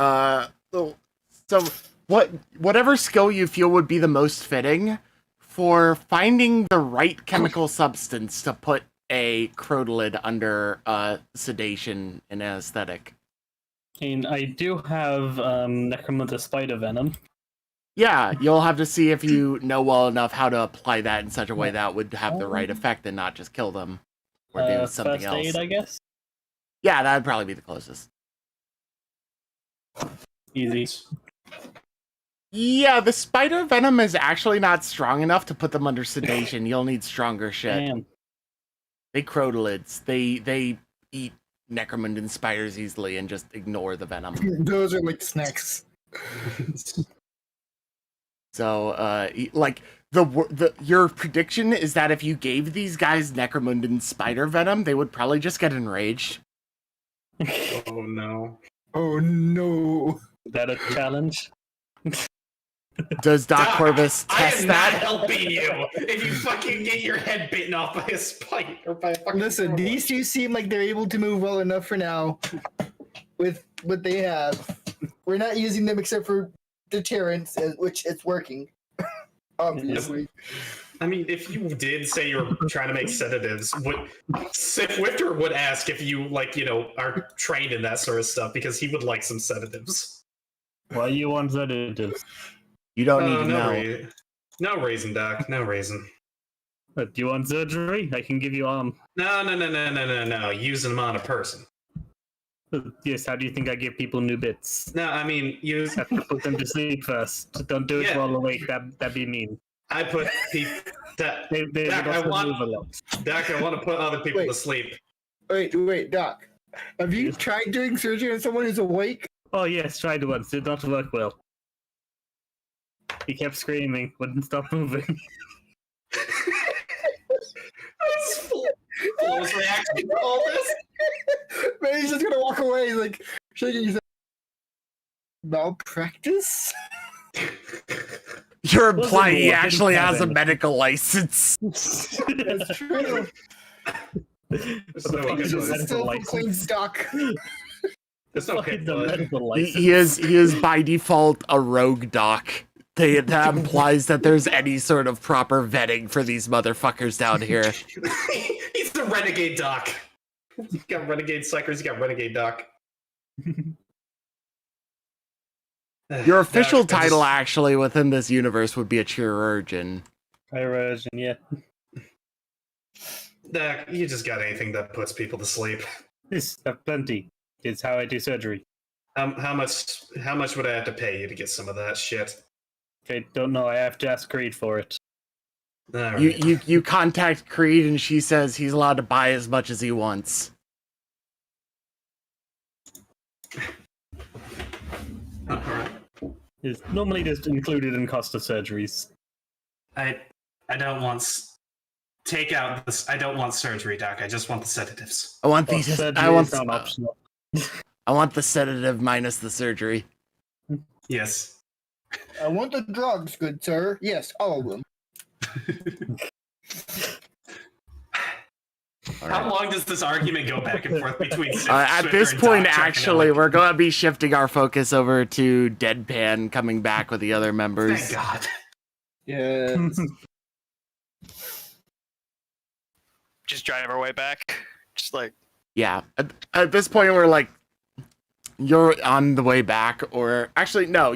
whatever skill you feel would be the most fitting for finding the right chemical substance to put a crotolid under sedation and anesthetic. And I do have Necromunda spider venom. Yeah, you'll have to see if you know well enough how to apply that in such a way that would have the right effect and not just kill them or do something First else. aid, I guess. Yeah, that'd probably be the closest. Easy. Yeah, the spider venom is actually not strong enough to put them under sedation. You'll need stronger shit. Damn. They crotolids. They eat Necromundan spiders easily and just ignore the venom. Those are like snacks. So, like your prediction is that if you gave these guys Necromundan spider venom, they would probably just get enraged. Oh no. Oh no. Is that a challenge? Does Doc Corvus I test am that? not helping you if you fucking get your head bitten off by a spike or by a fucking. Listen, crowbar. these two seem like they're able to move well enough for now with what they have. We're not using them except for deterrence, which it's working. Obviously. I mean, if you did say you were trying to make sedatives, Swifter would ask if you, are trained in that sort of stuff because he would like some sedatives. Why you want sedatives? You don't need to no know. No reason, Doc. No reason. Do you want surgery? I can give you arm. No. Using them on a person. Yes, how do you think I give people new bits? No, I mean, use. Have to put them to sleep first. Don't do it Yeah. while awake. That'd be mean. I put people. They Doc, would I also want- move a lot. Doc, I want to put other people Wait. to sleep. Wait, Doc. Have you tried doing surgery on someone who's awake? Oh yes, tried once. Did not work well. He kept screaming, wouldn't stop moving. Flo's reaction to all this. Man, he's just gonna walk away, like shaking his head. malpractice? You're Wasn't implying he it? actually Didn't have has a any. medical license. That's true. There's no fuck is ego. this? Medical Self-proclaimed license. doc. There's no Fucking pit the blood. medical He license. is by default a rogue doc. That implies that there's any sort of proper vetting for these motherfuckers down here. He's the renegade doc. You got renegade suckers, you got renegade doc. Your official Doc, I title, just- actually, within this universe would be a chirurgeon. Chirurgeon, yeah. Doc, you just got anything that puts people to sleep. This have plenty. It's how I do surgery. How much would I have to pay you to get some of that shit? Okay, don't know. I have to ask Creed for it. All right. You contact Creed, and she says he's allowed to buy as much as he wants. All right. It's normally just included in cost of surgeries. I don't want take out this. I don't want surgery, Doc. I just want the sedatives. I want Well, these. surgery I want. is not optional. I want the sedative minus the surgery. Yes. I want the drugs, good sir. Yes, all of them. All How right. long does this argument go back and forth between? At this point, actually, we're going to be shifting our focus over to Deadpan coming back with the other members. Thank God. Yeah. Just drive our way back. Just like Yeah. At this point, we're like, you're on the way back, or actually, no.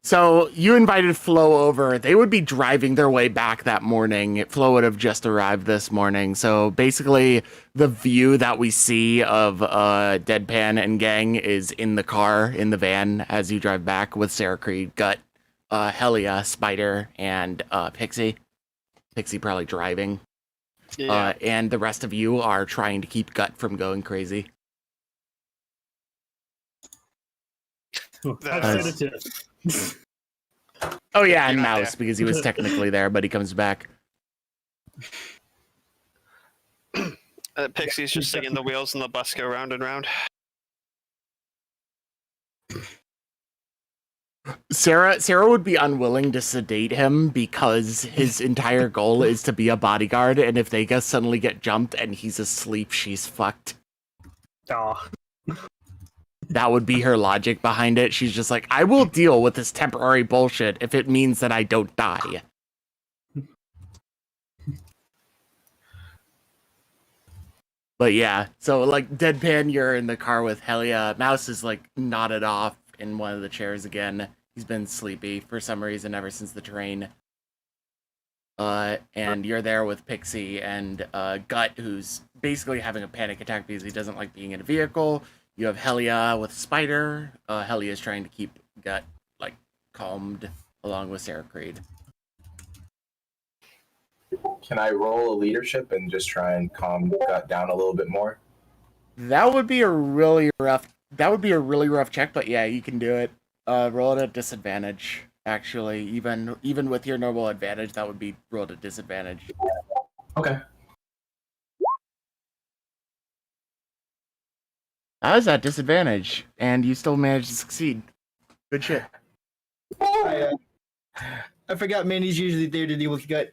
So you invited Flo over. They would be driving their way back that morning. Flo would have just arrived this morning. So basically, the view that we see of Deadpan and gang is in the car, in the van, as you drive back with Sarah Creed, Gut, Helia, Spider, and Pixie. Pixie probably driving. yeah. And the rest of you are trying to keep Gut from going crazy. I've said it. Oh yeah, and You're not Mouse, there. because he was technically there, but he comes back. Pixie's just singing the wheels and the bus go round and round. Sarah would be unwilling to sedate him because his entire goal is to be a bodyguard, and if they suddenly get jumped and he's asleep, she's fucked. Aw. That would be her logic behind it. She's just like, I will deal with this temporary bullshit if it means that I don't die. But yeah, so like Deadpan, you're in the car with Helia. Mouse is like nodded off in one of the chairs again. He's been sleepy for some reason ever since the train. And you're there with Pixie and Gut, who's basically having a panic attack because he doesn't like being in a vehicle. You have Helia with Spider. Helia is trying to keep Gut like calmed along with Sarah Creed. Can I roll a leadership and just try and calm Gut down a little bit more? That would be a really rough. That would be a really rough check, but yeah, you can do it. Roll it at disadvantage. Actually, even with your normal advantage, that would be rolled at disadvantage. Okay. I was at disadvantage, and you still managed to succeed. Good shit. I forgot Manny's usually there to deal with Gut.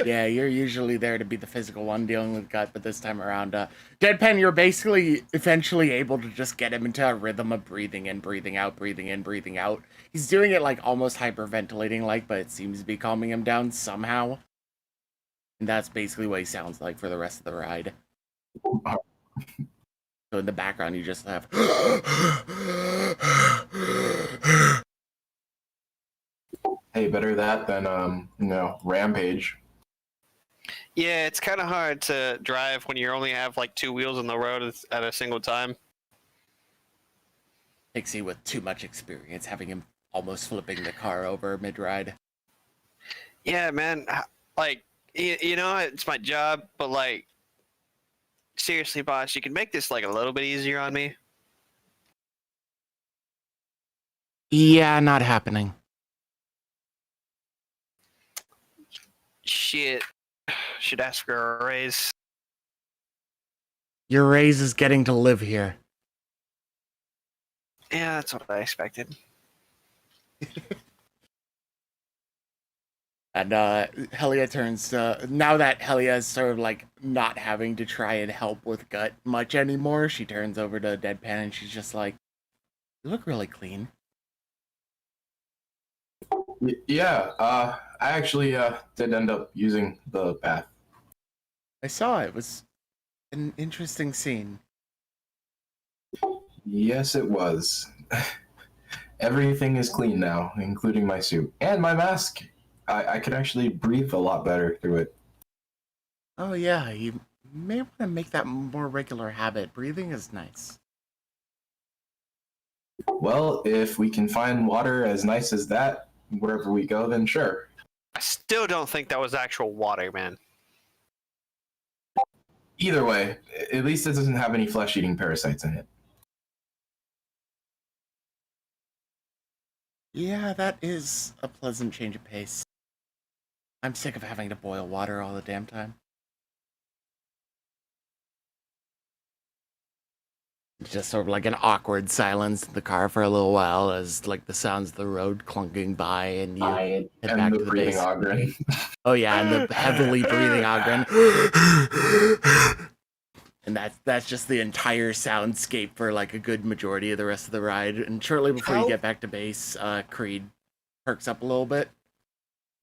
Yeah, you're usually there to be the physical one dealing with Gut, but this time around, Deadpan, you're basically eventually able to just get him into a rhythm of breathing in, breathing out, breathing in, breathing out. He's doing it like almost hyperventilating like, but it seems to be calming him down somehow. And that's basically what he sounds like for the rest of the ride. So in the background, you just have. Hey, better that than Rampage. Yeah, it's kind of hard to drive when you only have like two wheels on the road at a single time. Pixie with too much experience, having him almost flipping the car over mid-ride. Yeah, man. Like, you know, it's my job, but like, seriously, boss, you can make this like a little bit easier on me. Yeah, not happening. Shit. Should ask for a raise. Your raise is getting to live here. Yeah, that's what I expected. And Helia turns now that Helia is sort of like not having to try and help with Gut much anymore, she turns over to Deadpan and she's just like, "You look really clean." Yeah, I actually did end up using the bath. I saw it was an interesting scene. Yes, it was. Everything is clean now, including my suit and my mask. I could actually breathe a lot better through it. Oh yeah, you may want to make that more regular habit. Breathing is nice. Well, if we can find water as nice as that wherever we go, then sure. I still don't think that was actual water, man. Either way, at least it doesn't have any flesh-eating parasites in it. Yeah, that is a pleasant change of pace. I'm sick of having to boil water all the damn time. Just sort of like an awkward silence in the car for a little while as like the sounds of the road clunking by and you head back to the breathing base. Ogren. Oh yeah, and the heavily breathing Ogren. And that's just the entire soundscape for like a good majority of the rest of the ride. And shortly before you get back to base, Creed perks up a little bit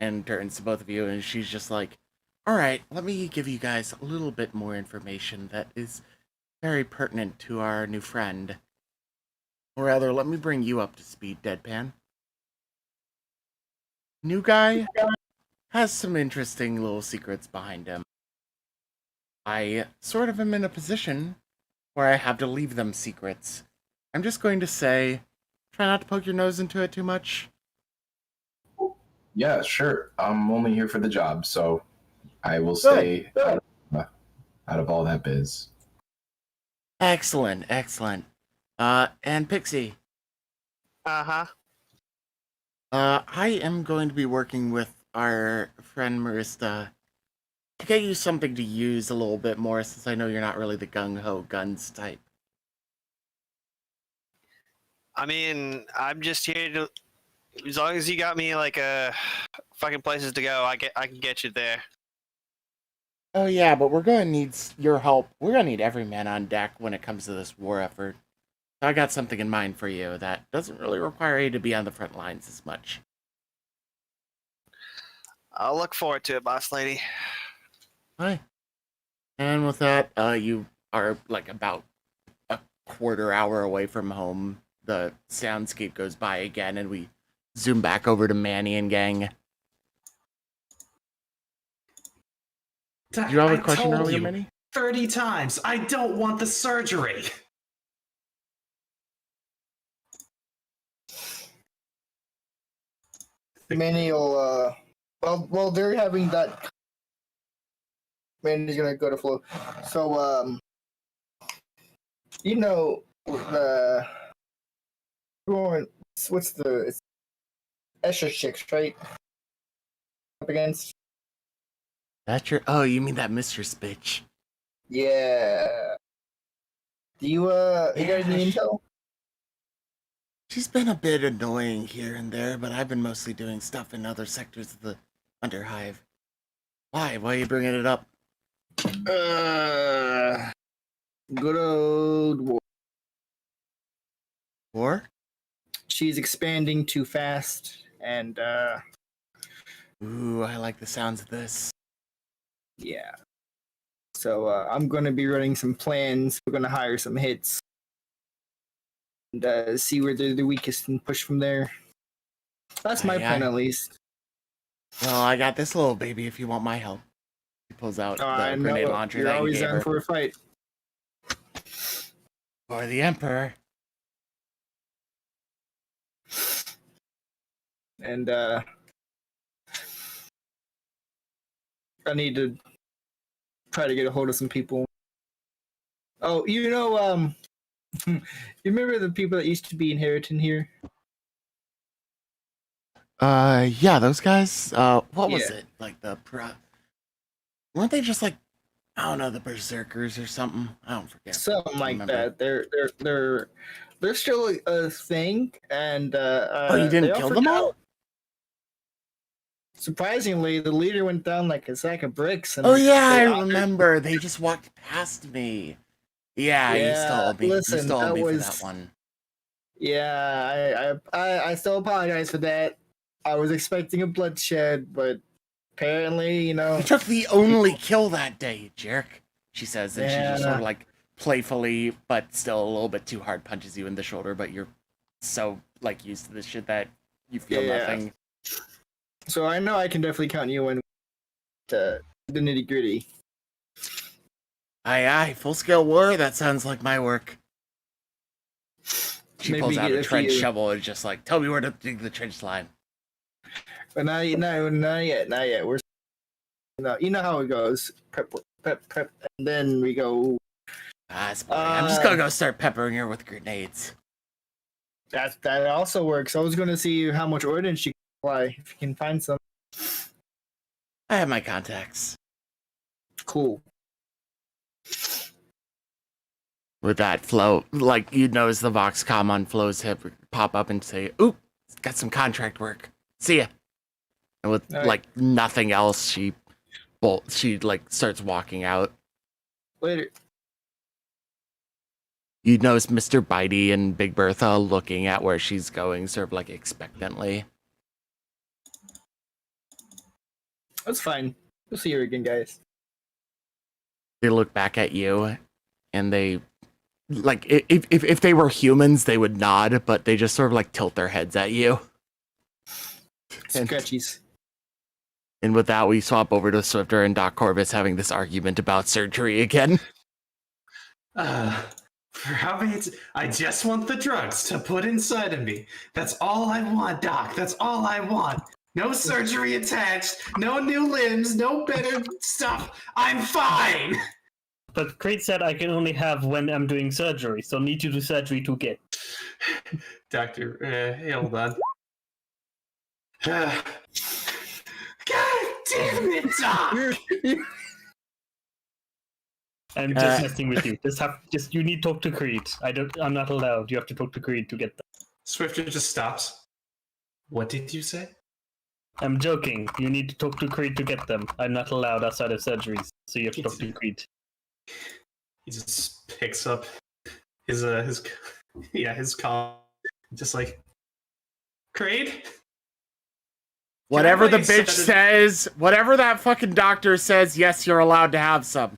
and turns to both of you and she's just like, "All right, let me give you guys a little bit more information that is very pertinent to our new friend. Or rather, let me bring you up to speed, Deadpan. New guy has some interesting little secrets behind him. I sort of am in a position where I have to leave them secrets. I'm just going to say, try not to poke your nose into it too much." Yeah, sure. I'm only here for the job, so I will stay out of all that biz. Excellent, excellent. And Pixie, Uh-huh. I am going to be working with our friend Marista to get you something to use a little bit more, since I know you're not really the gung-ho guns type. I mean, I'm just here to. As long as you got me like fucking places to go, I can get you there. Oh yeah, but we're gonna need your help. We're gonna need every man on deck when it comes to this war effort. I got something in mind for you that doesn't really require you to be on the front lines as much. I'll look forward to it, boss lady. Hi. And with that, you are like about a quarter hour away from home. The soundscape goes by again, and we zoom back over to Manny and gang. Did you have a question told earlier, you Manny? 30 times. I don't want the surgery. Manny will, well, they're having that. Manny's gonna go to flow. So, you know, what's the Escher chicks, right? Up against. That's your. Oh, you mean that mistress bitch? Yeah. Do you guys need intel? She's been a bit annoying here and there, but I've been mostly doing stuff in other sectors of the Underhive. Why? Why are you bringing it up? Good old war. War? She's expanding too fast, and Ooh, I like the sounds of this. yeah. So I'm gonna be running some plans. We're gonna hire some hits and see where they're the weakest and push from there. That's my plan, at least. Well, I got this little baby if you want my help. He pulls out the grenade launcher You're that you always gave down her. for a fight. For the Emperor. And I need to try to get a hold of some people. Oh, you know, you remember the people that used to be inheriting here? Yeah, those guys. What was Yeah. it? Like weren't they just like, I don't know, the berserkers or something? I don't forget. Something like Remember. that. They're they're still a thing, and Oh, you didn't they kill offered them to all? help. Surprisingly, the leader went down like a sack of bricks. And Oh yeah, I they offered- remember. They just walked past me. Yeah, you Yeah, stole me. listen, you stole that me for was- that one. Yeah, I still apologize for that. I was expecting a bloodshed, but apparently, You took the only kill that day, you jerk. She says, and she just sort of Yeah. like playfully, but still a little bit too hard, punches you in the shoulder. But you're so like used to this shit that you feel Yeah. nothing. So I know I can definitely count you in to the nitty gritty. Aye, aye, full scale war. That sounds like my work. She Maybe pulls out get a a trench few- shovel and just like, tell me where to dig the trench line. But not yet. We're you know how it goes. Prep, and then we go. Ah, it's boring. I'm just gonna go start peppering her with grenades. That also works. I was going to see how much ordnance you can apply if you can find some. I have my contacts. Cool. With that, Flo, like, you'd notice the Voxcom on Flo's hip pop up and say, oop, got some contract work. See ya. And with, All right. like, nothing else, she like, starts walking out. Later. You'd notice Mr. Bitey and Big Bertha looking at where she's going, sort of, like, expectantly. That's fine. We'll see you again, guys. They look back at you, and they, like, if they were humans, they would nod, but they just sort of, like, tilt their heads at you. And- Scratchies. And with that, we swap over to Swifter and Doc Corvus having this argument about surgery again. For how many? I just want the drugs to put inside of me. That's all I want, Doc. That's all I want. No surgery attached. No new limbs. No better stuff. I'm fine. But Crate said I can only have when I'm doing surgery, so need to do surgery to get. Doctor, hey, hold on. God damn it, Doc! I'm just messing with you. Just you need to talk to Creed. I'm not allowed. You have to talk to Creed to get them. Swifter just stops. What did you say? I'm joking. You need to talk to Creed to get them. I'm not allowed outside of surgeries, so you have to talk to Creed. He just picks up his call, just like, Creed? Whatever the Can I bitch set says, whatever that fucking doctor says, yes, you're allowed to have some.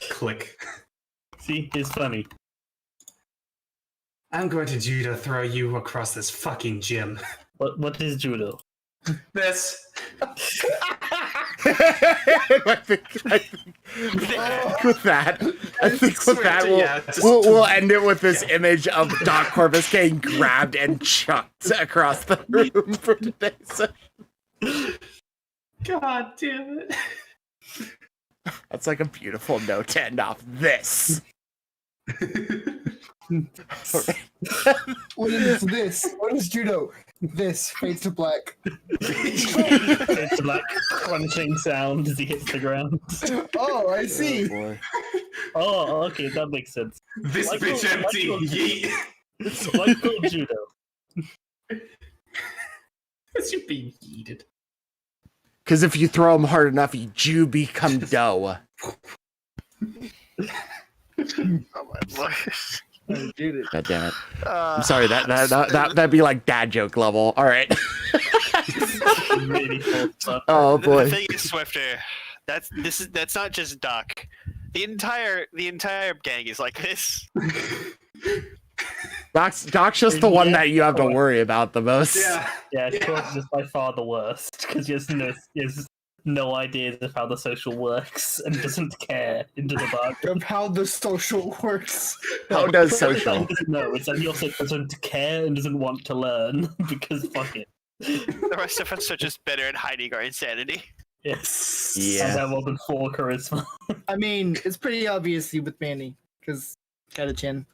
Click. See, it's funny. I'm going to judo throw you across this fucking gym. What is judo? This. I think with that, Yeah, just- we'll end it with this image of Doc Corvus getting grabbed and chucked across the room for today's session. God damn it. That's like a beautiful note to end off this. What is this? What is judo? This fades to black. It's like crunching sound as he hits the ground. Oh, I see. boy. Oh, okay, that makes sense. This Like bitch the- empty. like the- Yeet. It's like full judo. Because you're being yeeted. Because if you throw him hard enough, you do become dough. I did it. God damn it. I'm sorry, that'd be like dad joke level. All right. Really full stuff. Oh The boy. thing is, Swifter, that's not just Doc. The entire gang is like this. Doc's just the one that you have to worry about the most. Yeah. Yeah, Corvus is by far the worst because he has no ideas of how the social works and doesn't care into the bargain. Of how the social works. How does It's not that social? he doesn't know, it's that he also doesn't care and doesn't want to learn because fuck it. The rest of us are just better at hiding our insanity. Yes. Yeah. And have more than 4 charisma. I mean, it's pretty obvious with Manny, because got a chin.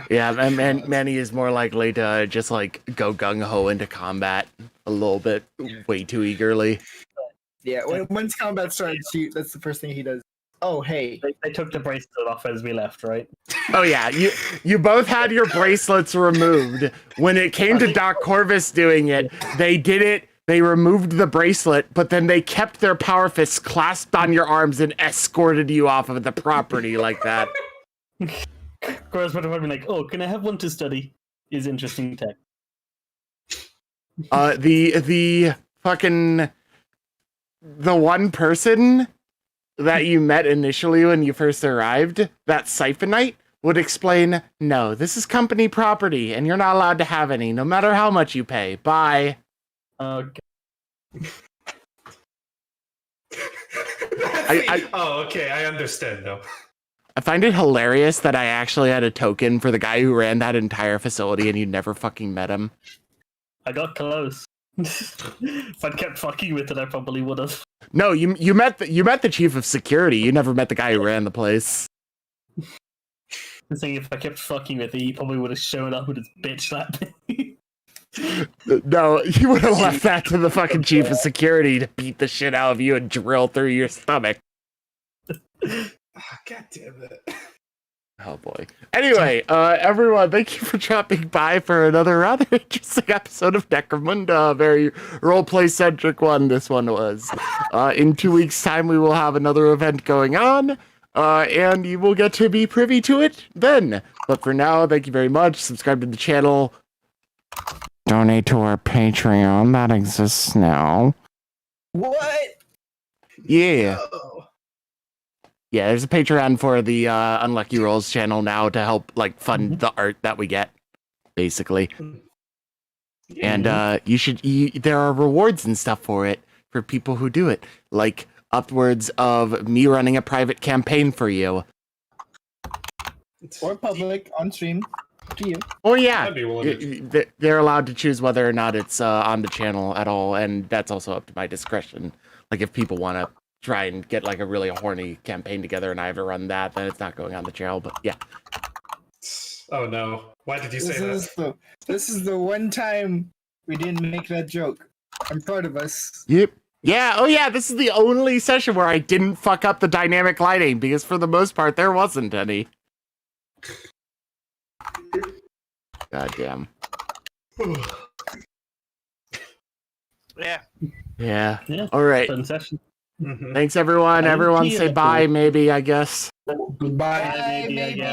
Yeah, Manny is more likely to just like go gung ho into combat a little bit way too eagerly. Yeah, when combat starts, that's the first thing he does. Oh, hey. They took the bracelet off as we left, right? Oh yeah, you both had your bracelets removed. When it came to Doc Corvus doing it, they did it. They removed the bracelet, but then they kept their power fists clasped on your arms and escorted you off of the property like that. Corvus would have been like, "Oh, can I have one to study?" Is interesting tech. The fucking the one person that you met initially when you first arrived, that Siphonite, would explain, no, this is company property, and you're not allowed to have any, no matter how much you pay. Bye. Okay. Oh, okay, I understand now. I find it hilarious that I actually had a token for the guy who ran that entire facility, and you never fucking met him. I got close. If I'd kept fucking with it, I probably would have. No, you met the chief of security. You never met the guy who ran the place. I'm saying if I kept fucking with it, he probably would have shown up with his bitch slap me. No, you would have left that to the fucking chief of security to beat the shit out of you and drill through your stomach. God damn it. Oh boy. Anyway, everyone, thank you for dropping by for another rather interesting episode of Necromunda. A very roleplay centric one, this one was. In 2 weeks' time, we will have another event going on, and you will get to be privy to it then. But for now, thank you very much. Subscribe to the channel. Donate to our Patreon. That exists now. What? Yeah. Oh. Yeah, there's a Patreon for the Unlucky Rolls channel now to help fund the art that we get, basically. And there are rewards and stuff for it for people who do it, like upwards of me running a private campaign for you. Or public on stream. To you. Oh yeah, I'd be willing they're allowed to choose whether or not it's on the channel at all, and that's also up to my discretion. Like if people want to try and get a really horny campaign together and I have to run that, then it's not going on the channel, but yeah. Oh no. Why did you say that? This is the one time we didn't make that joke. I'm proud of us. Yep. Yeah, oh yeah, this is the only session where I didn't fuck up the dynamic lighting, because for the most part there wasn't any. God damn. Yeah. Yeah. Yeah. Alright. Fun session. Mhm. Thanks everyone. Thank Everyone you. say bye, maybe, I guess. Goodbye. Maybe, I guess.